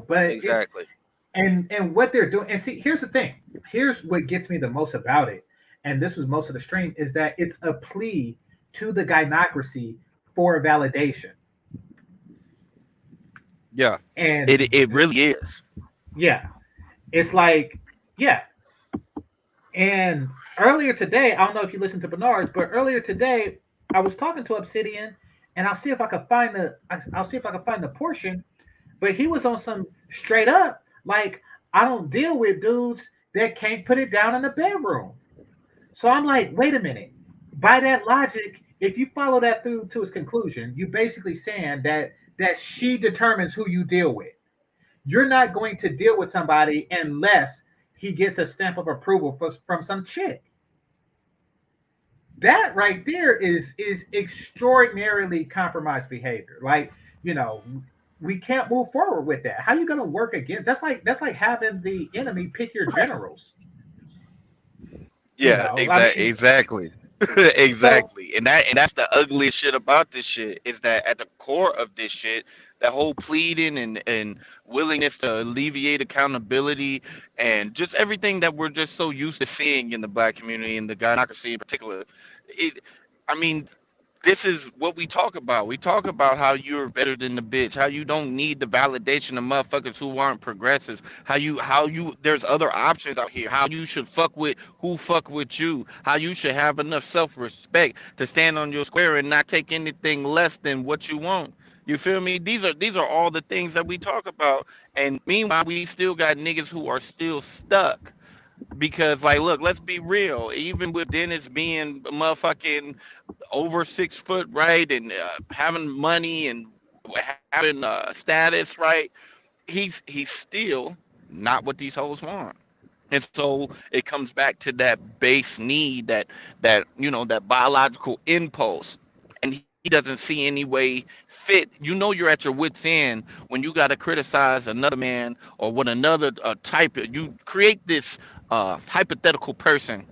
Speaker 1: But
Speaker 13: exactly.
Speaker 1: And what they're doing, and see, here's the thing. Here's what gets me the most about it, and this was most of the stream, is that it's a plea to the gynocracy for validation.
Speaker 13: Yeah,
Speaker 1: and
Speaker 13: it really is.
Speaker 1: Yeah, it's like, yeah. And earlier today, I don't know if you listened to Bernard's, but earlier today, I was talking to Obsidian, and I'll see if I can find the portion. But he was on some straight up, like, I don't deal with dudes that can't put it down in the bedroom. So I'm like, wait a minute. By that logic, if you follow that through to its conclusion, you're basically saying that she determines who you deal with. You're not going to deal with somebody unless he gets a stamp of approval from some chick. That right there is extraordinarily compromised behavior. Like, we can't move forward with that. How are you going to work against? That's like having the enemy pick your generals.
Speaker 13: Yeah, exactly. Exactly. So, and that's the ugliest shit about this shit, is that at the core of this shit, that whole pleading and willingness to alleviate accountability and just everything that we're just so used to seeing in the black community and the gynocracy in particular. I mean, this is what we talk about. We talk about how you're better than the bitch, how you don't need the validation of motherfuckers who aren't progressive, how you there's other options out here, how you should fuck with who fuck with you, how you should have enough self-respect to stand on your square and not take anything less than what you want. You feel me? These are all the things that we talk about. And meanwhile, we still got niggas who are still stuck. Because, like, look, let's be real. Even with Dennis being motherfucking over 6 foot, right, and having money and having status, right, he's still not what these hoes want. And so it comes back to that base need, that biological impulse, and he doesn't see any way fit. You're at your wit's end when you got to criticize another man or what another type. You create this hypothetical person,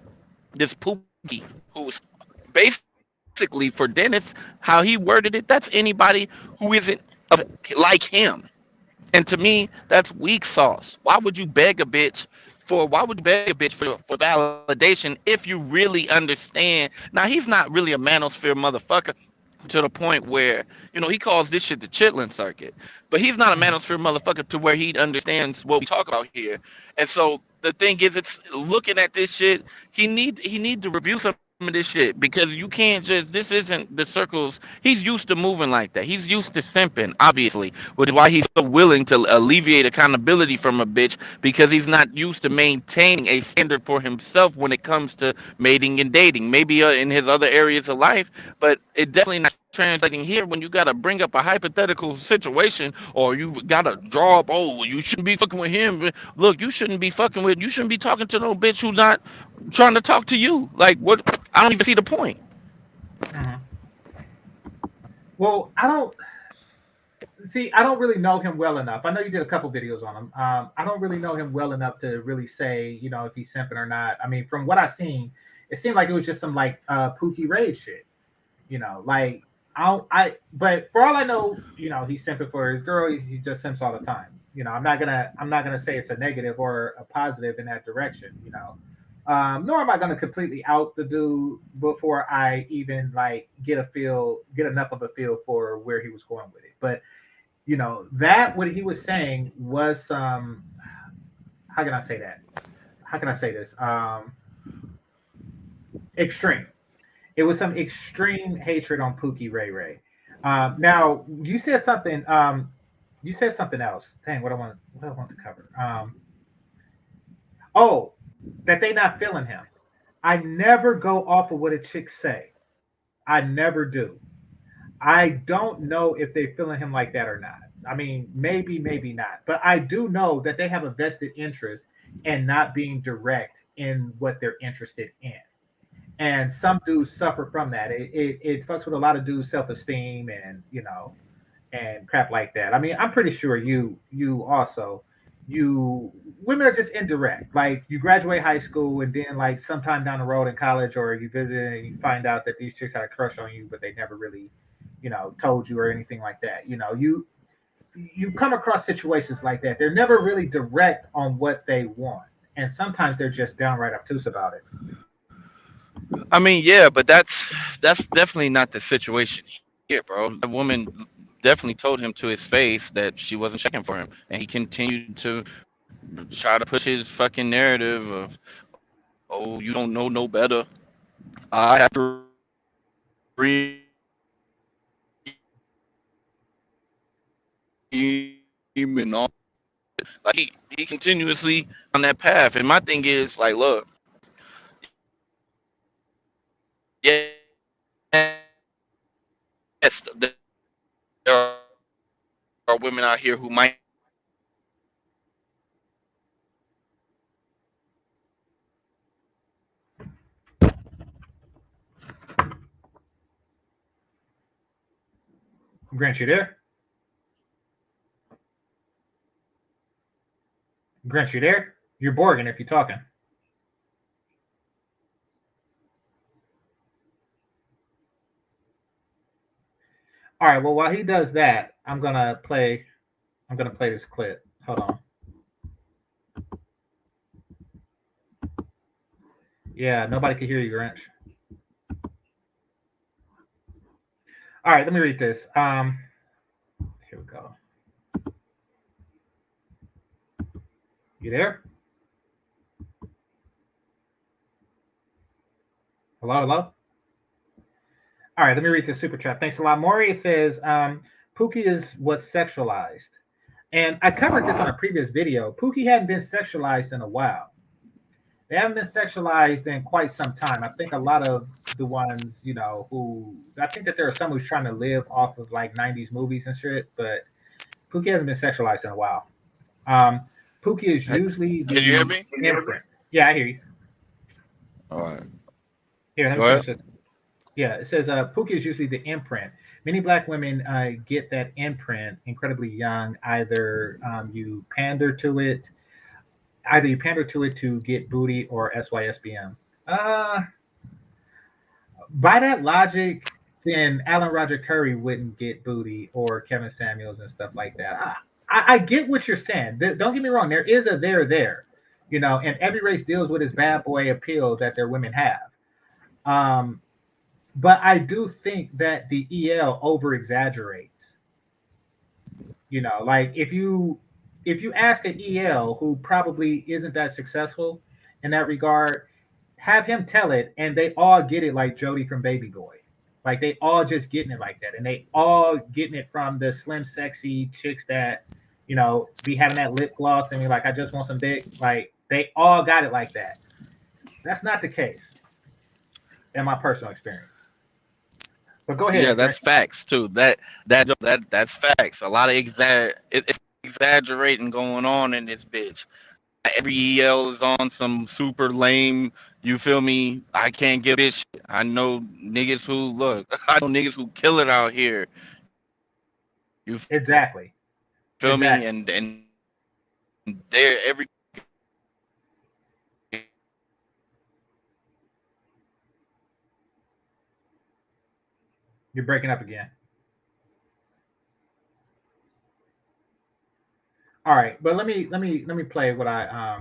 Speaker 13: this Pookie, who's basically, for Dennis, how he worded it, that's anybody who isn't like him. And to me, that's weak sauce. Why would you beg a bitch for validation if you really understand? Now, he's not really a manosphere motherfucker to the point where, he calls this shit the chitlin circuit. But he's not a manosphere motherfucker to where he understands what we talk about here. And so the thing is, it's looking at this shit, he need to review some of this shit because you can't just. This isn't the circles. He's used to moving like that. He's used to simping, obviously, which is why he's so willing to alleviate accountability from a bitch because he's not used to maintaining a standard for himself when it comes to mating and dating. Maybe in his other areas of life, but it definitely not translating here when you gotta bring up a hypothetical situation or you gotta draw up. Oh, you shouldn't be fucking with him. Look, you shouldn't be fucking with. You shouldn't be talking to no bitch who's not trying to talk to you. Like what? I don't even see the point.
Speaker 1: Mhm. Well, I don't see. I don't really know him well enough. I know you did a couple videos on him. I don't really know him well enough to really say, if he's simping or not. I mean, from what I've seen, it seemed like it was just some like Pookie Rage shit. Like but for all I know, he's simping for his girl. He just simps all the time. I'm not gonna say it's a negative or a positive in that direction. Nor am I gonna completely out the dude before I even like get enough of a feel for where he was going with it. But that what he was saying was how can I say that? How can I say this? Extreme. It was some extreme hatred on Pookie Ray Ray. Now you said something. You said something else. Dang, what I want to cover. Oh, that they not feeling him. I never go off of what a chick say. I never do. I don't know if they're feeling him like that or not. I mean, maybe, maybe not. But I do know that they have a vested interest in not being direct in what they're interested in. And some dudes suffer from that. It fucks with a lot of dudes' self-esteem and and crap like that. I mean, I'm pretty sure you also you women are just indirect. Like you graduate high school and then like sometime down the road in college or you visit and you find out that these chicks had a crush on you, but they never really told you or anything like that. You come across situations like that. They're never really direct on what they want, and sometimes they're just downright obtuse about it.
Speaker 13: I mean, yeah, but that's definitely not the situation here, bro. The woman definitely told him to his face that she wasn't checking for him, and he continued to try to push his fucking narrative of, oh, you don't know no better. I have to dream and all. Like he continuously on that path, and my thing is like, look, yes, there are women out here who might.
Speaker 1: Grant, you there? Grant, you there? You're Borgin if you're talking. All right. Well, while he does that, I'm gonna play this clip. Hold on. Yeah, nobody can hear you, Grinch. All right, let me read this. Here we go. You there? Hello, hello. All right, let me read this super chat. Thanks a lot, Maury. It says, Pookie is what's sexualized. And I covered this on a previous video. Pookie hadn't been sexualized in a while. They haven't been sexualized in quite some time. I think a lot of the ones, who I think that there are some who's trying to live off of like 90s movies and shit, but Pookie hasn't been sexualized in a while. Pookie is usually
Speaker 13: Can you hear me?
Speaker 1: imprint. Yeah, I hear you.
Speaker 13: All right.
Speaker 1: Here, let me
Speaker 13: Go ahead.
Speaker 1: finish this. Yeah, it says Pookie is usually the imprint. Many black women get that imprint incredibly young. Either you pander to it to get booty or SYSBM. By that logic, then Alan Roger Curry wouldn't get booty or Kevin Samuels and stuff like that. I get what you're saying. Don't get me wrong. There is a there, and every race deals with this bad boy appeal that their women have. But I do think that the EL over exaggerates. Like if you ask an EL who probably isn't that successful in that regard, have him tell it, and they all get it like Jody from Baby Boy. Like they all just getting it like that, and they all getting it from the slim, sexy chicks that be having that lip gloss and be like, I just want some dick. Like they all got it like that. That's not the case in my personal experience. But go
Speaker 13: Yeah,
Speaker 1: ahead, Grant.
Speaker 13: that's facts too. That's facts. A lot of it's exaggerating going on in this bitch. Every EL is on some super lame. You feel me? I can't give this shit. I know niggas who look. I know niggas who kill it out here. You
Speaker 1: Exactly.
Speaker 13: feel me?
Speaker 1: Exactly.
Speaker 13: And they're every.
Speaker 1: You're breaking up again. All right, but let me play what I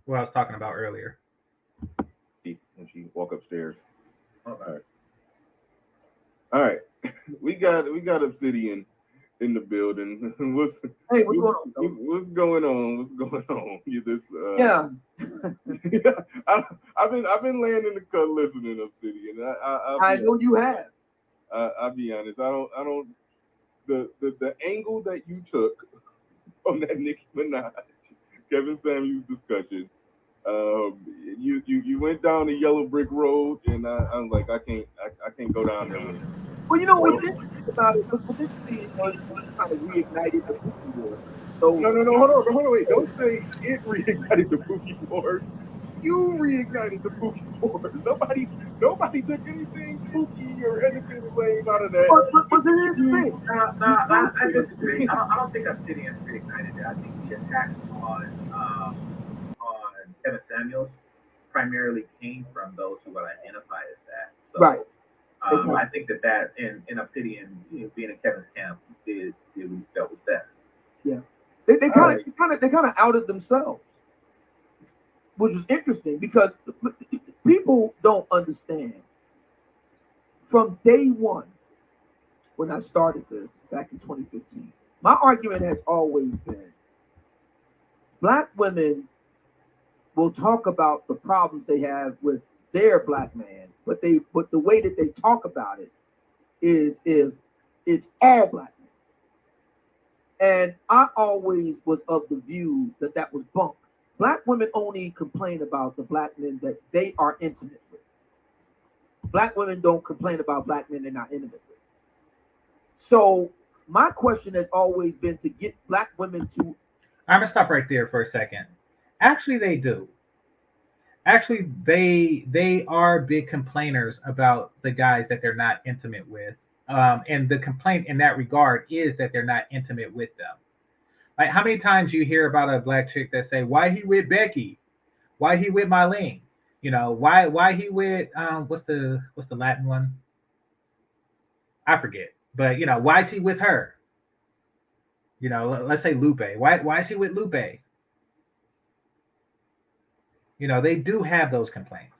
Speaker 1: was talking about earlier.
Speaker 14: When she walk upstairs. All right. We got Obsidian in the building. What's going on? What's going on? You just
Speaker 15: Yeah.
Speaker 14: I've been laying in the cut listening, Obsidian.
Speaker 15: I know you have.
Speaker 14: I'll be honest. I don't. The angle that you took on that Nicki Minaj, Kevin Samuels discussion, you went down the yellow brick road, and I'm like, I can't go down there with you.
Speaker 15: Well, you know what's interesting about it? What's interesting was kind of reignited the Pookie War. So
Speaker 14: no, hold on, wait. Don't say it reignited the Pookie Wars. You reignited the Pookie Wars. Nobody took anything Pookie or anything lame out of that.
Speaker 15: But here's the thing.
Speaker 1: I disagree. I don't think Obsidian reignited it. I think the attacks on Kevin Samuels primarily came from those who would identify as that. So,
Speaker 15: right.
Speaker 1: I think that in Obsidian, being in Kevin's camp, did what he felt was best.
Speaker 15: Yeah, they kind of outed themselves, which was interesting because people don't understand. From day one, when I started this back in 2015, my argument has always been: Black women will talk about the problems they have with their Black man, but the way that they talk about it is it's all Black men. And I always was of the view that was bunk. Black women only complain about the Black men that they are intimate with. Black women don't complain about Black men they're not intimate with. So my question has always been to get Black women to.
Speaker 1: I'm gonna stop right there for a second. Actually, they do. Actually, they are big complainers about the guys that they're not intimate with. And the complaint in that regard is that they're not intimate with them. Like, how many times you hear about a Black chick that say, "Why he with Becky? Why he with Marlene? Why he with what's the Latin one? I forget. But why is he with her? Let's say Lupe. Why is he with Lupe? They do have those complaints.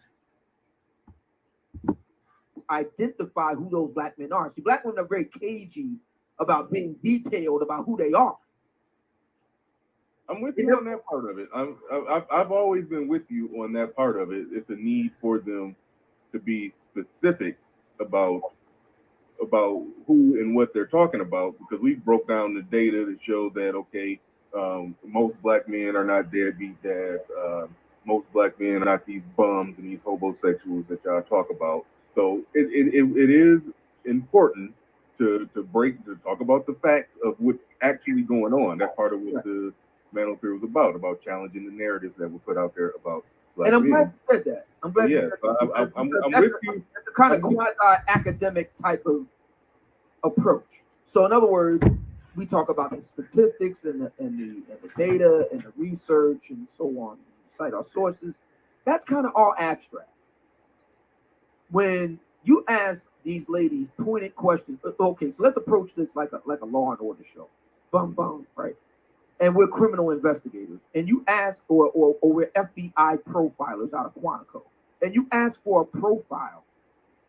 Speaker 15: Identify who those Black men are. See, Black women are very cagey about being detailed about who they are.
Speaker 14: I'm with you on that part of it. I've always been with you on that part of it. It's a need for them to be specific about who and what they're talking about, because we broke down the data to show that most Black men are not deadbeat dads. Most Black men are not these bums and these homosexuals that y'all talk about. So it is important to talk about the facts of what's actually going on. That's part of what the Mantle Theory was about challenging the narratives that were put out there about Black
Speaker 15: and I'm
Speaker 14: men.
Speaker 15: glad you said that. I'm glad you said that. I'm with you. It's a kind of quasi-academic type of approach. So in other words, we talk about the statistics and the data and the research and so on. Cite our sources. That's kind of all abstract. When you ask these ladies pointed questions, okay, so let's approach this like a Law and Order show. Bum bum, right? And we're criminal investigators, and you ask, or we're FBI profilers out of Quantico, and you ask for a profile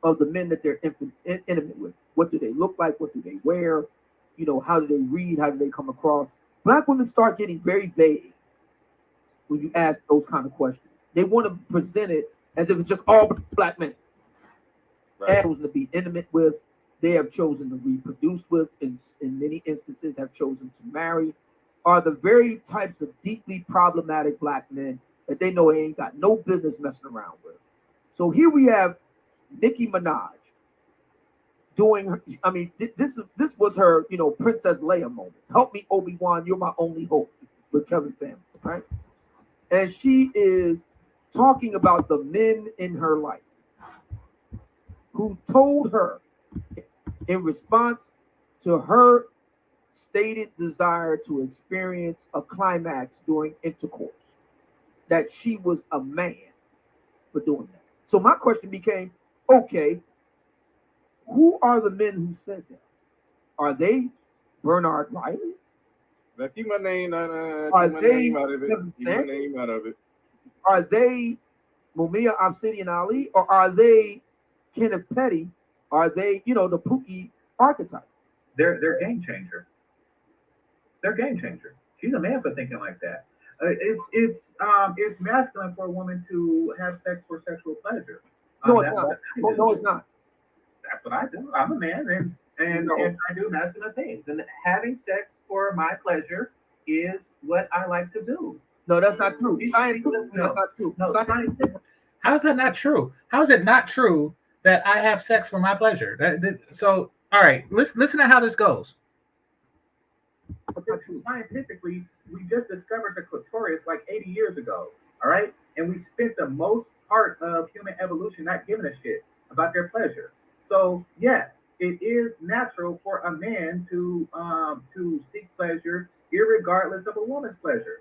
Speaker 15: of the men that they're intimate with. What do they look like? What do they wear? How do they read? How do they come across? Black women start getting very vague when you ask those kind of questions. They want to present it as if it's just all black men.
Speaker 14: Right.
Speaker 15: And chosen to be intimate with, they have chosen to reproduce with, in many instances have chosen to marry, are the very types of deeply problematic black men that they know they ain't got no business messing around with. So here we have Nicki Minaj doing her, I mean, this was her, you know, Princess Leia moment. Help me, Obi-Wan, you're my only hope, with Kevin Family, right? And she is talking about the men in her life who told her in response to her stated desire to experience a climax during intercourse that she was a man for doing that. So my question became, okay, who are the men who said that? Are they Bernard Riley?
Speaker 14: Now keep my name out of it. Keep my name out of it.
Speaker 15: Are they Mumia Obsidian Ali, or are they Kenneth Petty? Are they, you know, the Pookie archetype?
Speaker 1: They're GameChanger. They're GameChanger. She's a man for thinking like that. It's masculine for a woman to have sex for sexual pleasure.
Speaker 15: No, it's not. No, it's not.
Speaker 1: That's what I do. I'm a man, and I do masculine things. And having sex for my pleasure is what I like to do.
Speaker 15: No, that's not true. Scientifically, that's not true.
Speaker 1: No, how is that not true? How is it not true that I have sex for my pleasure? So, all right, listen to how this goes. Scientifically, we just discovered the clitoris like 80 years ago, all right? And we spent the most part of human evolution not giving a shit about their pleasure. So, yes, it is natural for a man to seek pleasure irregardless of a woman's pleasure.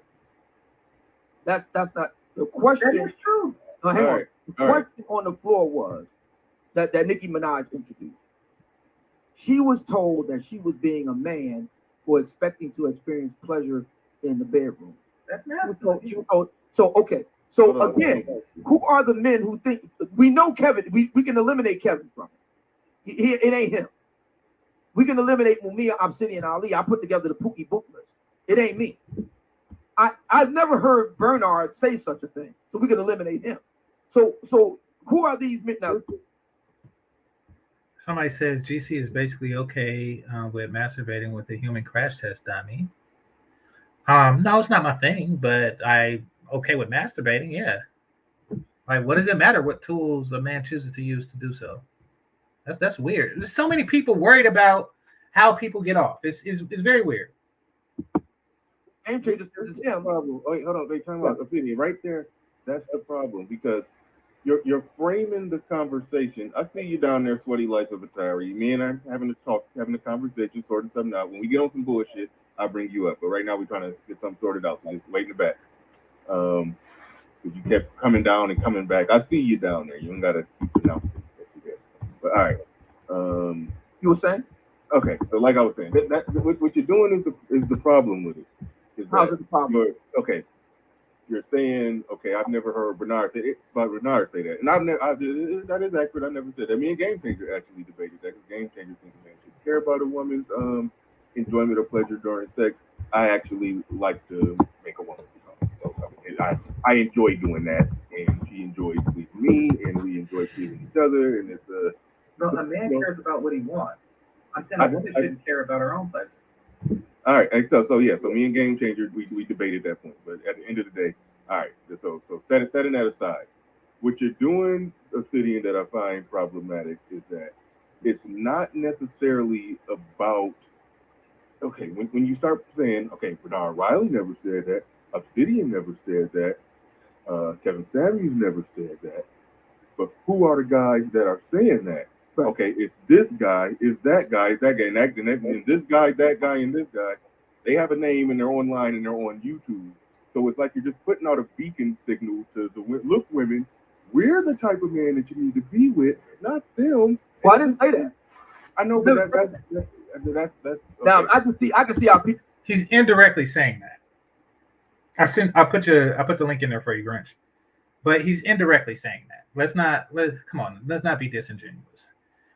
Speaker 15: That's not the question.
Speaker 1: That is true.
Speaker 15: No, hang on. The question on the floor was that Nicki Minaj introduced. She was told that she was being a man for expecting to experience pleasure in the bedroom.
Speaker 1: That's not
Speaker 15: so okay. So again, who are the men who think we know Kevin? We can eliminate Kevin from it. It ain't him. We can eliminate Mumia Obsidian Ali. I put together the Pookie book list. It ain't me. I've never heard Bernard say such a thing, so we can eliminate him. So who are these men now?
Speaker 1: Somebody says GC is basically okay with masturbating with the human crash test dummy. No, it's not my thing, but I okay with masturbating. Yeah. Like, what does it matter what tools a man chooses to use to do so? That's weird. There's so many people worried about how people get off. It's very weird.
Speaker 14: GameChanger is him. Problem. Wait, hold on. They talking about opinion right there. That's the problem because you're framing the conversation. I see you down there, sweaty life of a Atari. Me and I'm having a conversation, sorting something out. When we get on some bullshit, I'll bring you up. But right now we're trying to get something sorted out. So just wait in the back. Because you kept coming down and coming back. I see you down there. You don't gotta keep announcing that. But all right.
Speaker 15: You were saying?
Speaker 14: Okay. So like I was saying, what you're doing is the problem with it.
Speaker 15: How's it the problem?
Speaker 14: You're saying, okay, I've never heard Bernard say that, and that is accurate. I never said that. Me and GameChanger actually debated that because GameChanger thinks man should care about a woman's enjoyment or pleasure during sex. I actually like to make a woman come. So I enjoy doing that, and she enjoys pleasing me, and we enjoy pleasing each other, and it's
Speaker 1: a man cares about what he wants. I'm saying a woman shouldn't care about her own pleasure.
Speaker 14: All right, so me and GameChanger, we debated that point, but at the end of the day, all right, so setting that aside, what you're doing, Obsidian, that I find problematic is that it's not necessarily about, okay, when you start saying, okay, Bernard Riley never said that, Obsidian never said that, Kevin Samuels never said that, but who are the guys that are saying that? Okay, it's this guy, it's that guy, it's that guy, and this guy, that guy, and this guy. They have a name and they're online and they're on YouTube. So it's like you're just putting out a beacon signal to look, women, we're the type of man that you need to be with, not them.
Speaker 15: Well, I didn't say that.
Speaker 14: I know, but that's okay.
Speaker 15: Now I can see how people.
Speaker 1: He's indirectly saying that. I put the link in there for you, Grinch. But he's indirectly saying that. Let's not be disingenuous.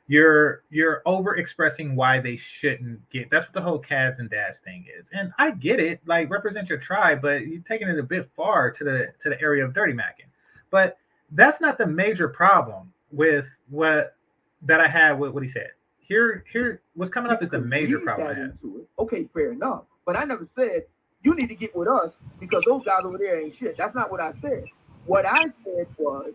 Speaker 1: You're over expressing why they shouldn't get. That's what the whole Cads and Dads thing is, and I get it. Like, represent your tribe, but you're taking it a bit far to the area of dirty macking. But that's not the major problem with what that I had with what he said. Here, what's coming up is the major problem I had.
Speaker 15: Into it. Okay, fair enough. But I never said you need to get with us because those guys over there ain't shit. That's not what I said. What I said was,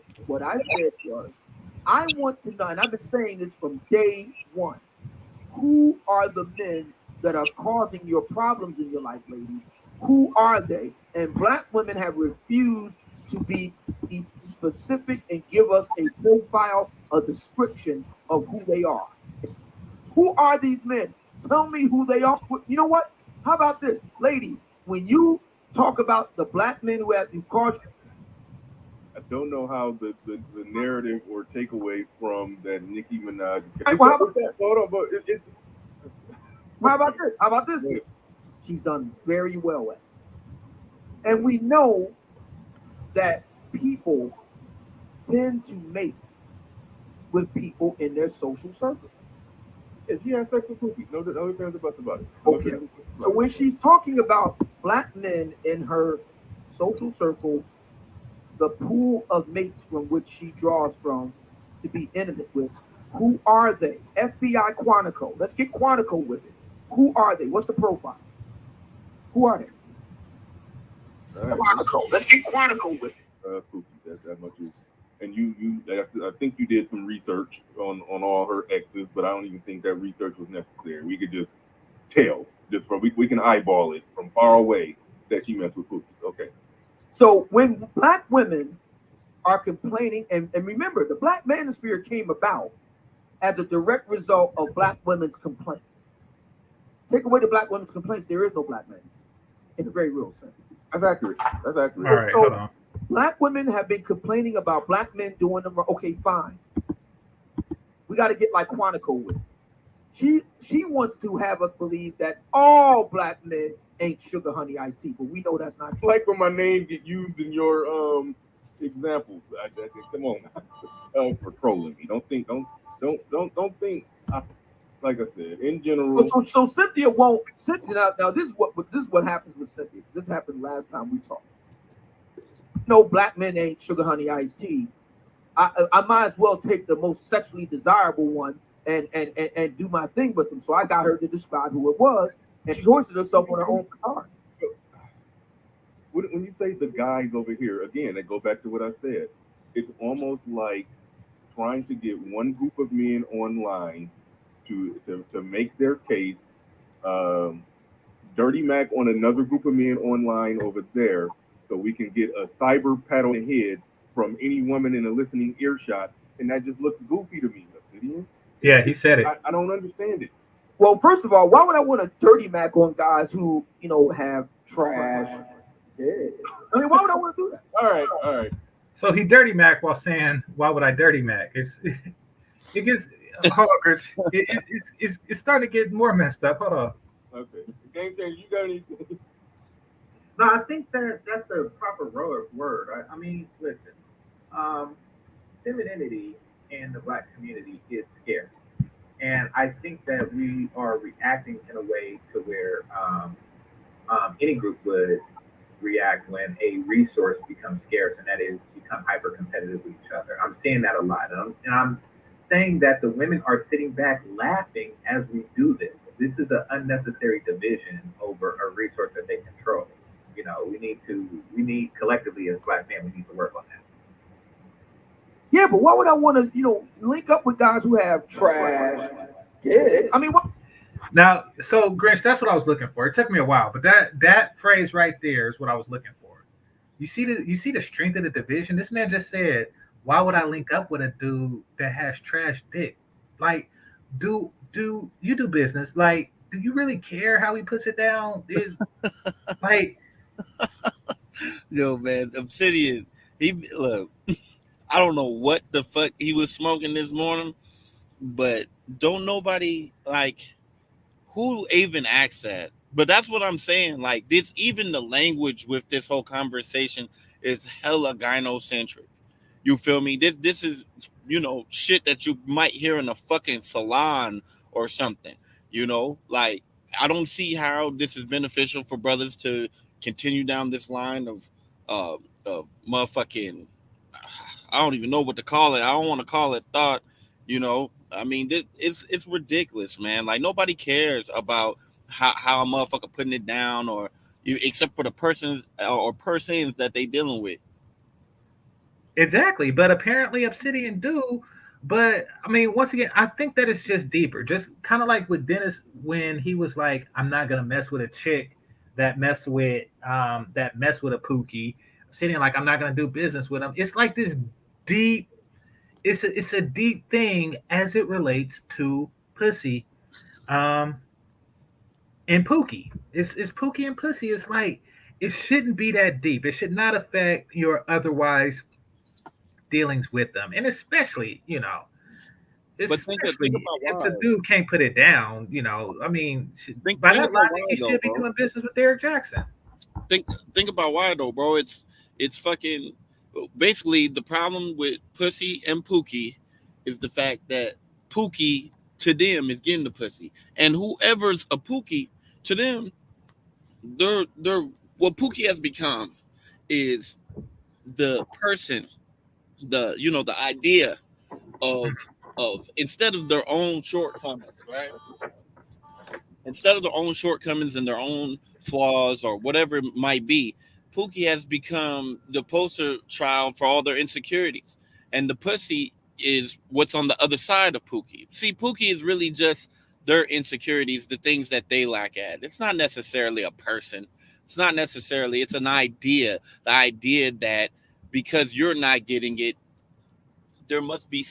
Speaker 15: I want to know, and I've been saying this from day one. Who are the men that are causing your problems in your life, ladies? Who are they? And black women have refused to be specific and give us a profile, a description of who they are. Who are these men? Tell me who they are. You know what? How about this? Ladies, when you talk about the black men who have you caused,
Speaker 14: I don't know how the narrative or takeaway from that Nicki Minaj.
Speaker 15: Hey, well, how about that?
Speaker 14: Hold on, but it's.
Speaker 15: How about this? How about this? Yeah. She's done very well at. And we know that people tend to mate with people in their social circle.
Speaker 14: If she has sex with Pookie, no defense about it.
Speaker 15: Okay. So when she's talking about black men in her social circle, the pool of mates from which she draws from to be intimate with, who are they? FBI Quantico. Let's get Quantico with it. Who are they? What's the profile? Who are they?
Speaker 14: Right.
Speaker 15: Quantico. Let's get Quantico with it.
Speaker 14: Pookie, that much is. And you, I think you did some research on all her exes, but I don't even think that research was necessary. We could just tell, we can eyeball it from far away that she messed with Pookie. Okay.
Speaker 15: So when black women are complaining, and remember, the black manosphere came about as a direct result of black women's complaints. Take away the black women's complaints, there is no black man, in a very real sense.
Speaker 14: That's accurate. That's accurate.
Speaker 1: All right, hold on.
Speaker 15: Black women have been complaining about black men doing them wrong. Okay, fine. We got to get like Quantico with it. She wants to have us believe that all black men ain't sugar honey iced tea, but we know that's not true.
Speaker 14: Like when my name get used in your examples. Come on, for trolling me. Don't think. Like I said, in general.
Speaker 15: So Cynthia won't. Cynthia now this is what happens with Cynthia. This happened last time we talked. No, black men ain't sugar honey iced tea. I might as well take the most sexually desirable one and do my thing with them. So I got her to describe who it was, and she hoisted herself on her own card.
Speaker 14: When you say the guys over here, again, I go back to what I said. It's almost like trying to get one group of men online to make their case. Dirty Mac on another group of men online over there, so we can get a cyber pat on the head from any woman in a listening earshot, and that just looks goofy to me, Obsidian.
Speaker 1: Yeah, he said it.
Speaker 14: I don't understand it.
Speaker 15: Well, first of all, why would I want a dirty Mac on guys who, have trash? Yeah. I mean, why would I want to do that?
Speaker 14: All right.
Speaker 1: So he dirty Mac while saying, "Why would I dirty Mac?" It gets hold on, Chris. It's starting to get more messed up. Hold on.
Speaker 14: Okay, GameChanger, you got anything?
Speaker 1: No, I think that's the proper word. I mean, listen, femininity in the black community is scarce, and I think that we are reacting in a way to where any group would react when a resource becomes scarce, and that is become hyper competitive with each other. I'm seeing that a lot, and I'm saying that the women are sitting back laughing as we do this. This is an unnecessary division over a resource that they control. We need collectively as black men, we need to work on that.
Speaker 15: Yeah, but why would I want to, link up with guys who have trash? Yeah, I mean, what?
Speaker 1: Now, so Grinch, that's what I was looking for. It took me a while, but that phrase right there is what I was looking for. You see the strength of the division. This man just said, "Why would I link up with a dude that has trash dick?" Like, do you do business? Like, do you really care how he puts it down? Is like.
Speaker 6: Yo, man, Obsidian. Look. I don't know what the fuck he was smoking this morning, but don't nobody who even asked that. But that's what I'm saying. Like this, even the language with this whole conversation is hella gynocentric. You feel me? This is shit that you might hear in a fucking salon or something. Like I don't see how this is beneficial for brothers to continue down this line of motherfucking I don't even know what to call it. I don't want to call it thought. You know, I mean, it's ridiculous, man. Like nobody cares about how a motherfucker putting it down, or except for the persons or persons that they dealing with.
Speaker 1: Exactly, but apparently Obsidian do. But I mean, once again, I think that it's just deeper. Just kind of like with Dennis when he was like, "I'm not gonna mess with a chick that mess with a Pookie." Obsidian like, "I'm not gonna do business with him." It's like this deep. It's a deep thing as it relates to pussy, um, and Pookie. It's Pookie and pussy. It's like it shouldn't be that deep. It should not affect your otherwise dealings with them, and especially,
Speaker 6: But think
Speaker 1: especially
Speaker 6: about
Speaker 1: if
Speaker 6: why.
Speaker 1: the dude can't put it down. I mean, by
Speaker 6: Think
Speaker 1: that
Speaker 6: about
Speaker 1: logic,
Speaker 6: why
Speaker 1: he
Speaker 6: though,
Speaker 1: should be
Speaker 6: bro.
Speaker 1: doing business with Derek Jackson.
Speaker 6: Think about why though, bro. It's fucking basically the problem with pussy and Pookie is the fact that Pookie to them is getting the pussy, and whoever's a Pookie to them, they're what Pookie has become is the person, the idea of instead of their own shortcomings, right? Instead of their own shortcomings and their own flaws or whatever it might be, Pookie has become the poster child for all their insecurities. And the pussy is what's on the other side of Pookie. See, Pookie is really just their insecurities, the things that they lack at. It's not necessarily a person. It's not necessarily, it's an idea. The idea that because you're not getting it, there must be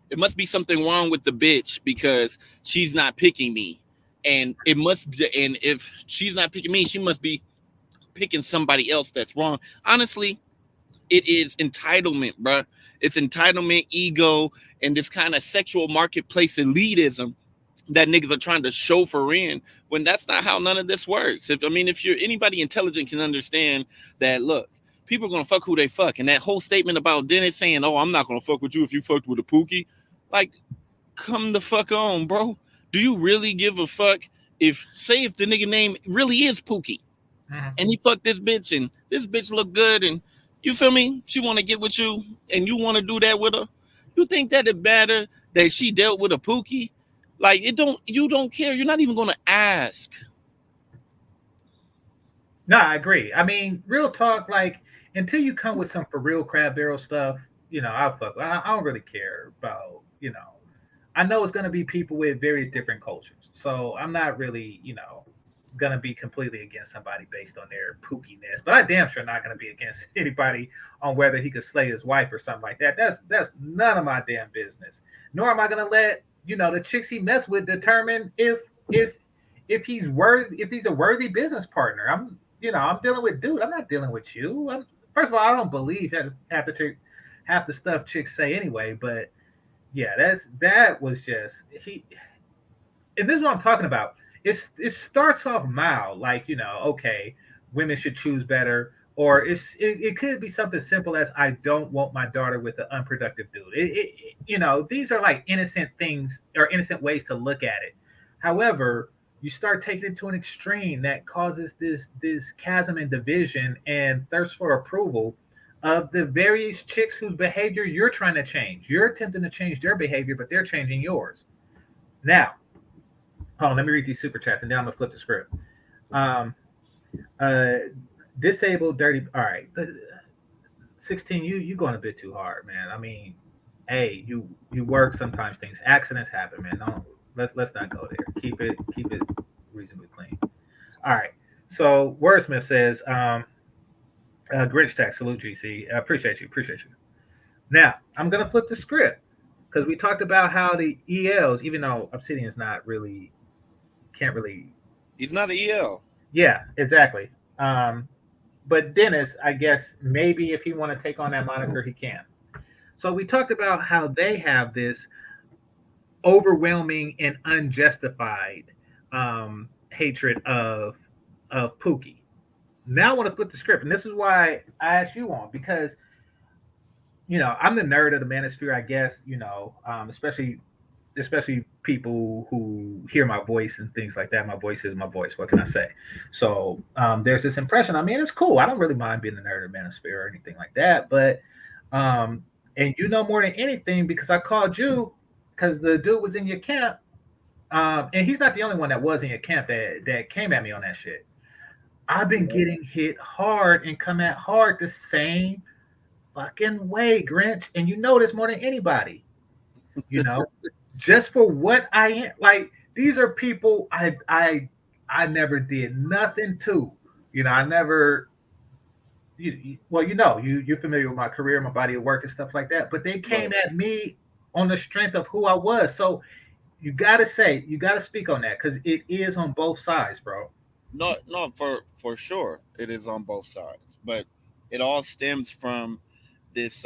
Speaker 6: it must be something wrong with the bitch because she's not picking me, and if she's not picking me, she must be picking somebody else that's wrong. Honestly, it is entitlement, bruh. It's entitlement, ego, and this kind of sexual marketplace elitism that niggas are trying to chauffeur in, when that's not how none of this works. If you're anybody intelligent can understand that, look, people are gonna fuck who they fuck. And that whole statement about Dennis saying, "Oh, I'm not gonna fuck with you if you fucked with a Pookie," like, come the fuck on, bro. Do you really give a fuck if the nigga name really is Pookie and he fucked this bitch and this bitch look good and you feel me? She want to get with you and you want to do that with her. You think that it matter that she dealt with a Pookie? Like you don't care. You're not even gonna ask.
Speaker 1: No, I agree. I mean, real talk, like until you come with some for real crab barrel stuff, I'll fuck. I don't really care about. I know it's gonna be people with various different cultures, so I'm not really, gonna be completely against somebody based on their pookiness. But I damn sure not gonna be against anybody on whether he could slay his wife or something like that. That's none of my damn business. Nor am I gonna let the chicks he mess with determine if he's a worthy business partner. I'm dealing with dude. I'm not dealing with you. First of all, I don't believe half the stuff chicks say anyway. But yeah, that was just he. And this is what I'm talking about. It starts off mild, like okay, women should choose better, or it could be something simple as I don't want my daughter with an unproductive dude. These are like innocent things or innocent ways to look at it. However, you start taking it to an extreme that causes this chasm and division and thirst for approval of the various chicks whose behavior you're trying to change. You're attempting to change their behavior, but they're changing yours. Now, hold on, let me read these super chats and then I'm gonna flip the script. Um, uh, disabled, dirty. All right, 16. You going a bit too hard, man. I mean, hey, you work. Sometimes things, accidents happen, man. No, let's not go there. Keep it reasonably clean. All right. So Wordsmith says, Grinch Tech, salute GC. Appreciate you. Now I'm gonna flip the script because we talked about how the ELs, even though Obsidian's not really can't really.
Speaker 6: He's not an EL.
Speaker 1: Yeah, exactly. But Dennis, I guess maybe if he want to take on that moniker, he can. So we talked about how they have this overwhelming and unjustified hatred of Pookie. Now I want to flip the script, and this is why I asked you on because I'm the nerd of the manosphere, I guess. Especially people who hear my voice and things like that. My voice is my voice. What can I say? So there's this impression. I mean, it's cool. I don't really mind being the nerd of the manosphere or anything like that. But Um, and you know more than anything because I called you because the dude was in your camp. And he's not the only one that was in your camp that came at me on that shit. I've been getting hit hard and come at hard the same fucking way, Grinch. And you know this more than anybody. You know, just for what I am. Like these are people I never did nothing to. You know, I never. Well, you're familiar with my career, my body of work, and stuff like that. But they came
Speaker 6: Right.
Speaker 1: at me on the strength of who I was. So you gotta speak on that because it is on both sides, bro.
Speaker 6: No, no, for sure, it is on both sides, but it all stems from this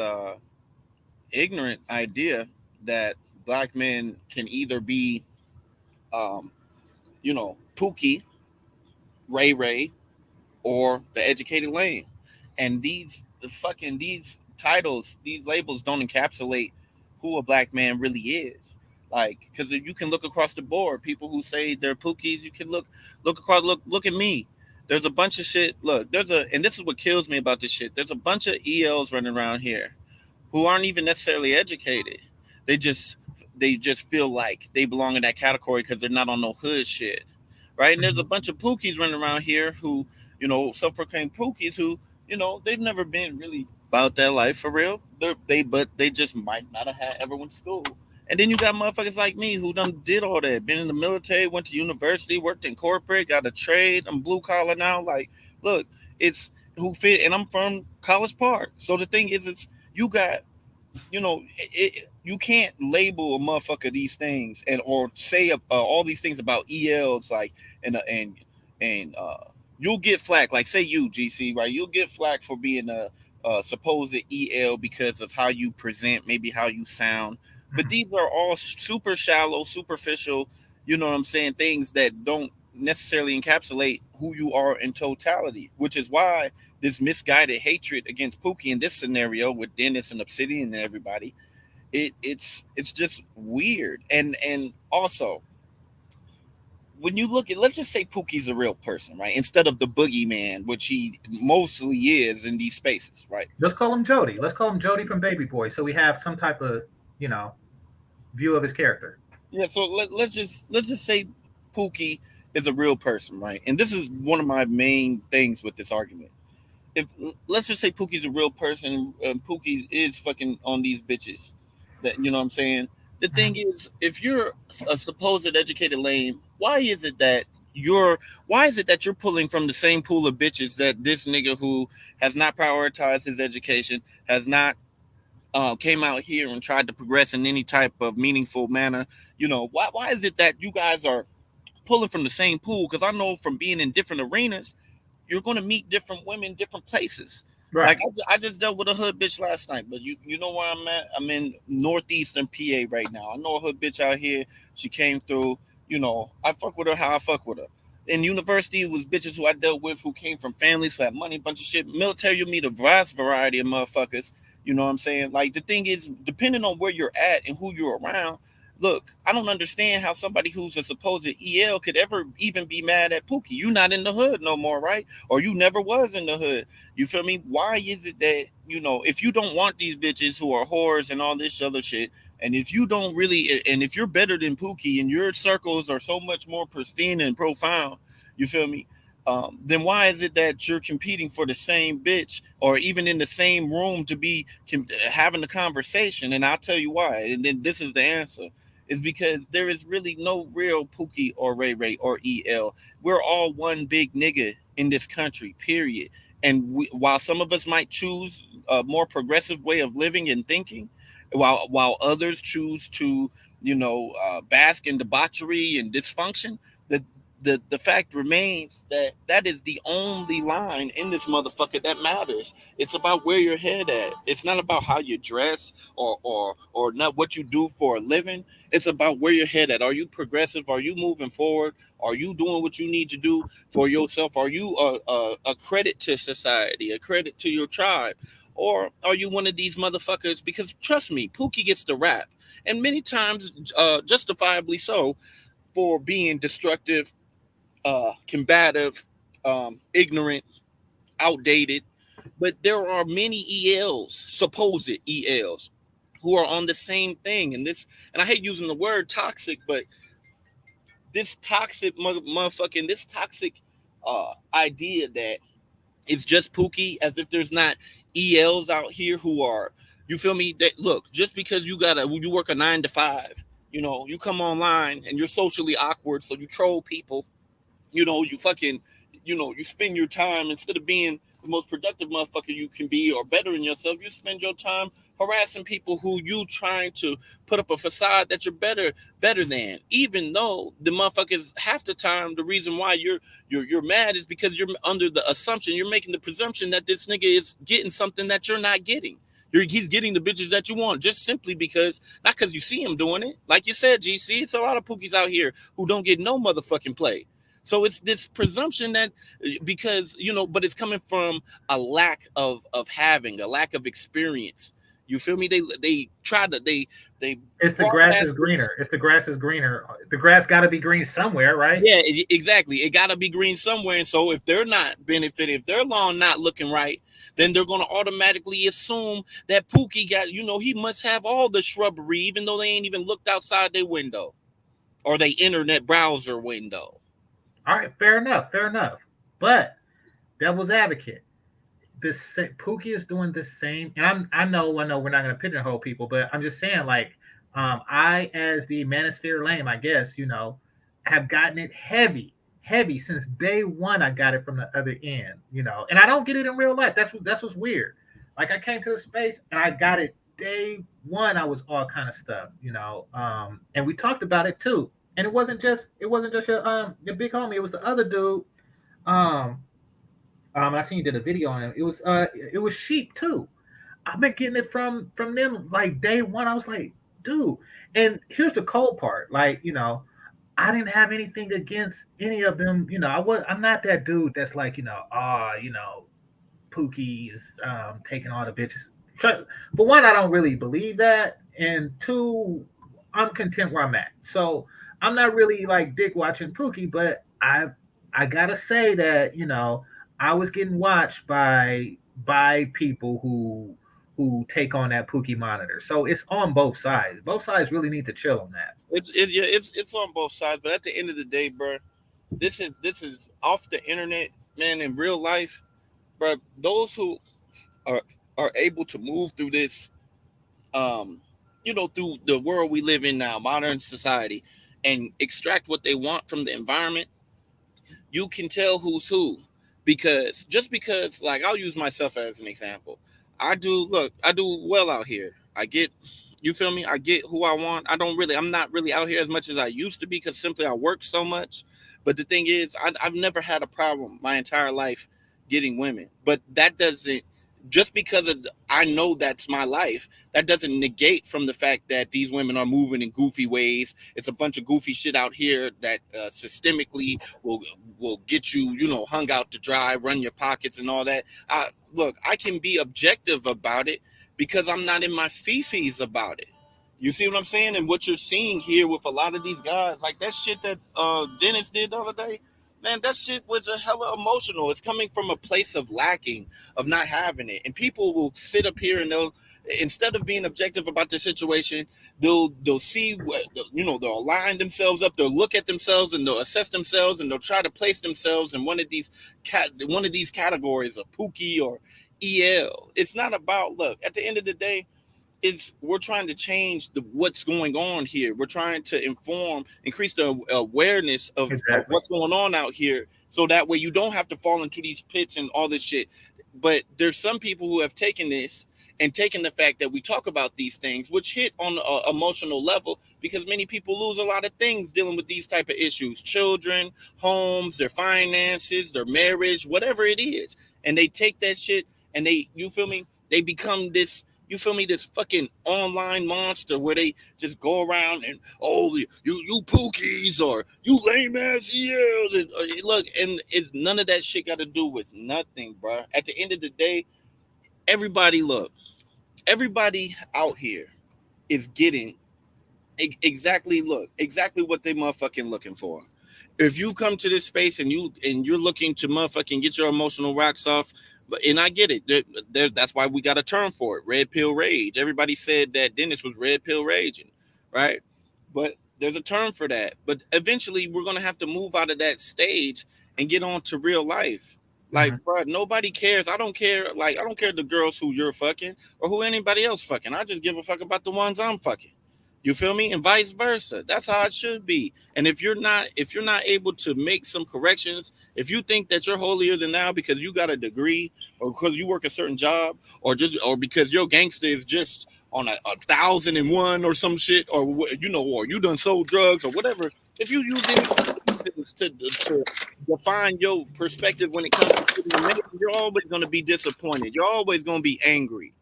Speaker 6: ignorant idea that black men can either be, um, Pookie, Ray Ray, or the educated lane. And these titles, these labels don't encapsulate who a black man really is. Like, because you can look across the board, people who say they're pookies, you can look across, look at me. There's a bunch of shit. Look, and this is what kills me about this shit. There's a bunch of ELs running around here who aren't even necessarily educated. They just they just feel like they belong in that category because they're not on no hood shit, right? And there's a bunch of pookies running around here who, self-proclaimed pookies who, they've never been really about that life for real. But they just might not have ever went to school. And then you got motherfuckers like me who done did all that, been in the military, went to university, worked in corporate, got a trade. I'm blue collar now. Like, look, it's who fit, and I'm from College Park. So the thing is, it's you got you can't label a motherfucker these things and or say all these things about ELs like and you'll get flack, like say you GC, right? You'll get flack for being a supposed EL because of how you present, maybe how you sound, but these are all super shallow, superficial, you know what I'm saying, things that don't necessarily encapsulate who you are in totality, which is why this misguided hatred against Pookie in this scenario with Dennis and Obsidian and everybody, it's just weird. And also, when you look at, let's just say Pookie's a real person, right? Instead of the boogeyman, which he mostly is in these spaces, right?
Speaker 1: Let's call him Jody. Let's call him Jody from Baby Boy, so we have some type of you know view of his character.
Speaker 6: Yeah, so let's just say Pookie is a real person, right? And this is one of my main things with this argument. If let's just say Pookie's a real person, Pookie is fucking on these bitches. That, you know what I'm saying? The thing is, if you're a supposed educated lame, why is it that you're pulling from the same pool of bitches that this nigga who has not prioritized his education, has not came out here and tried to progress in any type of meaningful manner? Why is it that you guys are pulling from the same pool? Because I know from being in different arenas, you're going to meet different women, different places.
Speaker 1: Right.
Speaker 6: Like I just dealt with a hood bitch last night, but you know where I'm at? I'm in northeastern PA right now. I know a hood bitch out here. She came through. I fuck with her how I fuck with her. In university, it was bitches who I dealt with who came from families who had money, a bunch of shit. Military, you meet a vast variety of motherfuckers. You know what I'm saying? Like, the thing is, depending on where you're at and who you're around, look, I don't understand how somebody who's a supposed EL could ever even be mad at Pookie. You not in the hood no more, right? Or you never was in the hood. You feel me? Why is it that, if you don't want these bitches who are whores and all this other shit, and if you don't really, and if you're better than Pookie and your circles are so much more pristine and profound, you feel me? Then why is it that you're competing for the same bitch or even in the same room to be having the conversation? And I'll tell you why. And then this is the answer, is because there is really no real Pookie or Ray Ray or EL. We're all one big nigga in this country, period. And while some of us might choose a more progressive way of living and thinking, while others choose to, bask in debauchery and dysfunction, the the fact remains that that is the only line in this motherfucker that matters. It's about where your head at. It's not about how you dress or not what you do for a living. It's about where your head at. Are you progressive? Are you moving forward? Are you doing what you need to do for yourself? Are you a credit to society, a credit to your tribe? Or are you one of these motherfuckers? Because trust me, Pookie gets the rap, and many times justifiably so, for being destructive, combative, ignorant, outdated. But there are many ELs, supposed ELs, who are on the same thing. And I hate using the word toxic, but this toxic motherfucking, this toxic idea that it's just Pookie, as if there's not ELs out here who are, you feel me? That look, just because you work a 9 to 5, you come online and you're socially awkward, so you troll people, you fucking, you spend your time, instead of being the most productive motherfucker you can be or bettering yourself, you spend your time harassing people who you trying to put up a facade that you're better than, even though the motherfuckers half the time the reason why you're mad is because you're under the assumption, you're making the presumption that this nigga is getting something that you're not getting. He's getting the bitches that you want, just simply because, not because you see him doing it. Like you said, GC, it's a lot of Pookies out here who don't get no motherfucking play. So it's this presumption that, because, but it's coming from a lack of a lack of experience. You feel me? They try to, they
Speaker 1: it's the grass is greener. It's the grass is greener. The grass got to be green somewhere, right?
Speaker 6: Yeah, exactly. It got to be green somewhere. And so if they're not benefiting, if their lawn not looking right, then they're going to automatically assume that Pookie got, he must have all the shrubbery, even though they ain't even looked outside their window or their internet browser window.
Speaker 1: All right, fair enough. But devil's advocate, Pookie is doing the same, and I know we're not going to pigeonhole people, but I'm just saying, like, I, as the manosphere lame, I guess, have gotten it heavy since day one. I got it from the other end, and I don't get it in real life. That's what's weird. Like, I came to the space and I got it day one. I was all kind of stuff, and we talked about it too. And it wasn't just your big homie. It was the other dude. I seen you did a video on it. It was Sheep too. I've been getting it from them like day one. I was like, dude. And here's the cold part. Like, I didn't have anything against any of them. I'm not that dude that's like, Pookie is taking all the bitches. But one, I don't really believe that, and two, I'm content where I'm at. So I'm not really like dick watching Pookie, but I gotta say that I was getting watched by people who take on that Pookie monitor. So it's on both sides. Both sides really need to chill on that.
Speaker 6: It's on both sides, but at the end of the day, bro, this is off the internet, man. In real life, bro, those who are able to move through this, through the world we live in now, modern society, and extract what they want from the environment, you can tell who's who. Because like, I'll use myself as an example. I do well out here. I get, you feel me? I get who I want. I'm not really out here as much as I used to be, because simply I work so much. But the thing is, I've never had a problem my entire life getting women. But that doesn't, just because I know that's my life, that doesn't negate from the fact that these women are moving in goofy ways. It's a bunch of goofy shit out here that systemically will get you, hung out to dry, run your pockets and all that. Look, I can be objective about it because I'm not in my fifis about it. You see what I'm saying? And what you're seeing here with a lot of these guys, like that shit that Dennis did the other day, man, that shit was a hella emotional. It's coming from a place of lacking, of not having it. And people will sit up here and they'll, instead of being objective about the situation, they'll see what, they'll align themselves up, they'll look at themselves and they'll assess themselves and they'll try to place themselves in one of these categories of Pookie or EL. It's not about, look, at the end of the day, we're trying to change what's going on here. We're trying to increase the awareness of what's going on out here, so that way you don't have to fall into these pits and all this shit. But there's some people who have taken this and taken the fact that we talk about these things, which hit on an emotional level, because many people lose a lot of things dealing with these type of issues: children, homes, their finances, their marriage, whatever it is. And they take that shit and they become this, this fucking online monster where they just go around and, oh, you Pookies, or you lame ass ELs, and look, and it's none of that shit got to do with nothing, bro. At the end of the day, everybody out here is getting exactly what they motherfucking looking for. If you come to this space and you're looking to motherfucking get your emotional rocks off, And I get it. That's why we got a term for it, red pill rage. Everybody said that Dennis was red pill raging, right? But there's a term for that. But eventually we're going to have to move out of that stage and get on to real life. Like, bro, nobody cares. I don't care. Like, I don't care the girls who you're fucking or who anybody else fucking. I just give a fuck about the ones I'm fucking. You feel me? And vice versa. That's how it should be. And if you're not able to make some corrections, if you think that you're holier than thou because you got a degree or because you work a certain job or because your gangster is just on a 1,001 or some shit or or you done sold drugs or whatever, if you use any reasons to define your perspective when it comes to shooting a man, you're always going to be disappointed. You're always going to be angry.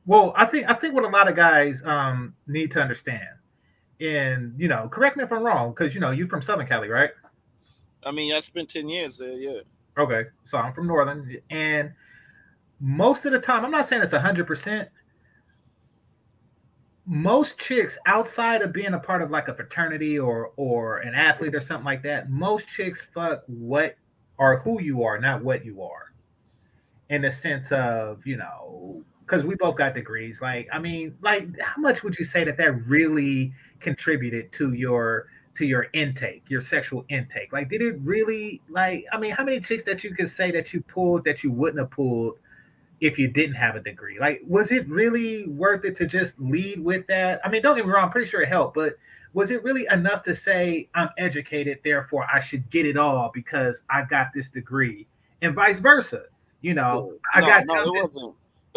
Speaker 1: Well, I think what a lot of guys need to understand, and correct me if I'm wrong, because you're from Southern Cali, right?
Speaker 6: I mean, I spent 10 years there, yeah.
Speaker 1: Okay, so I'm from Northern, and most of the time, I'm not saying it's 100%. Most chicks, outside of being a part of like a fraternity or an athlete or something like that, most chicks fuck what or who you are, not what you are. In the sense of, because we both got degrees. Like, I mean, like, how much would you say that really contributed to your intake, your sexual intake? Like, did it really, like, I mean, how many chicks that you could say that you pulled that you wouldn't have pulled if you didn't have a degree? Like, was it really worth it to just lead with that? I mean, don't get me wrong, I'm pretty sure it helped, but was it really enough to say I'm educated, therefore I should get it all because I got this degree, and vice versa? It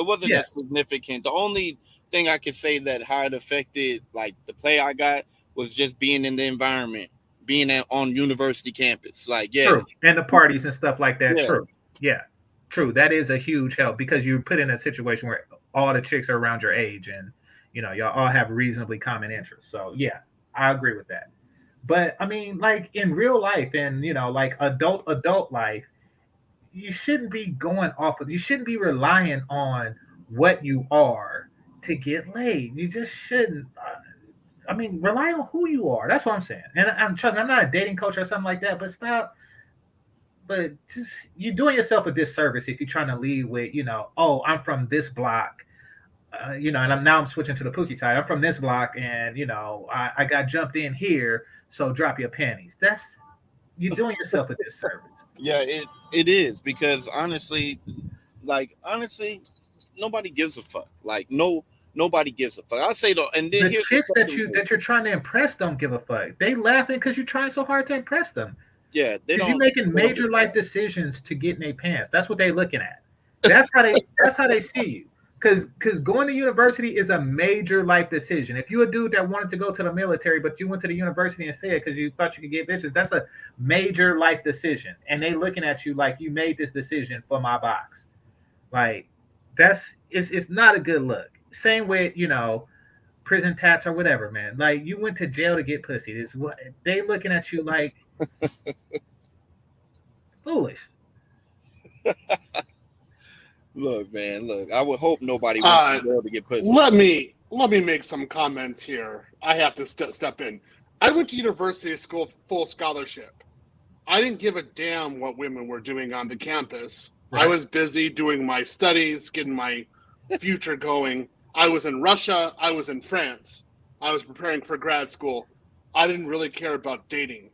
Speaker 6: wasn't that significant. The only thing I could say that how it affected like the play I got was just being in the environment, being on university campus. Like, yeah.
Speaker 1: True. And the parties and stuff like that.
Speaker 6: Yeah.
Speaker 1: True. Yeah. True. That is a huge help because you put in a situation where all the chicks are around your age and y'all all have reasonably common interests. So yeah, I agree with that. But I mean, like in real life and like adult life, you shouldn't be you shouldn't be relying on what you are to get laid. You just shouldn't. I mean, rely on who you are. That's what I'm saying. And I'm not a dating coach or something like that, but stop. But just, you're doing yourself a disservice if you're trying to lead with, oh, I'm from this block, and I'm switching to the Pookie side. I'm from this block, and I got jumped in here, so drop your panties. You're doing yourself a disservice.
Speaker 6: Yeah, it is because honestly, nobody gives a fuck. Like nobody gives a fuck. I'll say though, and then
Speaker 1: the chicks that you're trying to impress don't give a fuck. They laughing because you're trying so hard to impress them.
Speaker 6: Yeah,
Speaker 1: you're making major life decisions to get in their pants. That's what they're looking at. That's how they see you. Because going to university is a major life decision. If you're a dude that wanted to go to the military, but you went to the university instead because you thought you could get bitches, that's a major life decision. And they looking at you like you made this decision for my box. Like it's not a good look. Same with prison tats or whatever, man. Like you went to jail to get pussy. It's what they looking at you like. Foolish.
Speaker 6: Look, man, look. I would hope nobody went to jail to get pussy.
Speaker 16: Let me make some comments here. I have to step in. I went to university school full scholarship. I didn't give a damn what women were doing on the campus. Right. I was busy doing my studies, getting my future going. I was in Russia. I was in France. I was preparing for grad school. I didn't really care about dating.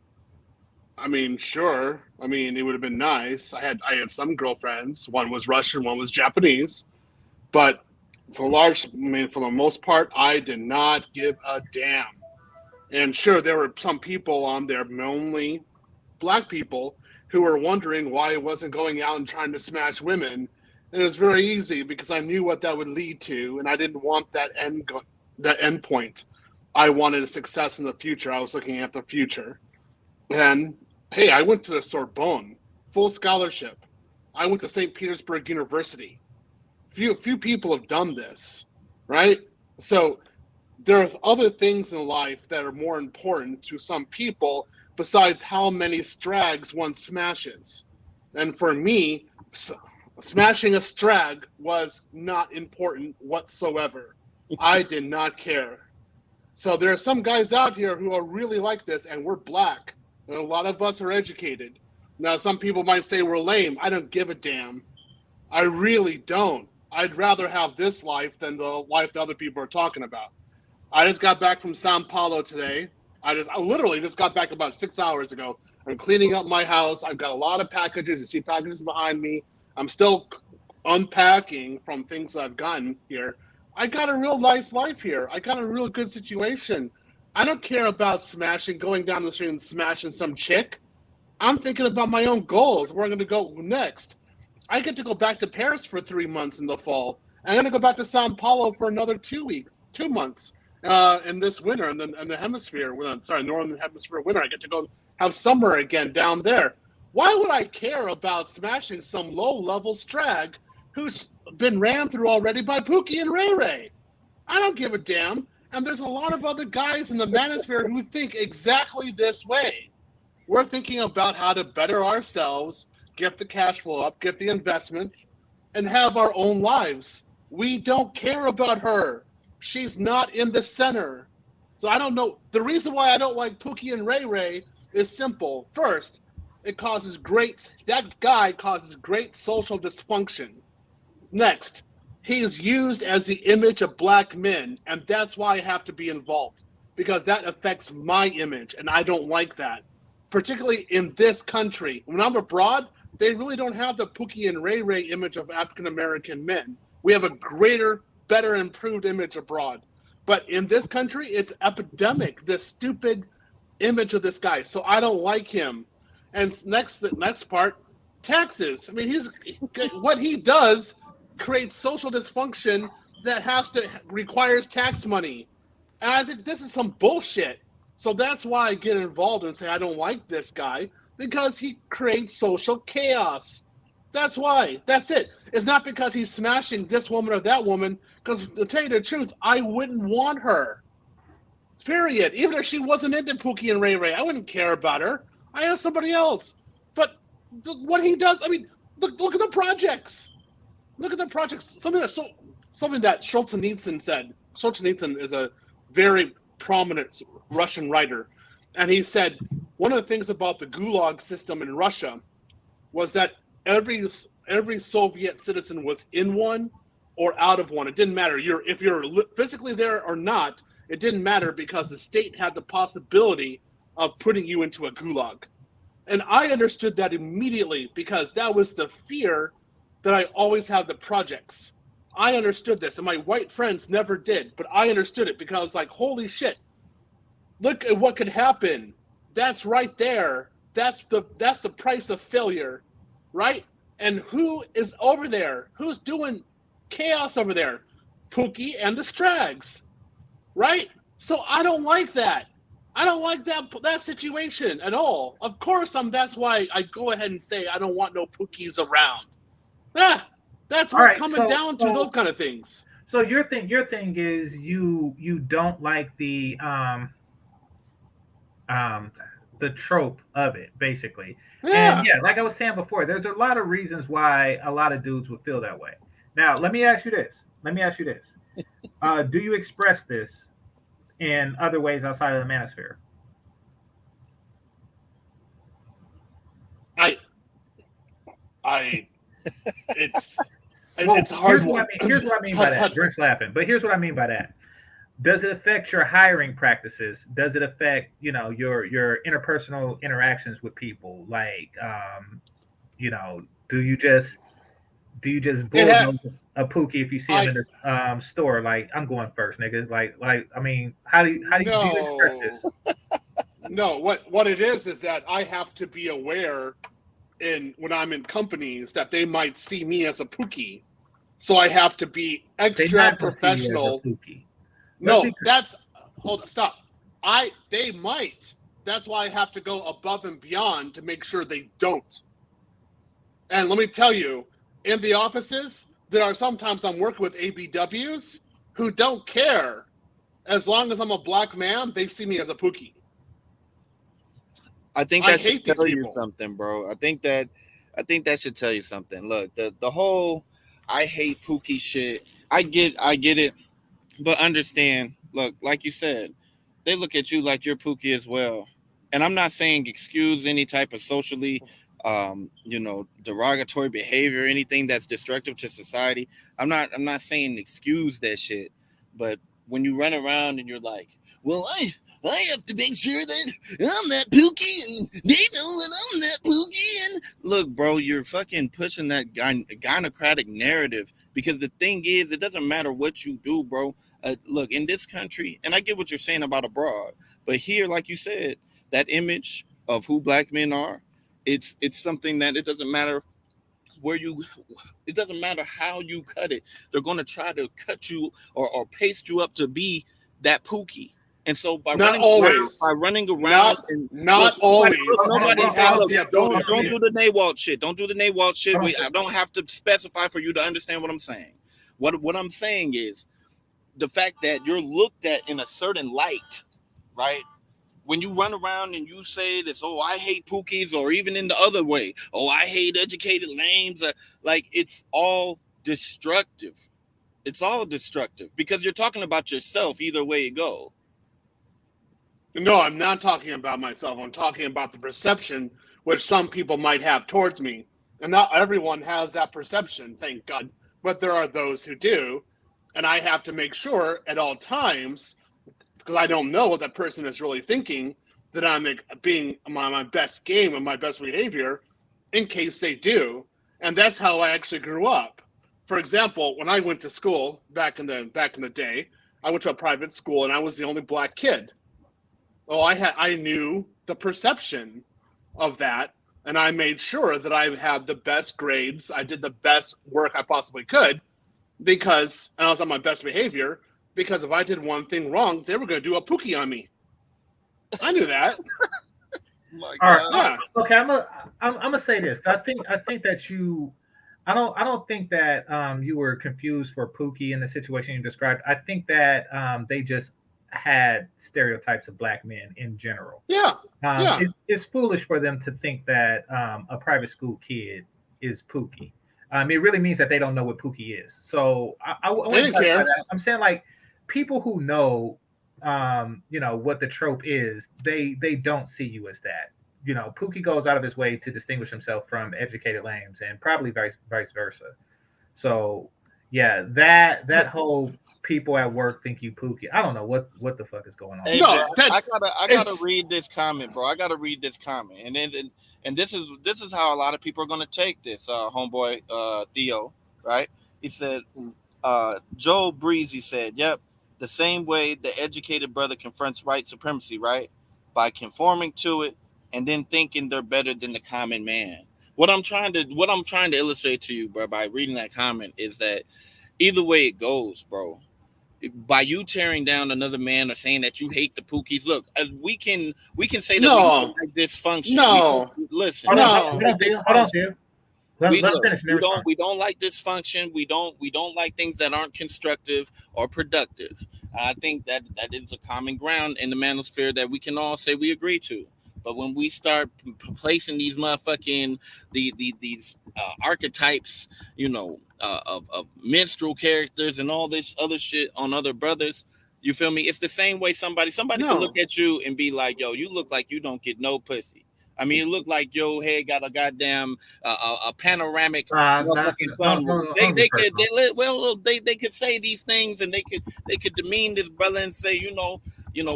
Speaker 16: I mean, sure. I mean, it would have been nice. I had some girlfriends. One was Russian, one was Japanese. But for the most part, I did not give a damn. And sure, there were some people on there, mainly black people, who were wondering why I wasn't going out and trying to smash women. And it was very easy because I knew what that would lead to, and I didn't want that end point. I wanted a success in the future. I was looking at the future. And hey, I went to the Sorbonne, full scholarship. I went to St. Petersburg University. Few people have done this, right? So there are other things in life that are more important to some people besides how many strags one smashes. And for me, smashing a strag was not important whatsoever. I did not care. So there are some guys out here who are really like this, and we're black. And a lot of us are educated. Now, some people might say we're lame. I don't give a damn. I really don't. I'd rather have this life than the life that other people are talking about. I just got back from Sao Paulo today. I literally just got back about 6 hours ago. I'm cleaning up my house. I've got a lot of packages. You see packages behind me. I'm still unpacking from things that I've gotten here. I got a real nice life here. I got a real good situation. I don't care about going down the street and smashing some chick. I'm thinking about my own goals, where I'm going to go next. I get to go back to Paris for 3 months in the fall. I'm going to go back to Sao Paulo for another 2 months in this winter, in the hemisphere. Northern hemisphere winter. I get to go have summer again down there. Why would I care about smashing some low-level strag who's been ran through already by Pookie and Ray Ray? I don't give a damn. And there's a lot of other guys in the manosphere who think exactly this way. We're thinking about how to better ourselves, get the cash flow up, get the investment, and have our own lives. We don't care about her. She's not in the center. So I don't know. The reason why I don't like Pookie and Ray Ray is simple. First, that guy causes great social dysfunction. Next, he's used as the image of black men, and that's why I have to be involved, because that affects my image, and I don't like that. Particularly in this country. When I'm abroad, they really don't have the Pookie and Ray Ray image of African-American men. We have a greater, better, improved image abroad. But in this country, it's epidemic, this stupid image of this guy. So I don't like him. And the next part, taxes. I mean, what he does creates social dysfunction that requires tax money. And I think this is some bullshit. So that's why I get involved and say I don't like this guy, because he creates social chaos. That's why. That's it. It's not because he's smashing this woman or that woman, because to tell you the truth, I wouldn't want her. Period. Even if she wasn't into Pookie and Ray Ray, I wouldn't care about her. I have somebody else. But what he does, I mean, look at the projects. Look at the projects. Something that Solzhenitsyn said. Solzhenitsyn is a very prominent Russian writer, and he said one of the things about the Gulag system in Russia was that every Soviet citizen was in one or out of one. It didn't matter if you're physically there or not. It didn't matter, because the state had the possibility of putting you into a Gulag. And I understood that immediately, because that was the fear that I always had the projects. I understood this, and my white friends never did, but I understood it, because I was like, holy shit, look at what could happen. That's right there. That's the price of failure, right? And who is over there? Who's doing chaos over there? Pookie and the Strags, right? So I don't like that. I don't like that situation at all. Of course, that's why I go ahead and say I don't want no Pookies around. That's what's coming down to, those kind of things.
Speaker 1: So your thing is you don't like the trope of it, basically.
Speaker 16: Yeah.
Speaker 1: And yeah, like I was saying before, there's a lot of reasons why a lot of dudes would feel that way. Now, let me ask you this. Do you express this in other ways outside of the manosphere?
Speaker 16: It's hard.
Speaker 1: Here's what I mean by that. Drink's laughing, but here's what I mean by that. Does it affect your hiring practices? Does it affect, your interpersonal interactions with people? Like, do you just bulldoze a Pookie if you see him in the store? Like, I'm going first, nigga. Like, I mean, how do you express this?
Speaker 16: No, what it is that I have to be aware when I'm in companies that they might see me as a Pookie, so I have to be extra professional. No, stop. They might. That's why I have to go above and beyond to make sure they don't. And let me tell you, in the offices, there are sometimes I'm working with ABWs who don't care. As long as I'm a black man, they see me as a Pookie.
Speaker 6: I think that should tell you something, bro. I think that should tell you something. Look, the whole I hate Pookie shit. I get it. But understand, look, like you said, they look at you like you're Pookie as well. And I'm not saying excuse any type of socially derogatory behavior, anything that's destructive to society. I'm not saying excuse that shit, but when you run around and you're like, well, I have to make sure that I'm not Pookie and they know that I'm not Pookie. And look, bro, you're fucking pushing that gynocratic narrative, because the thing is, it doesn't matter what you do, bro. Look, in this country, and I get what you're saying about abroad, but here, like you said, that image of who black men are, it's something that it doesn't matter it doesn't matter how you cut it. They're going to try to cut you or paste you up to be that Pookie. And so by
Speaker 16: Not
Speaker 6: running
Speaker 16: always.
Speaker 6: Around,
Speaker 16: not always.
Speaker 6: Nobody
Speaker 16: Everybody
Speaker 6: said,
Speaker 16: has
Speaker 6: look,
Speaker 16: the ability
Speaker 6: don't
Speaker 16: to
Speaker 6: do the NAWALT shit. Don't do the NAWALT shit. I don't have to specify for you to understand what I'm saying. What I'm saying is the fact that you're looked at in a certain light, right? When you run around and you say this, oh, I hate Pookies, or even in the other way, oh, I hate educated lames, like it's all destructive. It's all destructive because you're talking about yourself either way you go.
Speaker 16: No, I'm not talking about myself. I'm talking about the perception which some people might have towards me. And not everyone has that perception, thank God. But there are those who do. And I have to make sure at all times, because I don't know what that person is really thinking, that I'm being my best game and my best behavior in case they do. And that's how I actually grew up. For example, when I went to school back in the day, I went to a private school and I was the only black kid. Oh, I knew the perception of that, and I made sure that I had the best grades. I did the best work I possibly could and I was on my best behavior, because if I did one thing wrong, they were going to do a Pookie on me. I knew that.
Speaker 1: All right. Yeah. Okay. I'm gonna say this. I think that you. I don't think that you were confused for Pookie in the situation you described. I think that they just had stereotypes of black men in general.
Speaker 16: Yeah.
Speaker 1: It's foolish for them to think that a private school kid is Pookie. It really means that they don't know what Pookie is. So I wouldn't clarify that. I'm saying, like, people who know, what the trope is, they don't see you as that. Pookie goes out of his way to distinguish himself from educated lames, and probably vice versa. So yeah, that whole people at work think you Pookie. I don't know what the fuck is going on.
Speaker 6: Hey, no, I gotta read this comment, bro. I gotta read this comment, and this is how a lot of people are gonna take this, homeboy Theo, right? He said, Joel Breezy said, "Yep, the same way the educated brother confronts white supremacy, right? By conforming to it and then thinking they're better than the common man." What I'm trying to illustrate to you, bro, by reading that comment is that either way it goes, bro, by you tearing down another man or saying that you hate the Pookies, look, we can say that we don't like dysfunction.
Speaker 16: No,
Speaker 6: listen,
Speaker 1: hold on, dude.
Speaker 6: We don't like dysfunction. We don't like things that aren't constructive or productive. I think that is a common ground in the manosphere that we can all say we agree to. But when we start placing these motherfucking these archetypes, of minstrel characters and all this other shit on other brothers, you feel me? It's the same way somebody could look at you and be like, "Yo, you look like you don't get no pussy." I mean, it looked like your head got a goddamn a panoramic fucking sunroof. They could say these things, and they could demean this brother and say,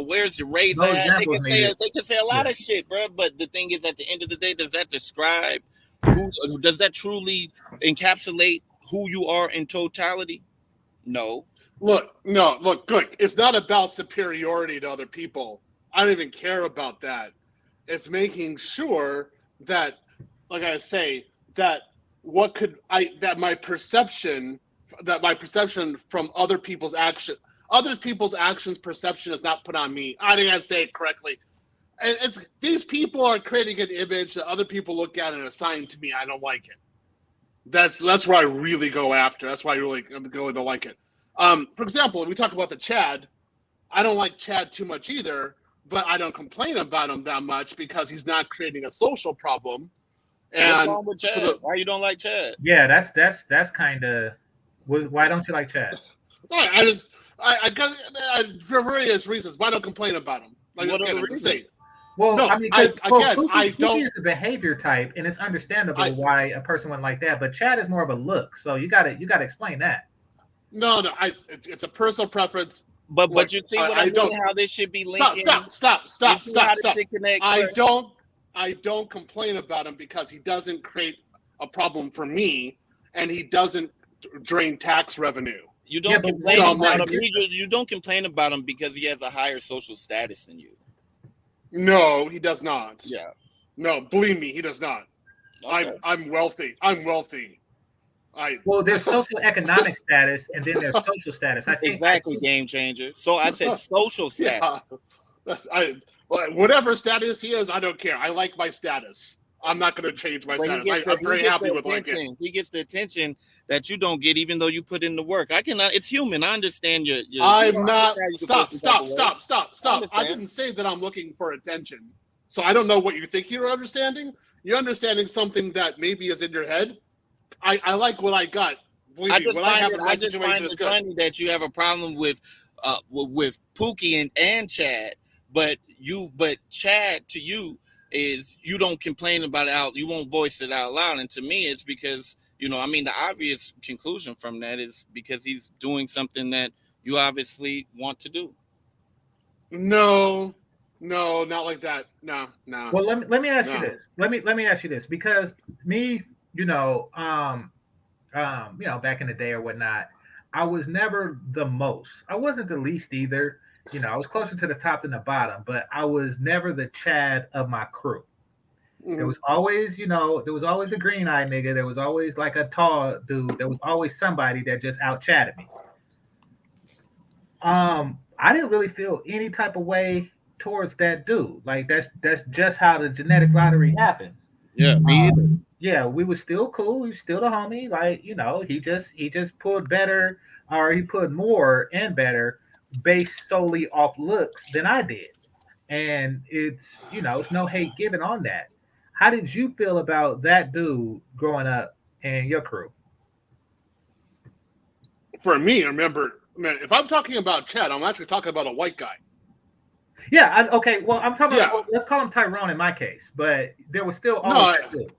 Speaker 6: where's your razor at? They could say a lot of shit, bro. But the thing is, at the end of the day, does that describe does that truly encapsulate who you are in totality? No.
Speaker 16: Look, good. It's not about superiority to other people. I don't even care about that. It's making sure that, like I say, that my perception from other people's actions perception is not put on me. I think I say it correctly. It's these people are creating an image that other people look at and assign to me. I don't like it. That's where I really go after. That's why I really don't like it. For example, we talk about the Chad. I don't like Chad too much either. But I don't complain about him that much because he's not creating a social problem.
Speaker 6: And what's wrong with Chad? Why you don't like Chad?
Speaker 1: Yeah, that's kind of. Why don't you like Chad?
Speaker 16: I for various reasons. Why don't complain about him? Like,
Speaker 6: what are the reasons?
Speaker 1: Well,
Speaker 16: No,
Speaker 1: I mean,
Speaker 16: I
Speaker 1: 'cause,
Speaker 16: again, I
Speaker 1: Pookie
Speaker 16: don't.
Speaker 1: is a behavior type, and it's understandable
Speaker 16: I
Speaker 1: why a person went like that. But Chad is more of a look, so you gotta explain that.
Speaker 16: no, no. It's a personal preference.
Speaker 6: But
Speaker 16: Look,
Speaker 6: you see what I
Speaker 16: I
Speaker 6: mean?
Speaker 16: don't.
Speaker 6: How this should be
Speaker 16: Stop,
Speaker 6: linking.
Speaker 16: stop, stop,
Speaker 6: You
Speaker 16: stop,
Speaker 6: see how
Speaker 16: stop,
Speaker 6: this
Speaker 16: stop.
Speaker 6: shit connects.
Speaker 16: I
Speaker 6: First?
Speaker 16: don't complain about him because he doesn't create a problem for me, and he doesn't drain tax revenue.
Speaker 6: You don't complain about him. You don't complain about him because he has a higher social status than you.
Speaker 16: No, he does not.
Speaker 6: Yeah.
Speaker 16: No, believe me, he does not.
Speaker 6: Okay.
Speaker 16: I'm wealthy. I'm wealthy.
Speaker 1: Well, there's socioeconomic status, and then there's social status. I think
Speaker 6: Exactly, game changer. So I said social status.
Speaker 16: Yeah. Whatever status he is, I don't care. I like my status. I'm not going to change my
Speaker 6: But
Speaker 16: status. I'm very happy with what I get.
Speaker 6: He gets the attention that you don't get, even though you put in the work. I cannot. It's human. I understand your.
Speaker 16: I'm not. Stop.
Speaker 6: I
Speaker 16: I didn't say that I'm looking for attention. So I don't know what you think you're understanding. You're understanding something that maybe is in your head. I like what I got. Believe
Speaker 6: I
Speaker 16: me,
Speaker 6: just
Speaker 16: what I have
Speaker 6: find
Speaker 16: in
Speaker 6: it,
Speaker 16: my
Speaker 6: I just
Speaker 16: situation
Speaker 6: find
Speaker 16: is
Speaker 6: it
Speaker 16: good.
Speaker 6: funny that you have a problem with Pookie and Chad, but Chad to you is you don't complain about it out. You won't voice it out loud, and to me, it's because I mean, the obvious conclusion from that is because he's doing something that you obviously want to do.
Speaker 16: No, not like that. No.
Speaker 1: Well, let me ask you this. Let me ask you this because me, back in the day or whatnot, I was never the most. I wasn't the least either. I was closer to the top than the bottom, but I was never the Chad of my crew. There was always, there was always a green eye nigga. There was always like a tall dude. There was always somebody that just out chatted me. I didn't really feel any type of way towards that dude. Like that's just how the genetic lottery happens.
Speaker 6: Yeah, me either.
Speaker 1: Yeah, we were still cool. We were still the homie. Like, he just pulled better, or he put more and better based solely off looks than I did. And it's no hate given on that. How did you feel about that dude growing up and your crew?
Speaker 16: For me, remember, man, if I'm talking about Chad, I'm actually talking about a white guy.
Speaker 1: Yeah, okay. Well, I'm talking about, let's call him Tyrone in my case, but there was still always that dude.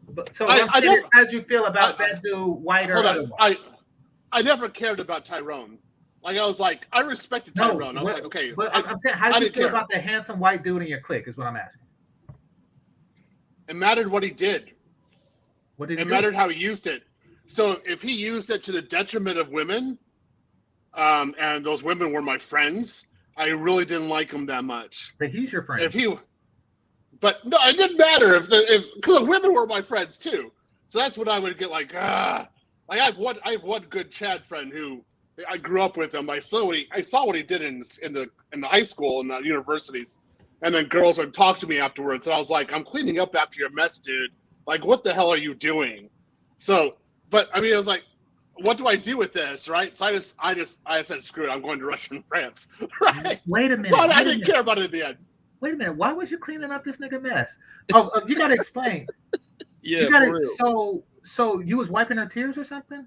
Speaker 1: But, so how did you feel about that dude, white or otherwise?
Speaker 16: I never cared about Tyrone. Like, I was like, I respected Tyrone. I was like, okay.
Speaker 1: But I'm saying, how did you feel about the handsome white dude in your clique is what I'm asking.
Speaker 16: It mattered what he did.
Speaker 1: What did he do?
Speaker 16: It mattered how he used it. So if he used it to the detriment of women, and those women were my friends, I really didn't like him that much.
Speaker 1: But he's your friend.
Speaker 16: But no, it didn't matter because the women were my friends too. So that's when I would get like I have one good Chad friend who I grew up with him. I saw what he did in the high school and the universities, and then girls would talk to me afterwards, and I was like, I'm cleaning up after your mess, dude. Like, what the hell are you doing? So, but I mean, I was like, what do I do with this, right? So I said, screw it, I'm going to Russia and France, right?
Speaker 1: Wait a minute.
Speaker 16: So I didn't care about it at the end.
Speaker 1: Wait a minute. Why was you cleaning up this nigga mess? Oh, you gotta explain.
Speaker 6: Yeah,
Speaker 1: for
Speaker 6: real.
Speaker 1: So you was wiping her tears or something?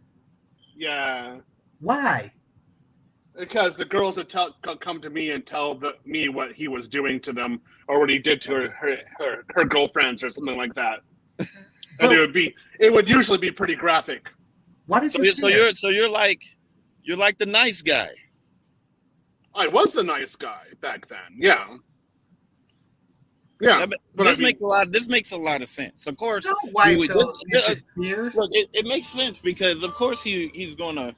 Speaker 16: Yeah.
Speaker 1: Why?
Speaker 16: Because the girls would come to me and tell me what he was doing to them or what he did to her girlfriends or something like that. And it would usually be pretty graphic.
Speaker 1: Why did
Speaker 6: you're like the nice guy.
Speaker 16: I was the nice guy back then. Yeah. Yeah.
Speaker 6: This makes a lot of sense. Of course, it makes sense because of course he's gonna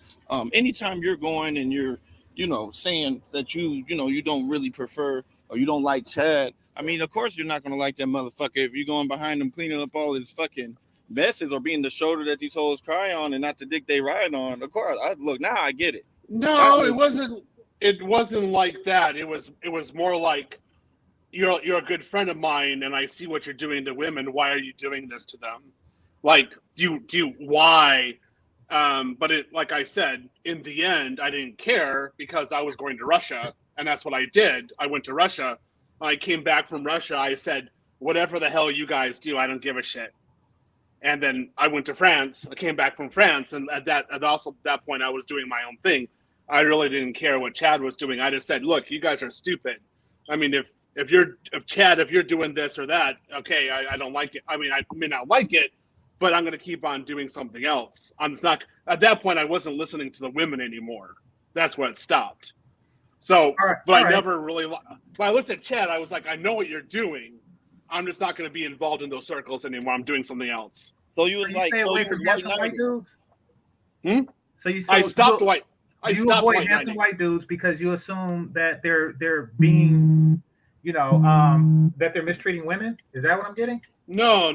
Speaker 6: anytime you're going and you're saying that you don't really prefer or you don't like Chad. I mean, of course you're not gonna like that motherfucker if you're going behind him cleaning up all his fucking messes or being the shoulder that these hoes cry on and not the dick they ride on. Of course, now I get it.
Speaker 16: No, it wasn't. It wasn't like that. It was more like you're a good friend of mine, and I see what you're doing to women. Why are you doing this to them? Like, why? But like I said, in the end, I didn't care because I was going to Russia, and that's what I did. I went to Russia. When I came back from Russia, I said, whatever the hell you guys do, I don't give a shit. And then I went to France. I came back from France, and at that point, I was doing my own thing. I really didn't care what Chad was doing. I just said, look, you guys are stupid. I mean, if Chad, if you're doing this or that, okay, I don't like it. I mean, I may not like it, but I'm going to keep on doing something else. I'm just not, at that point, I wasn't listening to the women anymore. That's where it stopped. So, but I never really, when I looked at Chad, I was like, I know what you're doing. I'm just not going to be involved in those circles anymore. I'm doing something else.
Speaker 6: So you was like,
Speaker 1: stay
Speaker 6: so
Speaker 1: away
Speaker 6: you
Speaker 1: from
Speaker 6: was
Speaker 1: handsome white dudes?
Speaker 16: Hmm?
Speaker 1: So you
Speaker 16: I stopped white. I
Speaker 1: you
Speaker 16: stopped
Speaker 1: avoid
Speaker 16: white
Speaker 1: handsome
Speaker 16: knighting.
Speaker 1: white dudes because you assume that they're being, you know, that they're mistreating women. Is that what I'm getting?
Speaker 16: No.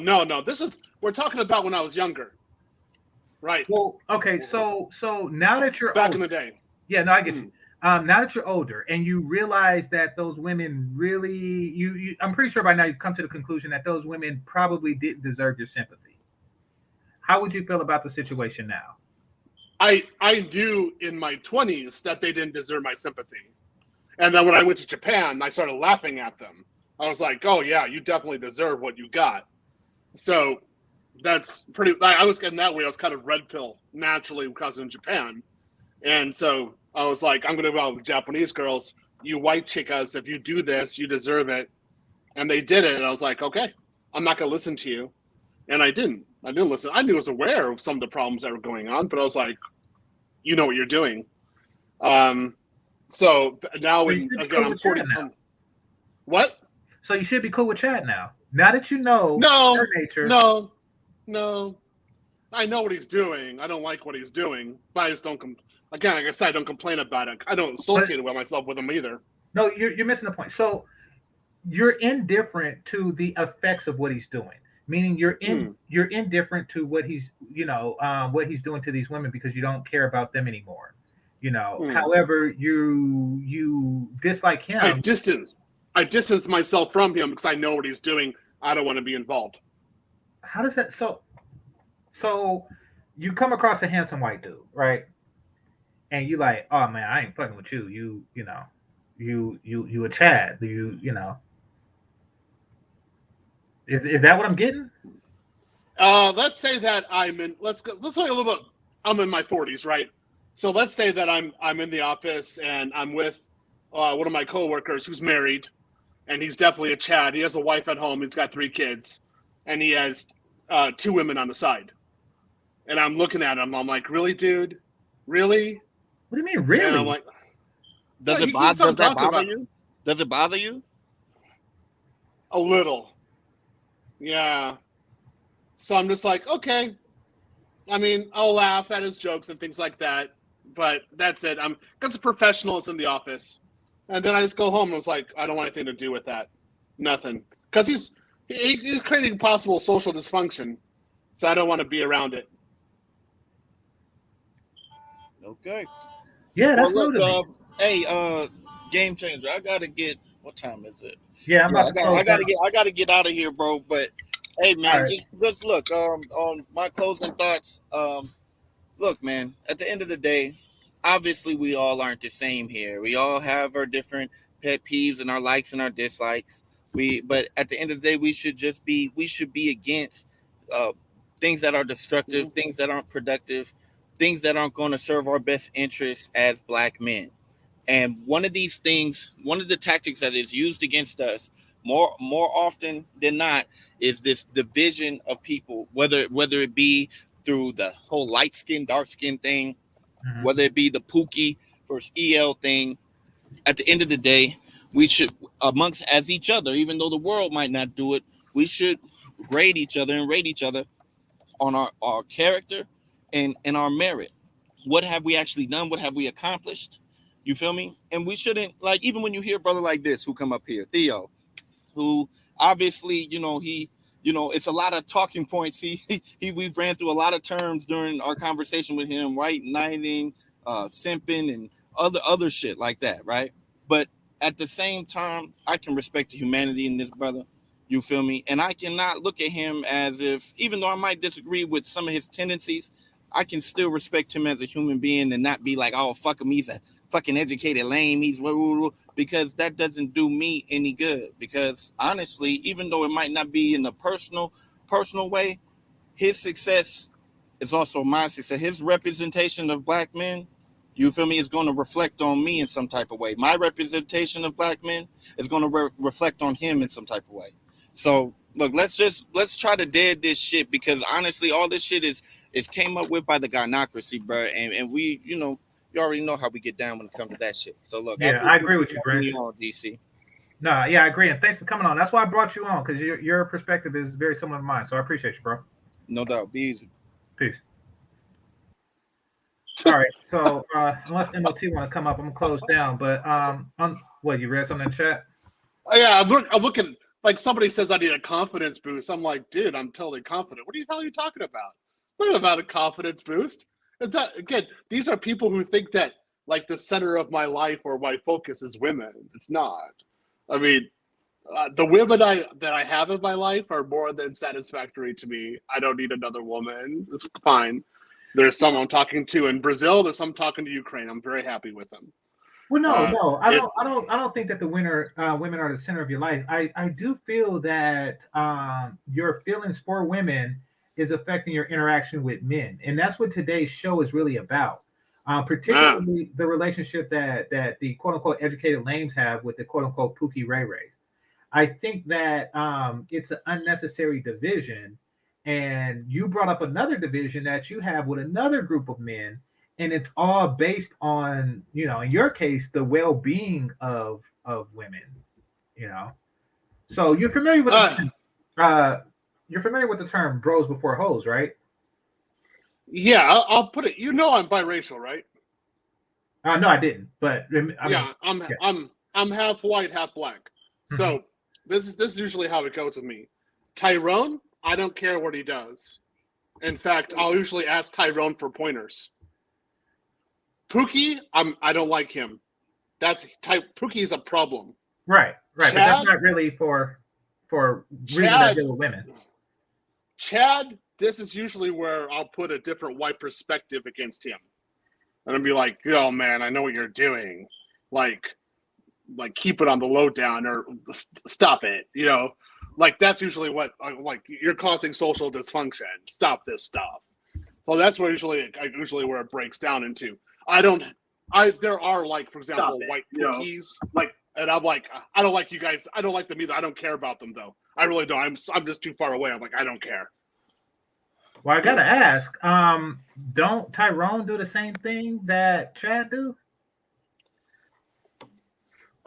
Speaker 16: We're talking about when I was younger. Right.
Speaker 1: Well, okay. So now that you're
Speaker 16: back
Speaker 1: older,
Speaker 16: in the day.
Speaker 1: Yeah, no, I get you. Now that you're older and you realize that those women really, you I'm pretty sure by now you've come to the conclusion that those women probably didn't deserve your sympathy. How would you feel about the situation now?
Speaker 16: I knew in my 20s that they didn't deserve my sympathy. And then when I went to Japan, I started laughing at them. I was like, oh, yeah, you definitely deserve what you got. So that's pretty, I was getting that way. I was kind of red pill naturally because in Japan. And so I was like, I'm going to go out with Japanese girls. You white chicas, if you do this, you deserve it. And they did it. And I was like, okay, I'm not going to listen to you. And I didn't listen. I was aware of some of the problems that were going on, but I was like, you know what you're doing. So now, again, I'm 40. What?
Speaker 1: So you should be cool with Chad now. Now that you know her nature.
Speaker 16: No. I know what he's doing. I don't like what he's doing, but I just don't. Again, like I said, I don't complain about it. I don't associate myself with him either.
Speaker 1: No, you're missing the point. So you're indifferent to the effects of what he's doing. Meaning you're indifferent to what he's what he's doing to these women because you don't care about them anymore. However, you dislike him.
Speaker 16: I distance myself from him because I know what he's doing. I don't want to be involved.
Speaker 1: How does that so you come across a handsome white dude, right? And you like, oh man, I ain't fucking with you. You a Chad. Is that what I'm getting?
Speaker 16: Let's say that let's talk a little bit. I'm in my 40s, right? So let's say that I'm in the office and I'm with one of my coworkers who's married, and he's definitely a Chad. He has a wife at home. He's got 3 kids, and he has 2 women on the side. And I'm looking at him. I'm like, really, dude? Really?
Speaker 1: What do you mean, really?
Speaker 16: And I'm like,
Speaker 6: does it bother you? Does it bother you?
Speaker 16: A little. Yeah. So I'm just like, okay. I mean, I'll laugh at his jokes and things like that, but that's it. I'm because a professional is in the office, and then I just go home and I was like, I don't want anything to do with that. Nothing, because he's creating possible social dysfunction, so I don't want to be around it.
Speaker 6: Okay.
Speaker 1: Yeah, that's
Speaker 6: hey, GameChanger, I gotta get. What time is it?
Speaker 1: Yeah,
Speaker 6: I gotta get out of here, bro. But hey, man, right. just look. On my closing thoughts. Look, man. At the end of the day, obviously we all aren't the same here. We all have our different pet peeves and our likes and our dislikes. But at the end of the day, we should be against things that are destructive, things that aren't productive, things that aren't going to serve our best interests as Black men. And one of these things, one of the tactics that is used against us more often than not is this division of people, whether it be through the whole light skin, dark skin thing, whether it be the Pookie versus EL thing. At the end of the day, we should, amongst as each other, even though the world might not do it, we should grade each other and rate each other on our character and our merit. What have we actually done? What have we accomplished? You feel me? And we shouldn't, like, even when you hear a brother like this who come up here, Theo, who obviously, it's a lot of talking points. We've ran through a lot of terms during our conversation with him, right? Knighting, simping, and other shit like that, right? But at the same time, I can respect the humanity in this brother. You feel me? And I cannot look at him as if, even though I might disagree with some of his tendencies, I can still respect him as a human being and not be like, oh, fuck him, he's a fucking educated lame, he's because that doesn't do me any good. Because honestly, even though it might not be in a personal way, his success is also my success. His representation of Black men You feel me? It's going to reflect on me in some type of way. My representation of black men is going to reflect on him in some type of way. So look, let's try to dead this shit, because honestly, all this shit is came up with by the gynocracy, bro. And we, you already know how we get down when it comes to that shit. So look,
Speaker 1: Yeah, I agree with you, Brent.
Speaker 6: On DC.
Speaker 1: No, yeah, I agree, and thanks for coming on. That's why I brought you on, because your perspective is very similar to mine. So I appreciate you, bro.
Speaker 6: No doubt. Be easy.
Speaker 1: Peace. All right, so unless MOT want to come up, I'm gonna close down. But what, you read something in the chat?
Speaker 16: Oh, yeah, I'm looking. Like, somebody says I need a confidence boost. I'm like, dude, I'm totally confident. What the hell are you talking about? Not about a confidence boost. It's not, again, these are people who think that, like, the center of my life or my focus is women. It's not. I mean, the women that I have in my life are more than satisfactory to me. I don't need another woman. It's fine. There's some I'm talking to in Brazil. There's some talking to Ukraine. I'm very happy with them.
Speaker 1: Well, no, I don't think that the women are the center of your life. I do feel that your feelings for women is affecting your interaction with men, and that's what today's show is really about. Particularly the relationship that the quote unquote educated lames have with the quote unquote Pookie Ray Rays. I think that it's an unnecessary division, and you brought up another division that you have with another group of men. And it's all based on, in your case, the well-being of women, So you're familiar with the term "bros before hoes," right?
Speaker 16: Yeah, I'll put it. I'm biracial, right?
Speaker 1: No, I didn't. But
Speaker 16: I'm half white, half black. Mm-hmm. So this is usually how it goes with me. Tyrone, I don't care what he does. In fact, I'll usually ask Tyrone for pointers. Pookie, I don't like him. Pookie is a problem.
Speaker 1: Right. Chad, but that's not really for reasons that deal with women.
Speaker 16: Chad, this is usually where I'll put a different white perspective against him, and I'll be like, "Oh man, I know what you're doing. Like keep it on the lowdown or stop it." Like that's usually what you're causing social dysfunction. Stop this stuff. Well, that's where usually where it breaks down into. There are, like, for example, white cookies, and I'm like, I don't like you guys. I don't like them either. I don't care about them though. I really don't. I'm just too far away. I'm like, I don't care.
Speaker 1: Well, I gotta ask, don't Tyrone do the same thing that Chad do?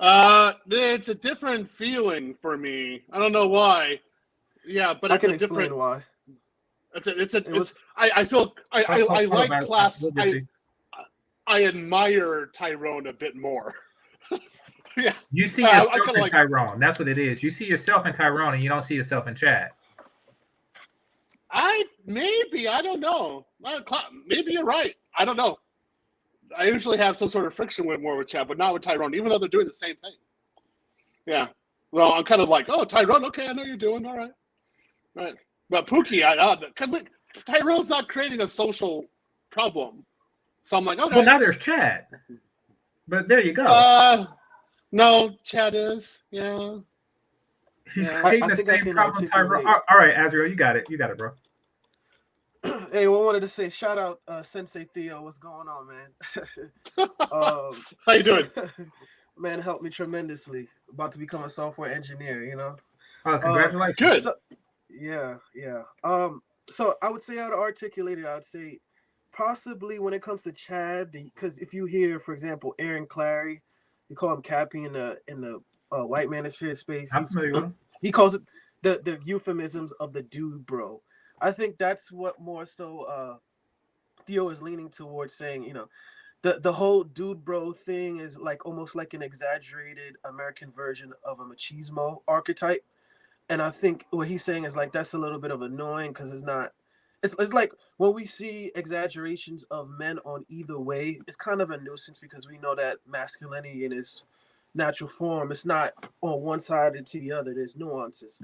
Speaker 16: It's a different feeling for me. I don't know why. Yeah, but it's a different.
Speaker 17: Why.
Speaker 16: I feel I like class. I admire Tyrone a bit more. Yeah.
Speaker 1: You see yourself in Tyrone. That's what it is. You see yourself in Tyrone, and you don't see yourself in Chad.
Speaker 16: I don't know. Maybe you're right. I don't know. I usually have some sort of friction with Chad, but not with Tyrone, even though they're doing the same thing. Yeah. Well, I'm kind of like, oh, Tyrone, okay, I know you're doing all right. But Pookie, Tyrone's not creating a social problem. So I'm like, okay.
Speaker 1: Well, now there's Chad. But there you go.
Speaker 16: No, Chad is. Yeah.
Speaker 1: He's creating the same problem. All right, Azrael, you got it. You got it, bro.
Speaker 17: Hey, I wanted to say shout out Sensei Theo. What's going on, man?
Speaker 16: How you doing?
Speaker 17: Man, helped me tremendously. About to become a software engineer,
Speaker 1: Oh, congratulations.
Speaker 16: Good.
Speaker 17: So, yeah. So I would say, I would articulate it. I would say possibly when it comes to Chad, because if you hear, for example, Aaron Clary, you call him Cappy in the white manosphere space. He calls it the euphemisms of the dude bro. I think that's what more so Theo is leaning towards, saying, the whole dude bro thing is like almost like an exaggerated American version of a machismo archetype. And I think what he's saying is like that's a little bit of annoying because it's like when we see exaggerations of men on either way, it's kind of a nuisance because we know that masculinity in its natural form, it's not on one side or to the other. There's nuances.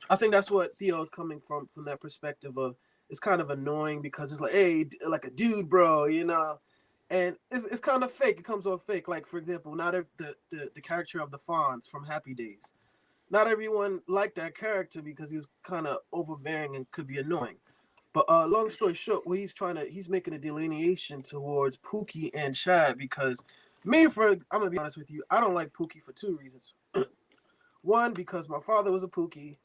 Speaker 17: I think that's what Theo is coming from that perspective of it's kind of annoying because it's like, hey, like a dude, bro, and it's kind of fake. It comes off fake. Like, for example, not the character of the Fonz from Happy Days. Not everyone liked that character because he was kind of overbearing and could be annoying. But long story short, what he's making a delineation towards Pookie and Chad because I'm gonna be honest with you, I don't like Pookie for two reasons. One, because my father was a Pookie,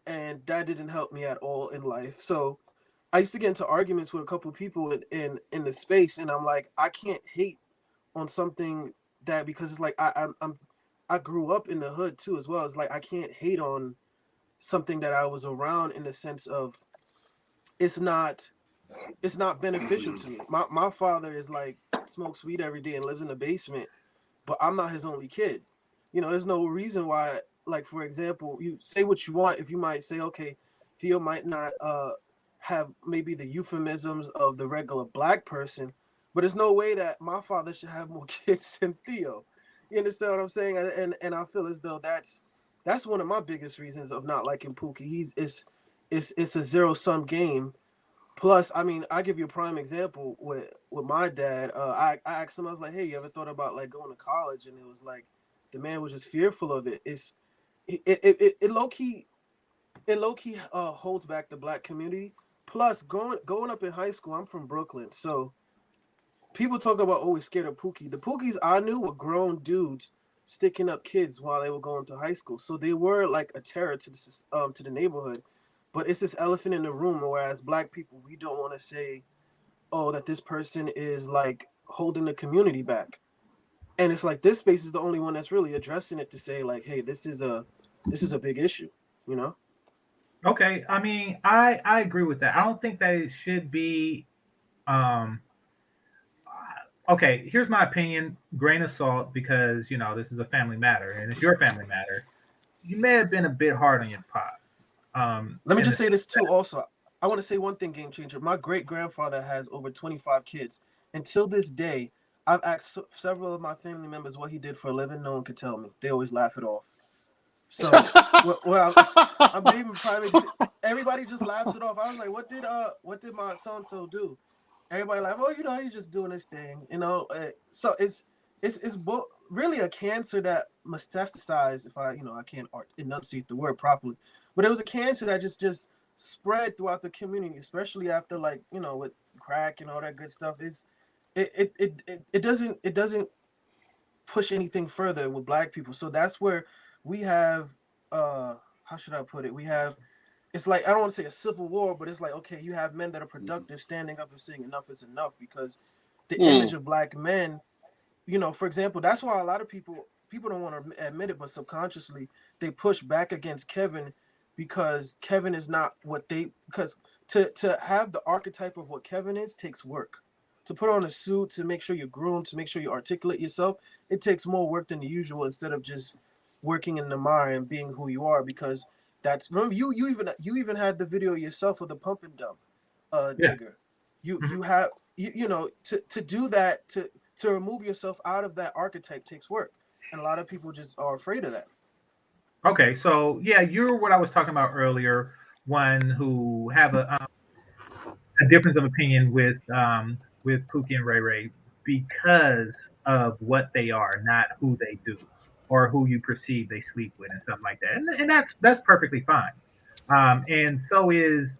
Speaker 17: and that didn't help me at all in life. So I used to get into arguments with a couple of people in the space, and I'm like, I can't hate on something that because it's like I grew up in the hood too as well. It's like I can't hate on something that I was around in the sense of it's not beneficial to me. My father is like smokes weed every day and lives in the basement, but I'm not his only kid. There's no reason why, like, for example, you say what you want. If you might say, okay, Theo might not have maybe the euphemisms of the regular black person, but there's no way that my father should have more kids than Theo. You understand what I'm saying? And I feel as though that's one of my biggest reasons of not liking Pookie. It's a zero-sum game. Plus, I mean, I give you a prime example with my dad. I asked him, I was like, hey, you ever thought about like going to college? And it was like, the man was just fearful of it. It low key holds back the black community. Plus, going up in high school, I'm from Brooklyn, so people talk about always scared of Pookie. The Pookies I knew were grown dudes sticking up kids while they were going to high school, so they were like a terror to the neighborhood. But it's this elephant in the room, whereas black people, we don't want to say, oh, that this person is like holding the community back. And it's like this space is the only one that's really addressing it to say like, hey, this is a big issue, you know?
Speaker 1: Okay, I mean, I agree with that. I don't think that it should be. Um, okay, here's my opinion, grain of salt, because this is a family matter, and it's your family matter. You may have been a bit hard on your pop.
Speaker 17: Let me just say this too. Also, I want to say one thing, Game Changer. My great grandfather has over 25 kids. Until this day, I've asked several of my family members what he did for a living. No one could tell me. They always laugh it off. So, I'm being prime. Everybody just laughs it off. I was like, what did my so and so do? Everybody like, well, he's just doing this thing, So it's really a cancer that metastasized. If I can't enunciate the word properly, but it was a cancer that just spread throughout the community, especially after with crack and all that good stuff. It doesn't push anything further with black people. So that's where we have how should I put it? It's like, I don't want to say a civil war, but it's like, okay, you have men that are productive standing up and saying enough is enough, because the image of black men, for example, that's why a lot of people don't want to admit it, but subconsciously they push back against Kevin, because Kevin is not because to have the archetype of what Kevin is takes work. To put on a suit, to make sure you're groomed, to make sure you articulate yourself, it takes more work than the usual, instead of just working in the mire and being who you are. Because remember you even had the video yourself of the pump and dump nigger. You have to do that, to remove yourself out of that archetype takes work, and a lot of people just are afraid of that.
Speaker 1: Okay, so yeah, you're what I was talking about earlier. One who have a difference of opinion with Pookie and Ray Ray because of what they are, not who they do or who you perceive they sleep with and stuff like that, and that's perfectly fine. And so is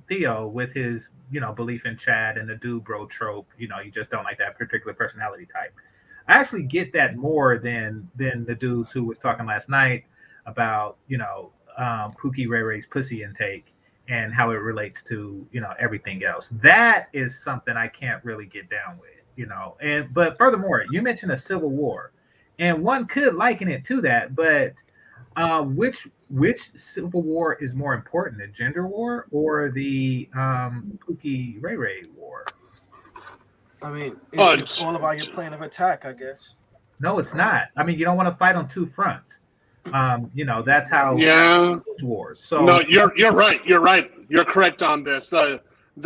Speaker 1: Theo with his belief in Chad and the dude bro trope. You just don't like that particular personality type. I actually get that more than the dudes who was talking last night about Pookie Ray Ray's pussy intake and how it relates to everything else. That is something I can't really get down with. But furthermore, you mentioned a civil war, and one could liken it to that, but which civil war is more important, the gender war or the Pookie Ray Ray war?
Speaker 17: I mean, it's all about your plan of attack, I guess.
Speaker 1: No, it's not. I mean, you don't want to fight on two fronts. That's how wars. So
Speaker 16: no, you're right. You're right. You're correct on this. The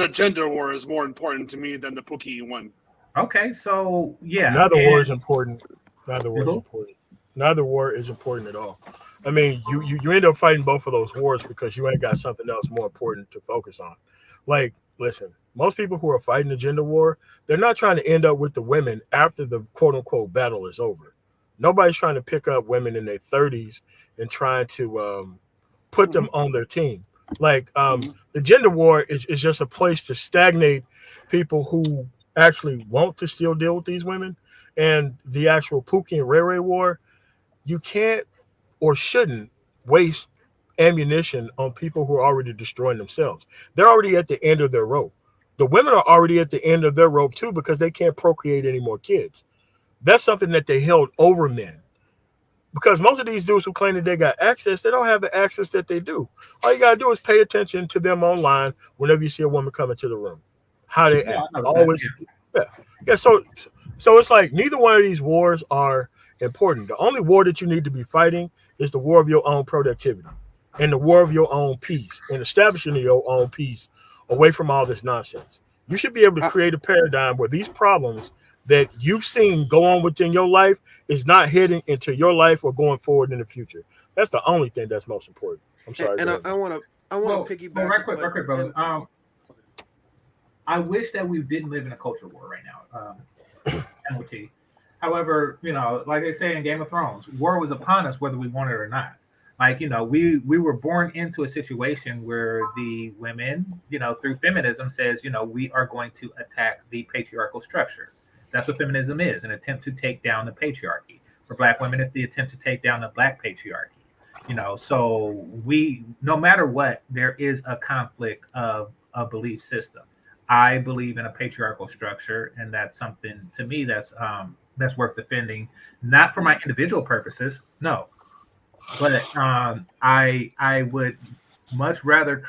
Speaker 16: gender war is more important to me than the Pookie one.
Speaker 1: Okay, so yeah.
Speaker 18: Neither war is important. Neither war is important. Neither war is important at all. I mean, you end up fighting both of those wars because you ain't got something else more important to focus on. Like, listen, most people who are fighting the gender war, they're not trying to end up with the women after the quote unquote battle is over. Nobody's trying to pick up women in their 30s and trying to put them on their team. Like the gender war is just a place to stagnate people who actually want to still deal with these women. And the actual Pookie and Ray Ray war, you can't or shouldn't waste ammunition on people who are already destroying themselves. They're already at the end of their rope. The women are already at the end of their rope too because they can't procreate any more kids. That's something that they held over men. Because most of these dudes who claim that they got access, they don't have the access that they do. All you gotta do is pay attention to them online whenever you see a woman come into the room. How they
Speaker 1: Yeah,
Speaker 18: act.
Speaker 1: I know that.
Speaker 18: Always yeah. So it's like neither one of these wars are important. The only war that you need to be fighting is the war of your own productivity and the war of your own peace and establishing your own peace away from all this nonsense. You should be able to create a paradigm where these problems that you've seen go on within your life is not heading into your life or going forward in the future. That's the only thing that's most important. I'm sorry.
Speaker 17: And I want to piggyback.
Speaker 1: Well, right quick, brother. I wish that we didn't live in a culture war right now. MOT. However, like they say in Game of Thrones, war was upon us whether we wanted it or not. Like, we were born into a situation where the women, through feminism says, we are going to attack the patriarchal structure. That's what feminism is, an attempt to take down the patriarchy. For Black women, it's the attempt to take down the Black patriarchy. So no matter what, there is a conflict of a belief system. I believe in a patriarchal structure, and that's something to me that's worth defending, not for my individual purposes, no, but I would much rather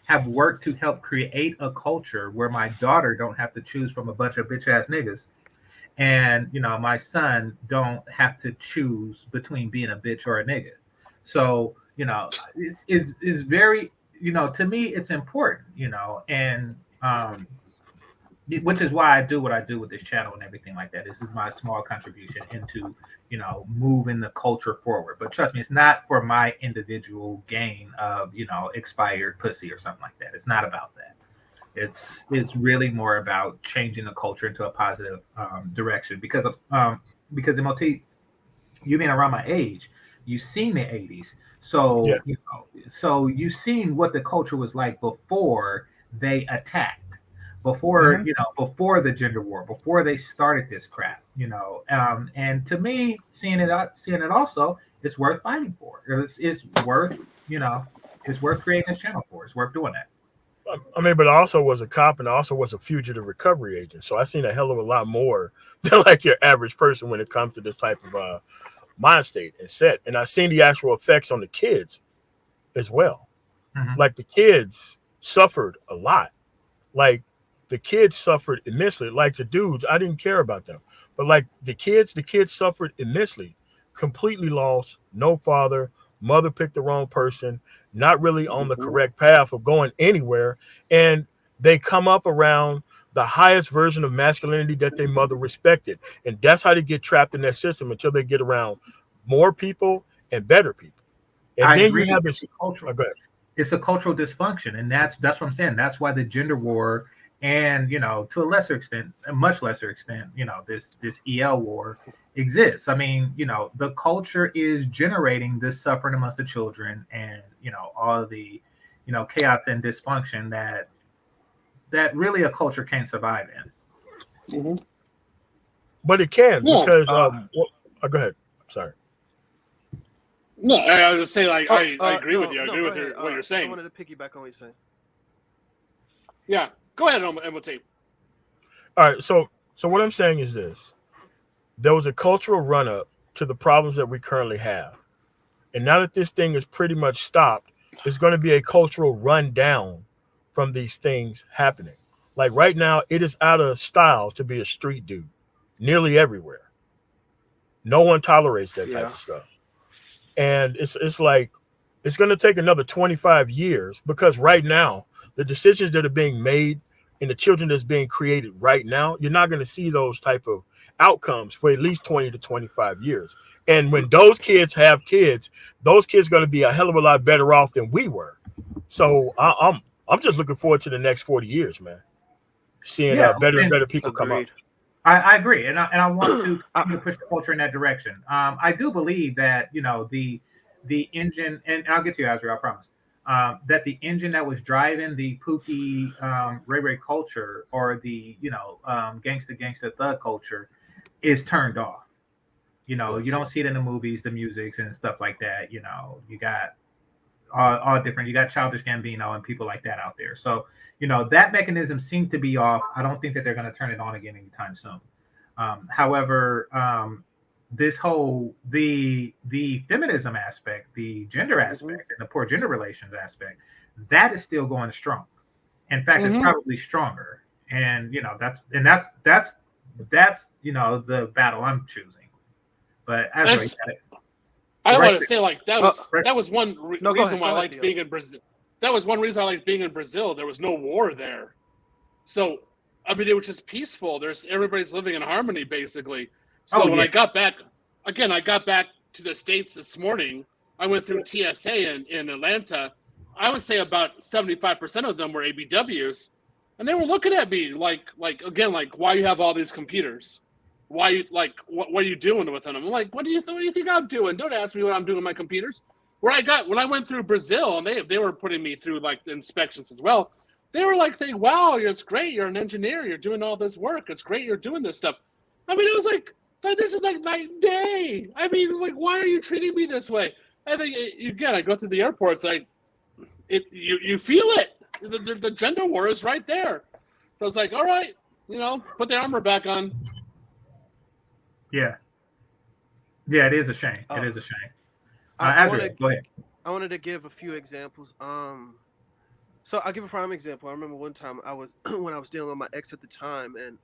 Speaker 1: have worked to help create a culture where my daughter don't have to choose from a bunch of bitch ass niggas, and my son don't have to choose between being a bitch or a nigga. So it's very to me it's important, and which is why I do what I do with this channel and everything like that. This is my small contribution into, moving the culture forward. But trust me, it's not for my individual gain of, expired pussy or something like that. It's not about that. It's really more about changing the culture into a positive direction because MOT, you being around my age, you've seen the 80s. So, so you've seen what the culture was like before they attacked. Before before the gender war, before they started this crap, and to me, seeing it also, it's worth fighting for. It's worth it's worth creating this channel for. It's worth doing that.
Speaker 18: I mean, but I also was a cop and I also was a fugitive recovery agent, so I seen a hell of a lot more than like your average person when it comes to this type of mind state and set. And I seen the actual effects on the kids as well.
Speaker 1: Mm-hmm.
Speaker 18: Like the kids suffered a lot. Like the kids suffered immensely. Like the dudes, I didn't care about them. But like the kids suffered immensely. Completely lost, no father, mother picked the wrong person, not really on the correct path of going anywhere. And they come up around the highest version of masculinity that their mother respected. And that's how they get trapped in that system until they get around more people and better people. And
Speaker 1: I
Speaker 18: then
Speaker 1: agree.
Speaker 18: you have this
Speaker 1: cultural.
Speaker 18: go ahead.
Speaker 1: It's a cultural dysfunction, and that's what I'm saying. That's why the gender war, and to a lesser extent, a much lesser extent, this EL war exists. I mean, the culture is generating this suffering amongst the children, and all of the chaos and dysfunction that really a culture can't survive in.
Speaker 16: Mm-hmm.
Speaker 18: But it can because go ahead. Sorry.
Speaker 16: No, I was just saying, like, I agree with you. I agree with what you're saying.
Speaker 17: I wanted to piggyback on what you're saying.
Speaker 16: Yeah, go ahead, and we'll take.
Speaker 18: All right, so what I'm saying is this: there was a cultural run-up to the problems that we currently have, and now that this thing is pretty much stopped, it's going to be a cultural rundown from these things happening. Like right now, it is out of style to be a street dude, nearly everywhere. No one tolerates that type of stuff. And it's like it's going to take another 25 years because right now the decisions that are being made and the children that's being created right now, you're not going to see those type of outcomes for at least 20 to 25 years. And when those kids have kids, those kids are going to be a hell of a lot better off than we were. So I'm just looking forward to the next 40 years, man. Seeing better and better people come up.
Speaker 1: I agree, and I want to push the culture in that direction. I do believe that the engine, and I'll get to you, Azrael, I promise. that the engine that was driving the Pookie Ray Ray culture, or the gangsta thug culture, is turned off. You don't see it in the movies, the musics and stuff like that. You got all different. You got Childish Gambino and people like that out there. So that mechanism seemed to be off. I don't think that they're going to turn it on again anytime soon. However, this whole the feminism aspect, the gender aspect, and the poor gender relations aspect, that is still going strong. In fact, it's probably stronger. And that's the battle I'm choosing. But
Speaker 16: I want to say, like, that was one reason why I liked being in Brazil. That was one reason I liked being in Brazil. There was no war there, so I mean, it was just peaceful. Everybody's living in harmony, basically. So when I got back to the States this morning, I went through TSA in Atlanta. I would say about 75% of them were ABWs, and they were looking at me like why you have all these computers? Why you what are you doing with them? I'm like, what do you think I'm doing? Don't ask me what I'm doing with my computers. When I went through Brazil, and they were putting me through like the inspections as well. They were like saying, wow, it's great. You're an engineer. You're doing all this work. It's great. You're doing this stuff. I mean, it was like, this is like night and day. I mean, like, why are you treating me this way? I think, again, I go through the airports. You feel it. The gender war is right there. So it's like, all right, put the armor back on.
Speaker 1: Yeah, it is a shame. It is a shame. Go ahead.
Speaker 17: I wanted to give a few examples. So I'll give a prime example. I remember one time when I was dealing with my ex at the time, and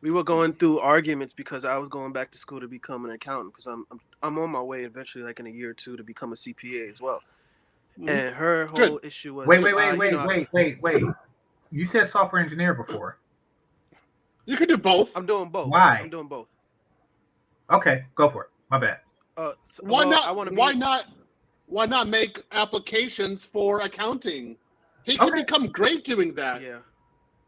Speaker 17: we were going through arguments because I was going back to school to become an accountant, because I'm on my way eventually, like in a year or two, to become a CPA as well. And her whole issue was
Speaker 1: wait. You said software engineer before.
Speaker 16: You could do both.
Speaker 17: I'm doing both.
Speaker 1: Why?
Speaker 17: I'm doing both.
Speaker 1: Okay, go for it. My bad.
Speaker 16: Why not make applications for accounting? He could become great doing that.
Speaker 17: Yeah.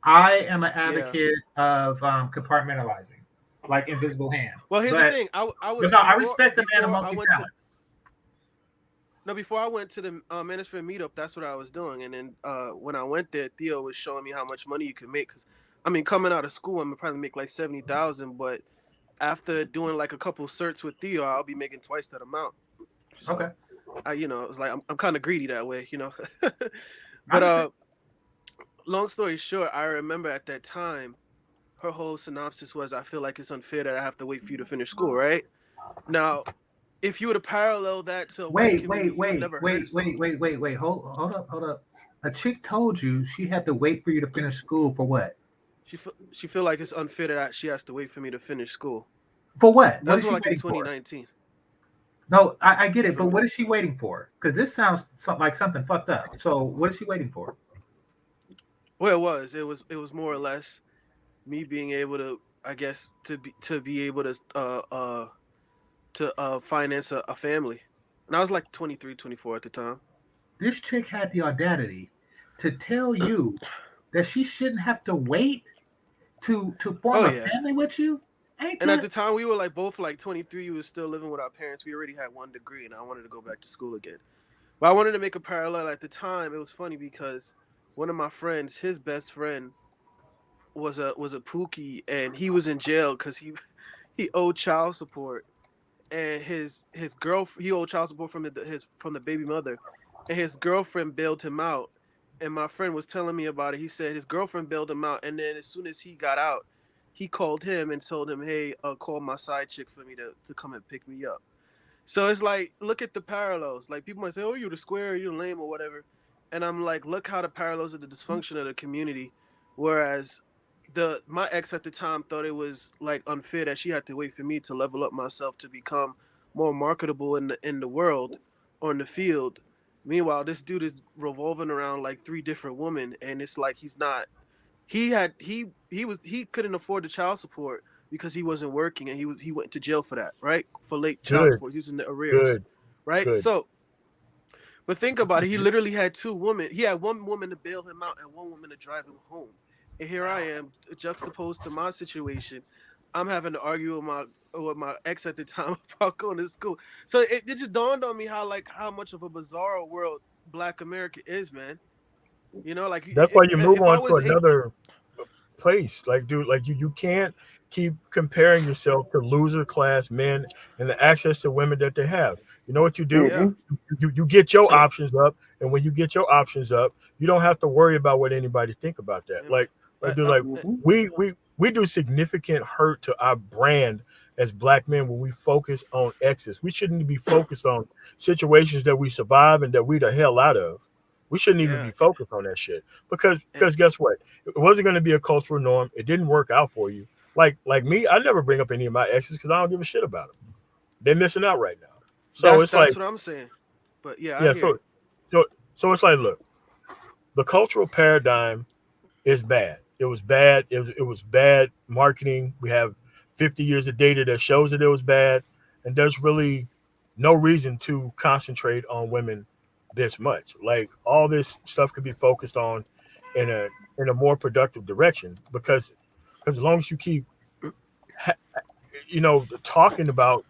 Speaker 1: I am an advocate of compartmentalizing, like invisible hand.
Speaker 17: Well, here's the thing.
Speaker 1: I respect the man of multi-talent.
Speaker 17: Before I went to the Ministry meetup, that's what I was doing. And then when I went there, Theo was showing me how much money you could make. Because, I mean, coming out of school, I'm probably make like $70,000. But after doing like a couple certs with Theo, I'll be making twice that amount. So,
Speaker 1: okay.
Speaker 17: It's like I'm kind of greedy that way, But long story short, I remember at that time, her whole synopsis was, I feel like it's unfair that I have to wait for you to finish school, right? Now, if you were to parallel that to
Speaker 1: wait, hold up. A chick told you she had to wait for you to finish school for what?
Speaker 17: She feel like it's unfair that she has to wait for me to finish school.
Speaker 1: For what?
Speaker 17: That's what, like in 2019.
Speaker 1: No, I get it, but what is she waiting for? Because this sounds like something fucked up. So what is she waiting for?
Speaker 17: Well, it was more or less me being able to, I guess, to be able to finance a family. And I was like 23, 24 at the time.
Speaker 1: This chick had the audacity to tell you that she shouldn't have to wait to form a family with you.
Speaker 17: And at the time, we were like both like 23. We were still living with our parents. We already had one degree, and I wanted to go back to school again. But I wanted to make a parallel. At the time, it was funny because one of my friends, his best friend, was a Pookie, and he was in jail because he owed child support, and his girlfriend, he owed child support from the baby mother, and his girlfriend bailed him out. And my friend was telling me about it. He said his girlfriend bailed him out, and then as soon as he got out, he called him and told him, hey, call my side chick for me to come and pick me up. So it's like, look at the parallels. Like, people might say, oh, you're the square, you're lame or whatever. And I'm like, look how the parallels of the dysfunction of the community. Whereas my ex at the time thought it was like unfair that she had to wait for me to level up myself to become more marketable in the world or in the field. Meanwhile, this dude is revolving around like 3 different women, and it's like he's not. He couldn't afford the child support because he wasn't working, and he went to jail for that, right? For late child support, using the arrears, right? Good. So, but think about it. He literally had 2 women. He had 1 woman to bail him out and 1 woman to drive him home. And here I am, juxtaposed to my situation. I'm having to argue with my ex at the time about going to school. So it just dawned on me how much of a bizarre world Black America is, man. You know, like
Speaker 18: That's why you move
Speaker 17: if I
Speaker 18: on to
Speaker 17: was
Speaker 18: another place. Like, dude, like you can't keep comparing yourself to loser class men and the access to women that they have. You know what you do?
Speaker 17: yeah,
Speaker 18: You get your options up, and when you get your options up, you don't have to worry about what anybody think about that. Like, dude, like we do significant hurt to our brand as black men when we focus on exes. We shouldn't be focused on situations that we survive and that we the hell out of. We shouldn't even
Speaker 17: yeah,
Speaker 18: be focused on that shit because
Speaker 17: and
Speaker 18: guess what? It wasn't going to be a cultural norm. It didn't work out for you. Like me, I never bring up any of my exes because I don't give a shit about them. They're missing out right now. So it's like,
Speaker 17: that's what I'm saying. But yeah, I
Speaker 18: yeah.
Speaker 17: hear it.
Speaker 18: So so it's like, look, the cultural paradigm is bad. It was bad. It was bad marketing. We have 50 years of data that shows that it was bad, and there's really no reason to concentrate on women this much. Like all this stuff could be focused on in a more productive direction because as long as you keep talking about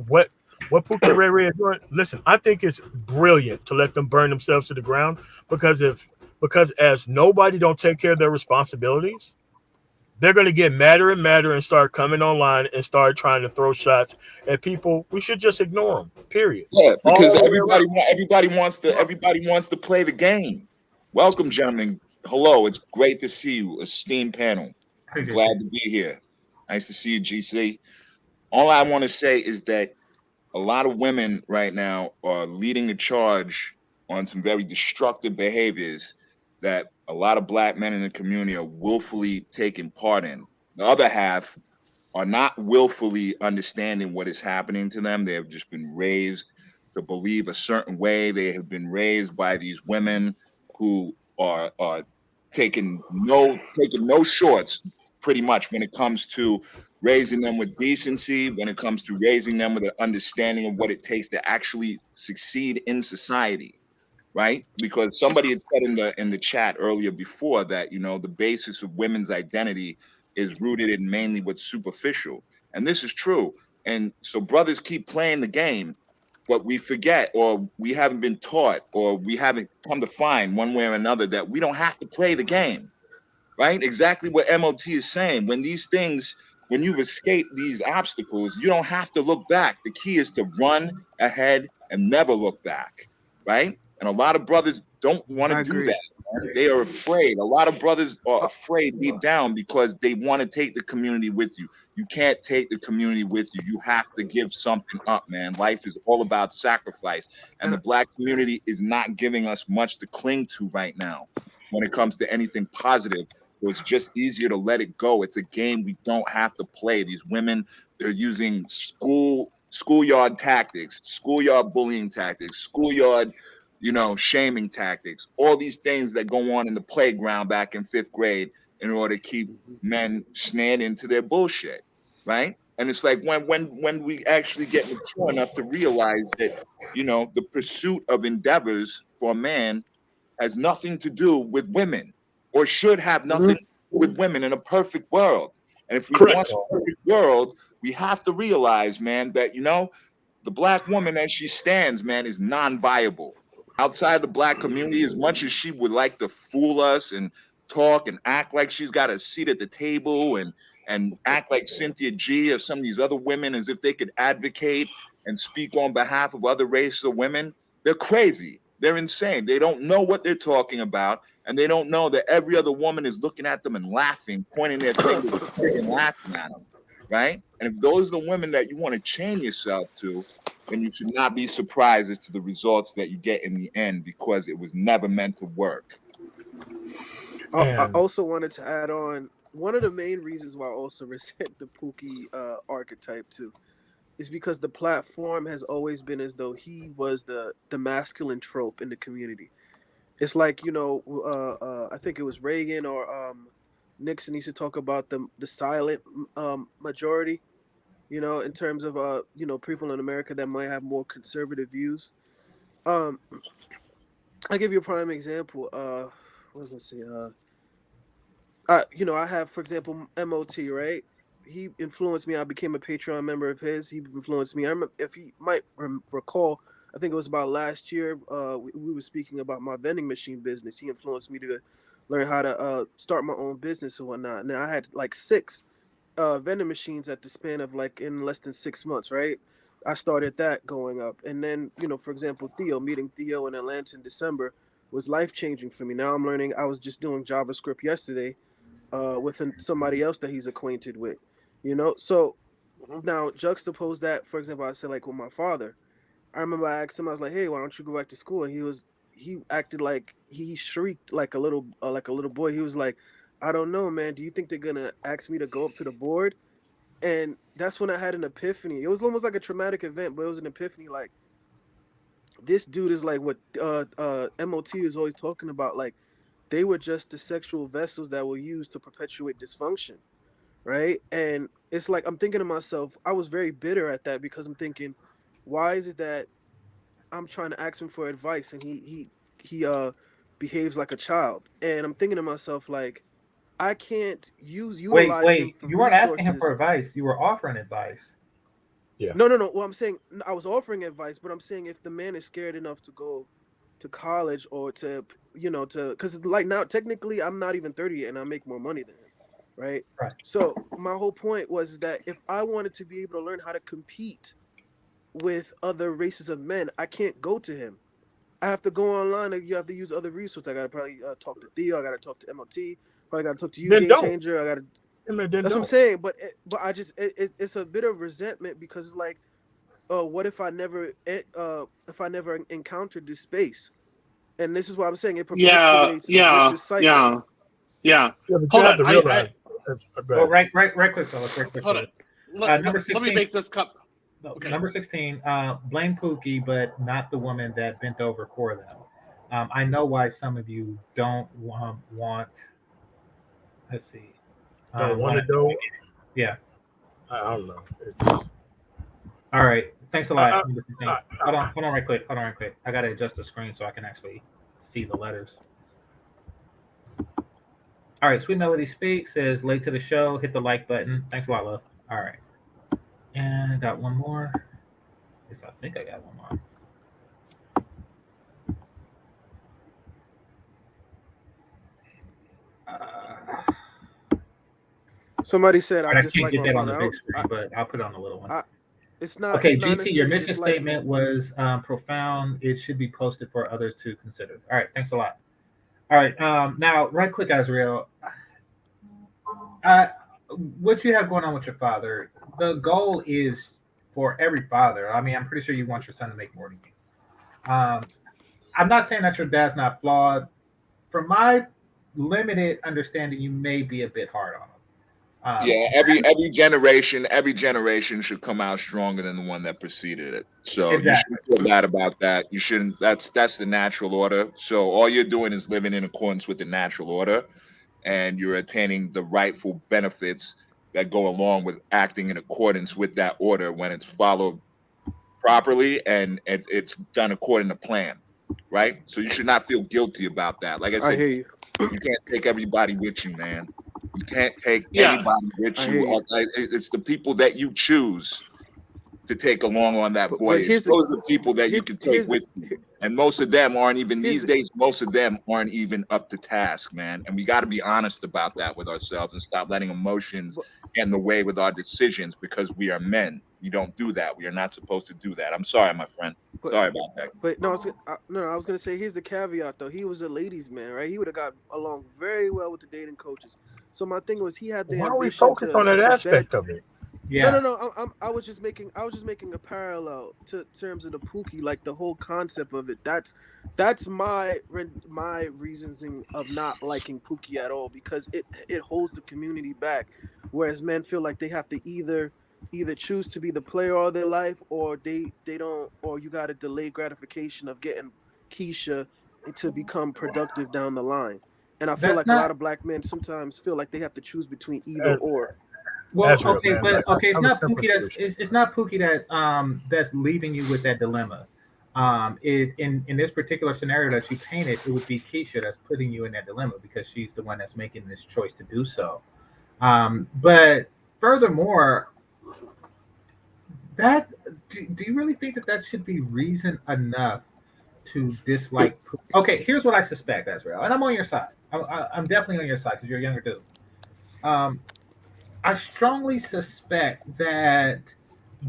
Speaker 18: what Pookie and Ray Ray are doing. Listen, I think it's brilliant to let them burn themselves to the ground because because as nobody don't take care of their responsibilities, they're going to get madder and madder and start coming online and start trying to throw shots at people. We should just ignore them. Period.
Speaker 19: Yeah, because
Speaker 18: All the way around.
Speaker 19: everybody wants to play the game. Welcome, gentlemen. Hello, it's great to see you, esteemed panel. I'm
Speaker 1: Appreciate
Speaker 19: glad
Speaker 1: you.
Speaker 19: to be here. Nice to see you, GC. All I want to say is that a lot of women right now are leading the charge on some very destructive behaviors that a lot of black men in the community are willfully taking part in. The other half are not willfully understanding what is happening to them. They have just been raised to believe a certain way. They have been raised by these women who are taking no shorts pretty much when it comes to raising them with decency, when it comes to raising them with an understanding of what it takes to actually succeed in society, right? Because somebody had said in the chat earlier before that the basis of women's identity is rooted in mainly what's superficial, and this is true. And so brothers keep playing the game, but we forget, or we haven't been taught, or we haven't come to find one way or another that we don't have to play the game, right? Exactly what MOT is saying. When you've escaped these obstacles, you don't have to look back. The key is to run ahead and never look back, right? And a lot of brothers don't want to
Speaker 17: I
Speaker 19: do
Speaker 17: agree.
Speaker 19: that. Man. They are afraid. A lot of brothers are afraid deep down because they want to take the community with you. You can't take the community with you. You have to give something up, man. Life is all about sacrifice. And the black community is not giving us much to cling to right now when it comes to anything positive. So it's just easier to let it go. It's a game we don't have to play. These women, they're using schoolyard tactics, schoolyard bullying tactics, schoolyard, shaming tactics, all these things that go on in the playground back in 5th grade in order to keep men snared into their bullshit, right? And it's like when we actually get mature enough to realize that, the pursuit of endeavors for a man has nothing to do with women, or should have nothing to do with women in a perfect world. And if we want
Speaker 3: Correct.
Speaker 19: a perfect world, we have to realize, man, that the black woman as she stands, man, is non-viable. Outside the black community, as much as she would like to fool us and talk and act like she's got a seat at the table and act like Cynthia G or some of these other women as if they could advocate and speak on behalf of other races of women, they're crazy. They're insane. They don't know what they're talking about, and they don't know that every other woman is looking at them and laughing, pointing their fingers and laughing at them, right? And if those are the women that you want to chain yourself to, then you should not be surprised as to the results that you get in the end because it was never meant to work.
Speaker 17: I
Speaker 18: And
Speaker 17: also wanted to add on one of the main reasons why I also resent the Pookie archetype too is because the platform has always been as though he was the masculine trope in the community. It's like I think it was Reagan or Nixon used to talk about the silent majority. In terms of people in America that might have more conservative views. Um, I give you a prime example. What was I gonna say? I have, for example, MOT, right? He influenced me. I became a Patreon member of his. He influenced me. If you might recall, I think it was about last year. We were speaking about my vending machine business. He influenced me to learn how to start my own business and whatnot. Now I had like 6 vending machines at the span of like in less than 6 months, right? I started that going up, and then for example, meeting Theo in Atlanta in December was life changing for me. Now I'm learning. I was just doing JavaScript yesterday with somebody else that he's acquainted with, So now juxtapose that, for example, I said like with my father. I remember I asked him, I was like, "Hey, why don't you go back to school?" And he acted like he shrieked like a little boy. He was like, "I don't know, man. Do you think they're gonna ask me to go up to the board?" And that's when I had an epiphany. It was almost like a traumatic event, but it was an epiphany. Like, this dude is like what MOT is always talking about. Like, they were just the sexual vessels that were used to perpetuate dysfunction, right? And it's like I'm thinking to myself, I was very bitter at that because I'm thinking, why is it that I'm trying to ask him for advice and he behaves like a child? And I'm thinking to myself, like, I can't utilize him
Speaker 1: Wait.
Speaker 17: for
Speaker 1: You weren't asking him for
Speaker 17: resources.
Speaker 1: advice. You were offering advice.
Speaker 18: Yeah.
Speaker 17: No. Well, I'm saying I was offering advice, but I'm saying if the man is scared enough to go to college or to because like now technically I'm not even 30 yet and I make more money than him, right?
Speaker 1: Right.
Speaker 17: So my whole point was that if I wanted to be able to learn how to compete with other races of men, I can't go to him. I have to go online. And you have to use other resources. I gotta probably talk to Theo. I gotta talk to MOT. Probably gotta talk to you,
Speaker 18: Then
Speaker 17: Game
Speaker 18: don't.
Speaker 17: Changer. I gotta.
Speaker 18: I mean, then
Speaker 17: That's what I'm
Speaker 18: don't.
Speaker 17: saying. But I just it's a bit of resentment because it's like, what if I never encountered this space? And this is what I'm saying. It
Speaker 16: Yeah,
Speaker 17: perpetuates a
Speaker 16: yeah,
Speaker 17: vicious cycle.
Speaker 16: yeah, yeah.
Speaker 18: Yeah, but you
Speaker 16: Hold
Speaker 18: have
Speaker 16: on,
Speaker 18: to realize.
Speaker 1: Well, right quick, fellas. Right quick,
Speaker 16: hold on.
Speaker 1: fellas. Number 16.
Speaker 16: Let me make this cup. Okay.
Speaker 1: Number 16. Blame Pookie, but not the woman that bent over for them. I know why some of you don't want. Let's see.
Speaker 18: Don't want to do.
Speaker 1: Yeah.
Speaker 18: I don't know.
Speaker 1: All right. Thanks a lot. Number 16.
Speaker 18: uh,
Speaker 1: Hold on, right quick. I gotta adjust the screen so I can actually see the letters. All right. Sweet Melody Speaks says late to the show. Hit the like button. Thanks a lot, love. All right. And I got one more. Yes, I think I got one more.
Speaker 17: Somebody said I
Speaker 1: I
Speaker 17: just
Speaker 1: can't
Speaker 17: like
Speaker 1: get
Speaker 17: my
Speaker 1: that on the
Speaker 17: father.
Speaker 1: big screen, but I'll put it on the little one.
Speaker 17: It's not.
Speaker 1: Okay,
Speaker 17: It's not
Speaker 1: GC, your
Speaker 17: necessarily
Speaker 1: mission
Speaker 17: disliking.
Speaker 1: statement was profound. It should be posted for others to consider. All right, thanks a lot. All right, now, right quick, Azrael. What you have going on with your father, the goal is for every father. I mean, I'm pretty sure you want your son to make more than you. I'm not saying that your dad's not flawed. From my limited understanding, you may be a bit hard on him.
Speaker 19: Yeah, every generation should come out stronger than the one that preceded it. So
Speaker 1: Exactly.
Speaker 19: you shouldn't feel bad about that. You shouldn't. That's the natural order. So all you're doing is living in accordance with the natural order, and you're attaining the rightful benefits that go along with acting in accordance with that order when it's followed properly and it's done according to plan. Right. So you should not feel guilty about that. Like I
Speaker 17: I
Speaker 19: said,
Speaker 17: hear you.
Speaker 19: you can't take everybody with you, man. You can't take
Speaker 16: Yeah.
Speaker 19: anybody with
Speaker 17: I
Speaker 19: you.
Speaker 17: hear you.
Speaker 19: It's the people that you choose to take along on that
Speaker 17: But
Speaker 19: voyage.
Speaker 17: here's
Speaker 19: Those are the people that you can take
Speaker 17: here's the
Speaker 19: with you. And most of them aren't even
Speaker 17: here's
Speaker 19: these days. Most of them aren't even up to task, man. And we got to be honest about that with ourselves and stop letting emotions get in the way with our decisions because we are men. We don't do that. We are not supposed to do that. I'm sorry, my friend.
Speaker 17: But
Speaker 19: Sorry about that.
Speaker 17: But no, I was gonna say here's the caveat though. He was a ladies' man, right? He would have got along very well with the dating coaches. So my thing was he had the
Speaker 18: Why don't we
Speaker 17: ambition
Speaker 18: focus on that
Speaker 17: to
Speaker 18: aspect
Speaker 17: beg.
Speaker 18: of it?
Speaker 1: Yeah.
Speaker 17: No. I was just making a parallel to terms of the Pookie, like the whole concept of it. That's my reasoning of not liking Pookie at all because it holds the community back, whereas men feel like they have to either choose to be the player all their life or they don't, or you got to delay gratification of getting Keisha to become productive down the line. And I feel
Speaker 1: That's
Speaker 17: like a lot
Speaker 1: not
Speaker 17: of black men sometimes feel like they have to choose between either or.
Speaker 1: well.
Speaker 18: That's real,
Speaker 1: Okay,
Speaker 18: man.
Speaker 1: but okay, it's
Speaker 18: I'm a
Speaker 1: not
Speaker 18: simple
Speaker 1: Pookie.
Speaker 18: solution.
Speaker 1: It's not Pookie that's leaving you with that dilemma. In this particular scenario that you painted, it would be Keisha that's putting you in that dilemma because she's the one that's making this choice to do so. But furthermore, that do you really think that that should be reason enough to dislike? Okay, here's what I suspect, Azrael, and I'm on your side. I'm definitely on your side because you're a younger dude. Um, I strongly suspect that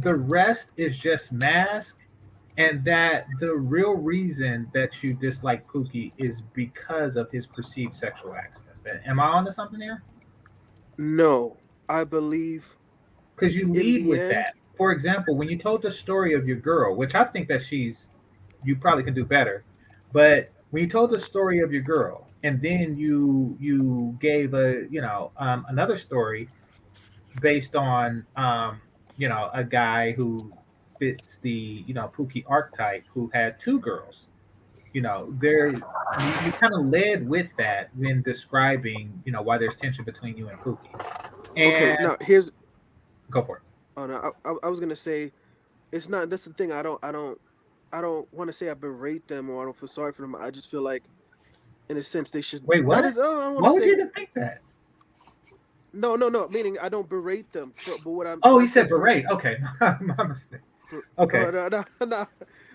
Speaker 1: the rest is just mask, and that the real reason that you dislike Pookie is because of his perceived sexual access. Am I onto something here?
Speaker 17: No, I believe
Speaker 1: Because you
Speaker 17: in
Speaker 1: lead
Speaker 17: the
Speaker 1: with
Speaker 17: end.
Speaker 1: that. For example, when you told the story of your girl, which I think that you probably can do better, but when you told the story of your girl, and then you gave another story based on a guy who fits the Pookie archetype who had two girls. There you kind of led with that when describing why there's tension between you and Pookie.
Speaker 17: Okay,
Speaker 1: And
Speaker 17: now here's.
Speaker 1: go for it.
Speaker 17: Oh no, I was gonna say it's not. That's the thing. I don't want to say I berate them or I don't feel sorry for them. I just feel like, in a sense, they should.
Speaker 1: Wait,
Speaker 17: Not
Speaker 1: what?
Speaker 17: as I don't want
Speaker 1: Why
Speaker 17: to
Speaker 1: would you
Speaker 17: say.
Speaker 1: even think that?
Speaker 17: No. Meaning I don't berate them. But what I'm
Speaker 1: Oh,
Speaker 17: when I
Speaker 1: you
Speaker 17: say
Speaker 1: said berate. Okay, my mistake. Okay,
Speaker 17: no, no.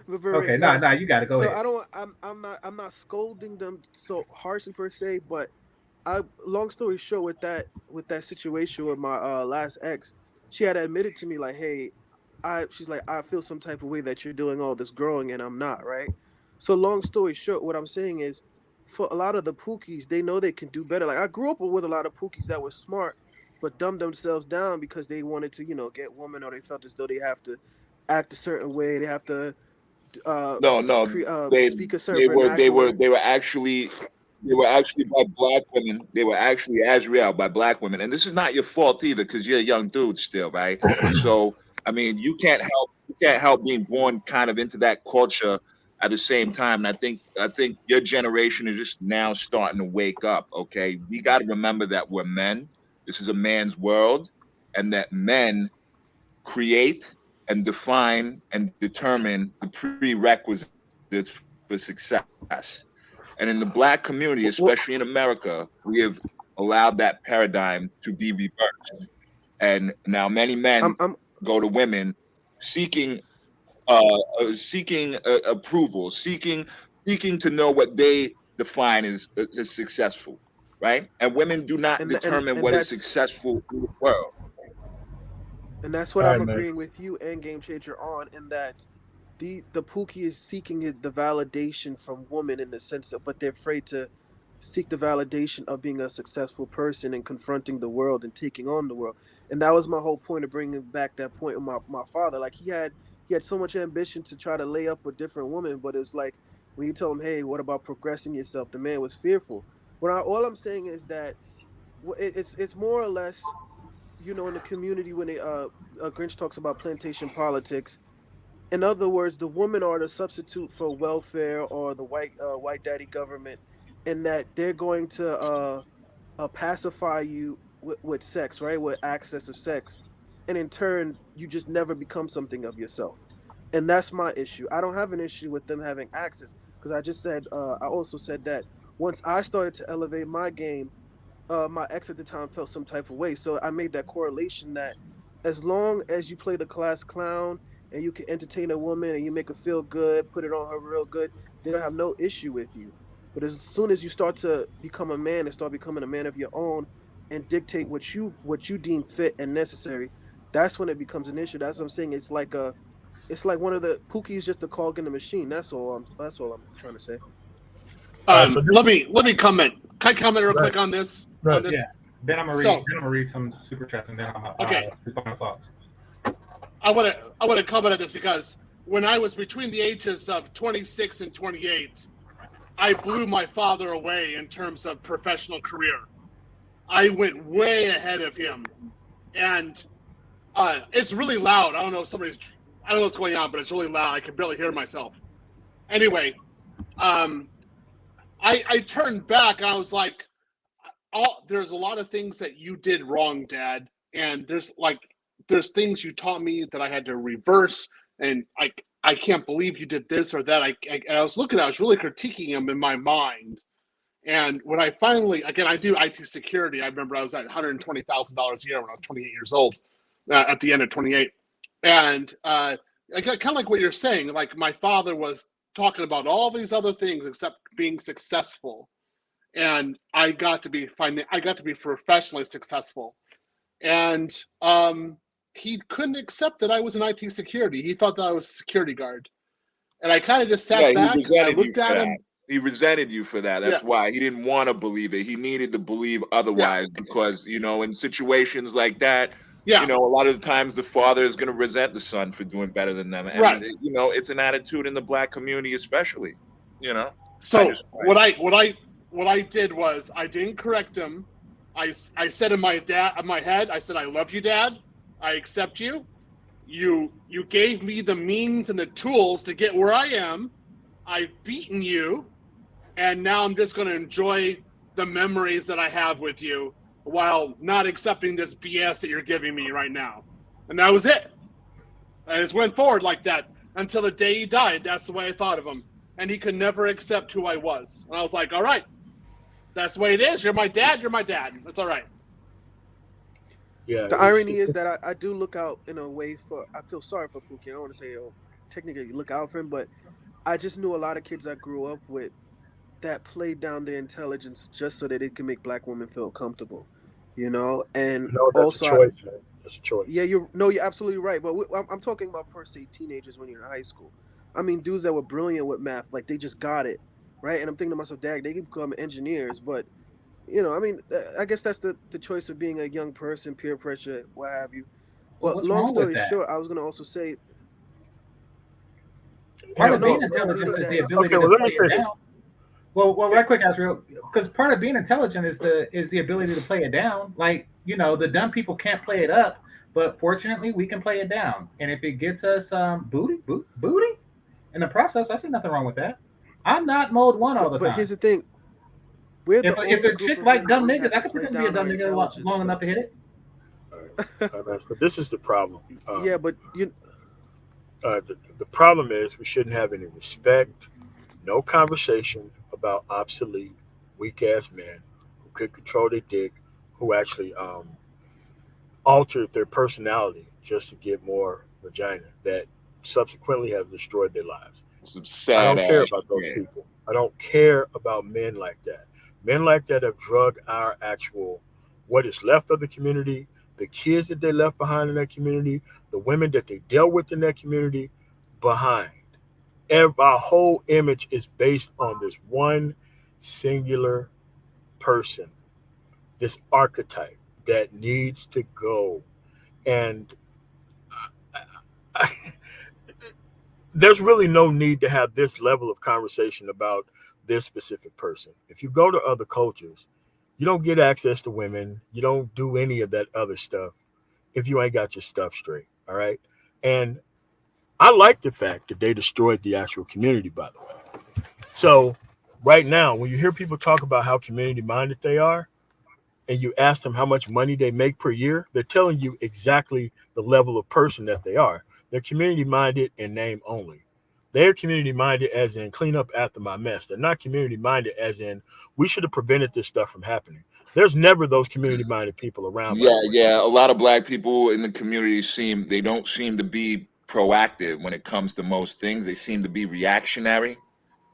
Speaker 17: But
Speaker 1: okay,
Speaker 17: berate,
Speaker 1: no,
Speaker 17: no.
Speaker 1: no, you got to go
Speaker 17: So
Speaker 1: ahead.
Speaker 17: I don't. I'm not scolding them so harshly per se. But I. Long story short, with that situation with my last ex, she had admitted to me like, hey, she's like, I feel some type of way that you're doing all this growing and I'm not, right? So long story short, what I'm saying is for a lot of the Pookies, they know they can do better. Like I grew up with a lot of Pookies that were smart but dumbed themselves down because they wanted to, get women, or they felt as though they have to act a certain way, they have to uh,
Speaker 19: No, they
Speaker 17: speak a certain
Speaker 19: they were they were
Speaker 17: vernacular.
Speaker 19: they were actually they were actually by black women. They were actually Azrael by black women, and this is not your fault either because you're a young dude still, right? So I mean, you can't help being born kind of into that culture at the same time. And I think your generation is just now starting to wake up. Okay, we got to remember that we're men. This is a man's world, and that men create and define and determine the prerequisites for success. And in the black community, especially in America, we have allowed that paradigm to be reversed. And now many men
Speaker 17: I'm
Speaker 19: go to women seeking approval, seeking to know what they define as successful, right? And women do not determine
Speaker 17: and
Speaker 19: what is
Speaker 17: that's
Speaker 19: successful in the world.
Speaker 17: what
Speaker 18: All
Speaker 17: I'm
Speaker 18: right, man.
Speaker 17: agreeing with you and Game Changer on, in that the Pookie is seeking the validation from women in the sense that, but they're afraid to seek the validation of being a successful person and confronting the world and taking on the world. And that was my whole point of bringing back that point with my father. Like he had so much ambition to try to lay up with different women, but it was like when you tell him, hey, what about progressing yourself? The man was fearful. All I'm saying is that it's more or less, in the community when Grinch talks about plantation politics. In other words, the women are the substitute for welfare or the white daddy government, in that they're going to pacify you with sex, right? With access of sex, and in turn, you just never become something of yourself. And that's my issue. I don't have an issue with them having access because I also said that once I started to elevate my game, my ex at the time felt some type of way. So I made that correlation that as long as you play the class clown and you can entertain a woman and you make her feel good, put it on her real good, they don't have no issue with you. But as soon as you start to become a man and start becoming a man of your own and dictate what you deem fit and necessary, that's when it becomes an issue. That's what I'm saying. It's like one of the Pookie is just a cog in the machine. That's all I'm trying to say.
Speaker 18: All right, so
Speaker 16: Let me comment. Can I comment real
Speaker 18: right,
Speaker 16: quick on this?
Speaker 18: right.
Speaker 1: Yeah. Then I'm gonna read.
Speaker 16: So,
Speaker 1: Then I'm gonna read some super chats, and then I'm
Speaker 16: okay.
Speaker 1: final thoughts.
Speaker 16: I want to comment on this because when I was between the ages of 26 and 28, I blew my father away in terms of professional career. I went way ahead of him, and it's really loud. I don't know what's going on, but it's really loud. I can barely hear myself. Anyway, I turned back and I was like, there's a lot of things that you did wrong, Dad, and there's things you taught me that I had to reverse, and I can't believe you did this or that. And I was really critiquing him in my mind. And when I finally, again, I do IT security. I remember I was at $120,000 a year when I was 28 years old, at the end of 28. And kind of like what you're saying, like my father was talking about all these other things except being successful, and I got to be professionally successful, and he couldn't accept that I was in IT security. He thought that I was a security guard, and I kind of just sat back. I looked at him.
Speaker 19: He resented you for that. That's why he didn't want to believe it. He needed to believe otherwise because, you know, in situations like that, you know, a lot of the times the father is going to resent the son for doing better than them. And, you know, it's an attitude in the black community, especially, you know.
Speaker 16: So what I did was I didn't correct him. I said in my head, I said, I love you, Dad. I accept you. You gave me the means and the tools to get where I am. I've beaten you. And now I'm just going to enjoy the memories that I have with you while not accepting this BS that you're giving me right now. And that was it. I just went forward like that until the day he died. That's the way I thought of him. And he could never accept who I was. And I was like, all right, that's the way it is. You're my dad. You're my dad. That's all right.
Speaker 17: Yeah. The irony is that I do look out in a way I feel sorry for Pookie. I don't want to say, technically look out for him, but I just knew a lot of kids I grew up with that played down their intelligence just so that it can make black women feel comfortable, you know. And
Speaker 18: no, that's
Speaker 17: also,
Speaker 18: a choice. Man. That's a choice.
Speaker 17: Yeah, you're absolutely right. But I'm talking about per se teenagers when you're in high school. I mean, dudes that were brilliant with math, like they just got it, right? And I'm thinking to myself, dang, they can become engineers. But you know, I mean, I guess that's the choice of being a young person, peer pressure, what have you. But long story short, I was going to also say.
Speaker 1: Part of being intelligent is the ability to play it down. Well, right quick, Azrael, because part of being intelligent is the ability to play it down. Like, you know, the dumb people can't play it up, but fortunately, we can play it down. And if it gets us booty in the process, I see nothing wrong with that. I'm not mode 1 all the time.
Speaker 17: But here's the thing:
Speaker 1: if a chick like dumb niggas, I can pretend to be a dumb nigga long enough to hit it.
Speaker 18: But this is the problem.
Speaker 17: Yeah, but you.
Speaker 18: The problem is we shouldn't have any respect, no conversation about obsolete, weak ass men who could control their dick, who actually altered their personality just to get more vagina, that subsequently have destroyed their lives. I don't care about those people. I don't care about men like that. Men like that have drugged our actual, what is left of the community, the kids that they left behind in that community, the women that they dealt with in that community behind. Our whole image is based on this one singular person, this archetype that needs to go. And there's really no need to have this level of conversation about this specific person. If you go to other cultures, you don't get access to women. You don't do any of that other stuff if you ain't got your stuff straight. All right. And I like the fact that they destroyed the actual community, by the way. So right now, when you hear people talk about how community minded they are, and you ask them how much money they make per year, they're telling you exactly the level of person that they are. They're community minded in name only. They're community minded as in clean up after my mess. They're not community minded as in we should have prevented this stuff from happening. There's never those community minded people around.
Speaker 19: Yeah. A lot of black people in the community don't seem to be proactive when it comes to most things. They seem to be reactionary,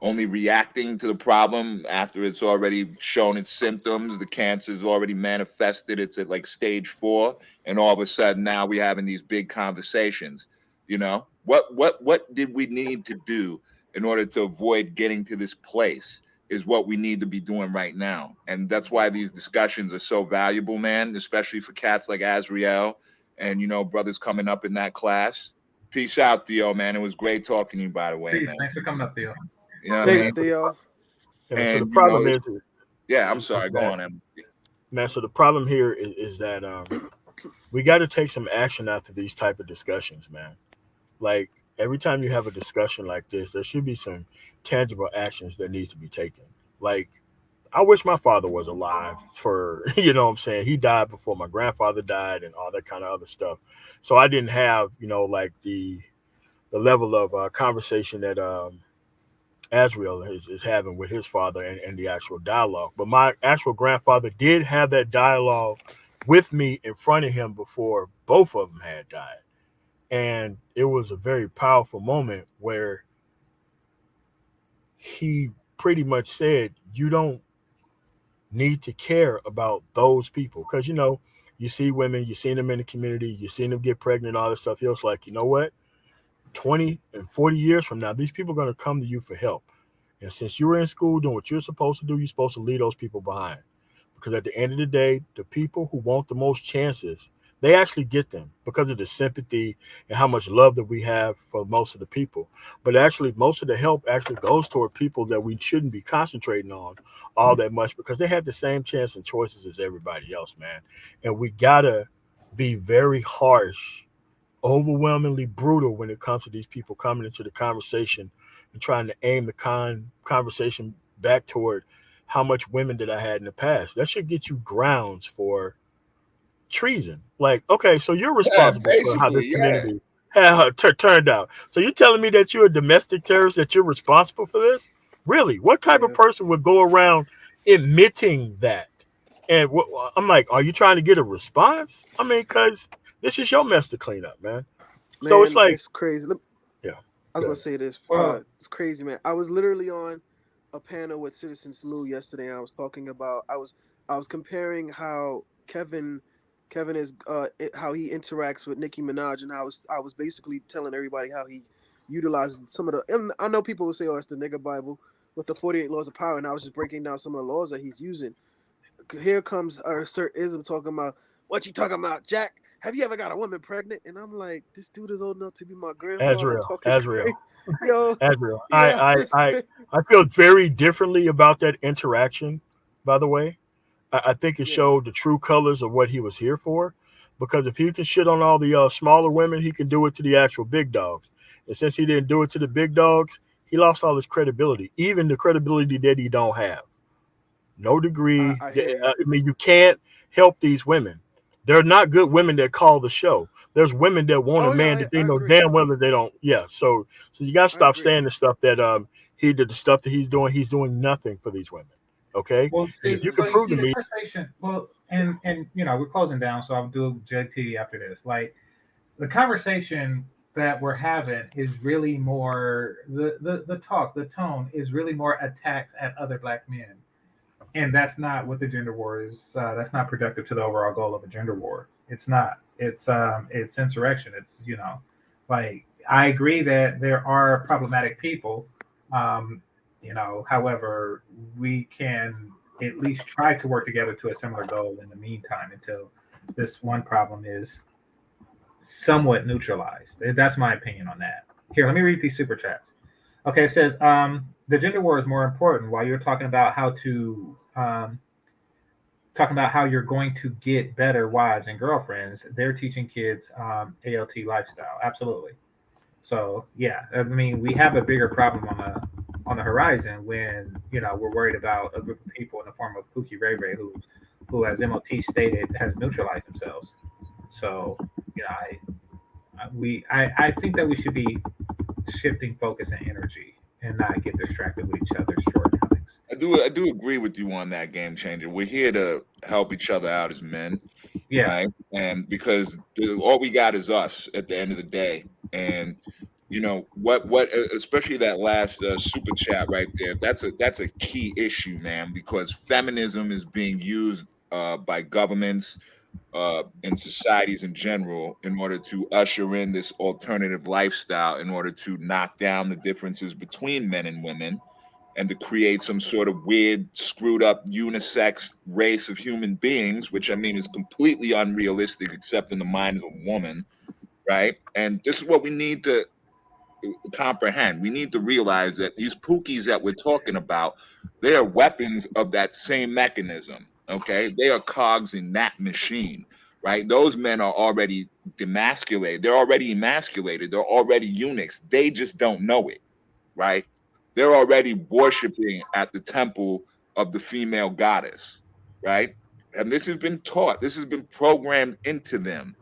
Speaker 19: only reacting to the problem after it's already shown its symptoms. The cancer's already manifested. It's at like stage 4, and all of a sudden now we're having these big conversations. You know, what did we need to do in order to avoid getting to this place is what we need to be doing right now. And that's why these discussions are so valuable, man, especially for cats like Azrael and, you know, brothers coming up in that class. Peace out, Theo, man. It was great talking to you, by the way,
Speaker 1: Peace.
Speaker 19: man.
Speaker 1: Thanks for coming up, Theo.
Speaker 19: You know
Speaker 17: Thanks, Theo.
Speaker 18: And so the problem is,
Speaker 19: I'm sorry. Go on, Em.
Speaker 18: Man. So the problem here is that we got to take some action after these type of discussions, man. Like every time you have a discussion like this, there should be some tangible actions that need to be taken. Like, I wish my father was alive for, you know what I'm saying? He died before my grandfather died and all that kind of other stuff. So I didn't have, you know, like the level of conversation that Azrael is having with his father and the actual dialogue. But my actual grandfather did have that dialogue with me in front of him before both of them had died. And it was a very powerful moment where he pretty much said, you don't need to care about those people. Because, you see women, you seen them in the community, you seen them get pregnant, all this stuff. He was like, you know what? 20 and 40 years from now, these people are going to come to you for help. And since you were in school doing what you're supposed to do, you're supposed to leave those people behind. Because at the end of the day, the people who want the most chances, they actually get them because of the sympathy and how much love that we have for most of the people. But actually, most of the help actually goes toward people that we shouldn't be concentrating on all that much because they have the same chance and choices as everybody else, man. And we gotta be very harsh, overwhelmingly brutal when it comes to these people coming into the conversation and trying to aim the conversation back toward how much women did I had in the past. That should get you grounds for treason. Like, okay, so you're responsible for how this community turned out. So you're telling me that you're a domestic terrorist, that you're responsible for this? Really? What type of person would go around admitting that? And I'm like, are you trying to get a response? I mean, because this is your mess to clean up, man. So it's like,
Speaker 17: it's crazy.
Speaker 18: yeah.
Speaker 17: I was gonna say this. It's crazy, man. I was literally on a panel with Citizen Slew yesterday. And I was talking about. I was comparing how Kevin is how he interacts with Nicki Minaj, and I was basically telling everybody how he utilizes some of the. And I know people will say, "Oh, it's the nigga Bible with the 48 laws of power," and I was just breaking down some of the laws that he's using. Here comes Sir Ism talking about what you talking about, Jack. Have you ever got a woman pregnant? And I'm like, this dude is old enough to be my grandfather.
Speaker 18: Azrael.
Speaker 17: Yo,
Speaker 18: Azrael.
Speaker 17: yeah,
Speaker 18: I feel very differently about that interaction, by the way. I think it showed the true colors of what he was here for. Because if he can shit on all the smaller women, he can do it to the actual big dogs. And since he didn't do it to the big dogs, he lost all his credibility, even the credibility that he don't have. No degree. I mean, you can't help these women. They're not good women that call the show. There's women that want a man that they know damn well that they don't. Yeah. So you gotta stop saying the stuff that he did, the stuff that he's doing nothing for these women. Okay.
Speaker 1: Well,
Speaker 18: And
Speaker 1: see,
Speaker 18: if you
Speaker 1: so
Speaker 18: can
Speaker 1: you
Speaker 18: prove
Speaker 1: see
Speaker 18: to
Speaker 1: the
Speaker 18: me,
Speaker 1: conversation. Well, and we're closing down, so I'll do JT after this. Like the conversation that we're having is really more the talk, the tone is really more attacks at other black men, and that's not what the gender war is. That's not productive to the overall goal of a gender war. It's not. It's insurrection. It's like I agree that there are problematic people. Um, however, we can at least try to work together to a similar goal in the meantime until this one problem is somewhat neutralized. That's my opinion on that. Here, let me read these super chats. Okay, it says the gender war is more important. While you're talking about how to talking about how you're going to get better wives and girlfriends, they're teaching kids ALT lifestyle. Absolutely. So yeah, I mean, we have a bigger problem on the horizon when we're worried about a group of people in the form of Pookie Ray Ray who, as MOT stated, has neutralized themselves. So I think that we should be shifting focus and energy and not get distracted with each other's shortcomings.
Speaker 19: I do agree with you on that, game changer. We're here to help each other out as men,
Speaker 1: Yeah.
Speaker 19: right? And because all we got is us at the end of the day. And what especially that last super chat right there. That's a key issue, man, because feminism is being used by governments and societies in general in order to usher in this alternative lifestyle, in order to knock down the differences between men and women, and to create some sort of weird, screwed up unisex race of human beings, which I mean is completely unrealistic except in the mind of a woman, right? And this is what we need to comprehend. We need to realize that these pookies that we're talking about, they are weapons of that same mechanism. Okay, they are cogs in that machine, right? Those men are already demasculated. They're already emasculated. They're already eunuchs. They just don't know it, right? They're already worshiping at the temple of the female goddess, right? And this has been taught. This has been programmed into them,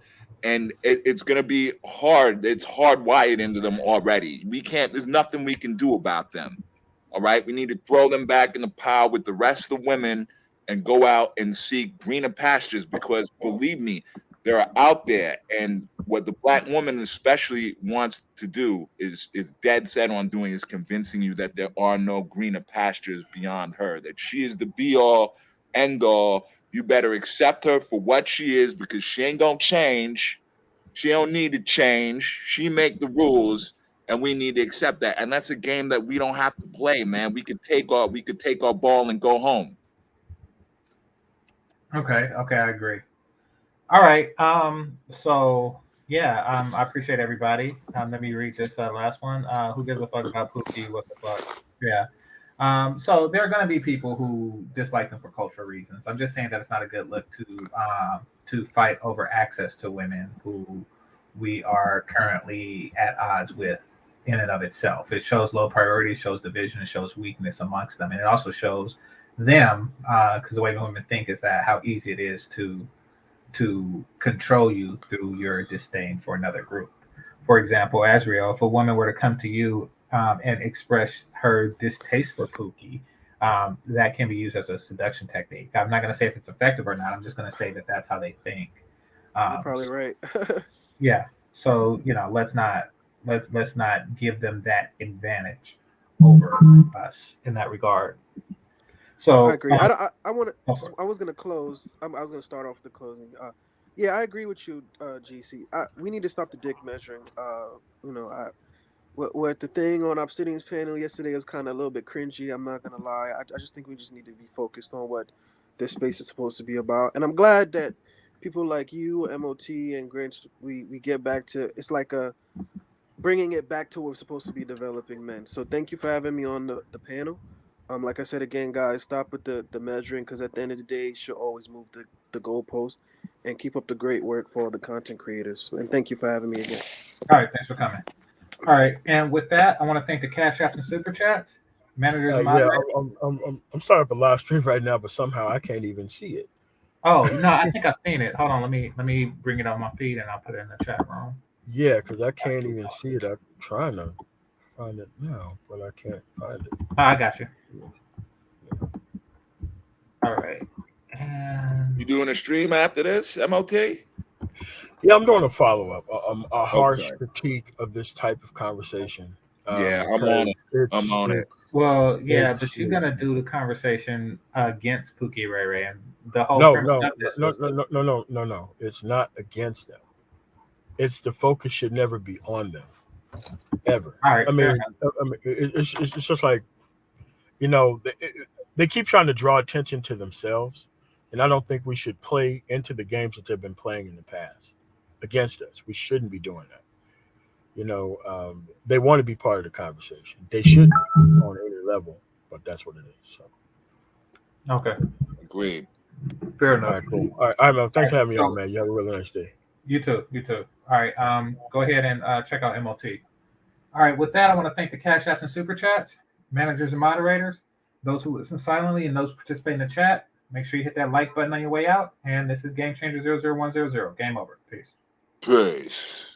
Speaker 19: and it's going to be hard. It's hardwired into them already. We can't. There's nothing we can do about them. All right. We need to throw them back in the pile with the rest of the women and go out and seek greener pastures, because believe me, they're out there, and what the black woman especially wants to do is dead set on doing is convincing you that there are no greener pastures beyond her, that she is the be all end all. You better accept her for what she is because she ain't gonna change. She don't need to change. She make the rules, and we need to accept that. And that's a game that we don't have to play, man. We could take our ball and go home.
Speaker 1: Okay, I agree. All right. So yeah, I appreciate everybody. Let me read this last one. Who gives a fuck about Pookie? What the fuck? Yeah. So there are going to be people who dislike them for cultural reasons. I'm just saying that it's not a good look to fight over access to women who we are currently at odds with in and of itself. It shows low priority, shows division, it shows weakness amongst them, and it also shows them because the way women think is that how easy it is to control you through your disdain for another group. For example, Azriel, if a woman were to come to you and express her distaste for Pookie, that can be used as a seduction technique. I'm not going to say if it's effective or not. I'm just going to say that that's how they think.
Speaker 17: You're probably right.
Speaker 1: Yeah. So let's not give them that advantage over us in that regard. So
Speaker 17: I agree. I was gonna close. I was gonna start off with the closing. Yeah, I agree with you, GC. We need to stop the dick measuring. What the thing on Obsidian's panel yesterday was kind of a little bit cringy. I'm not gonna lie. I just think we just need to be focused on what this space is supposed to be about. And I'm glad that people like you, MOT, and Grinch, we get back to it's like a bringing it back to where we're supposed to be developing men. So thank you for having me on the panel. Like I said again, guys, stop with the measuring because at the end of the day, you should always move the goalpost and keep up the great work for all the content creators. And thank you for having me again.
Speaker 1: All right, thanks for coming. All right, and with that, I want to thank the Cash Apps and Super Chats, managers and moderators.
Speaker 18: I'm starting up a live stream right now, but somehow I can't even see it.
Speaker 1: Oh no, I think I've seen it. Hold on, let me bring it on my feed and I'll put it in the chat room.
Speaker 18: Yeah, because I can't even see it. I'm trying to find it now, but I can't find it.
Speaker 1: Oh, I got you. All right. And
Speaker 19: You doing a stream after this, MOT?
Speaker 18: Yeah, I'm doing a follow-up, a harsh critique of this type of conversation.
Speaker 19: Yeah, I'm on it. I'm on it.
Speaker 1: Well, yeah, but you're gonna do the conversation against Pookie Ray Ray and the whole
Speaker 18: No. It's not against them. It's the focus should never be on them, ever.
Speaker 1: All right.
Speaker 18: I mean, it's just like, they keep trying to draw attention to themselves, and I don't think we should play into the games that they've been playing in the past against us. We shouldn't be doing that. They want to be part of the conversation. They shouldn't be on any level, but that's what it is. So.
Speaker 1: Okay.
Speaker 19: Agreed.
Speaker 1: Fair enough.
Speaker 18: All right, cool. All right, man. Thanks for having me on, man. You have a really nice day.
Speaker 1: You too. All right. Go ahead and check out MOT. All right. With that, I want to thank the Cash Apps and Super Chats, managers and moderators, those who listen silently, and those participate in the chat. Make sure you hit that like button on your way out. And this is GameChanger 00100. Game over. Peace.
Speaker 19: Peace.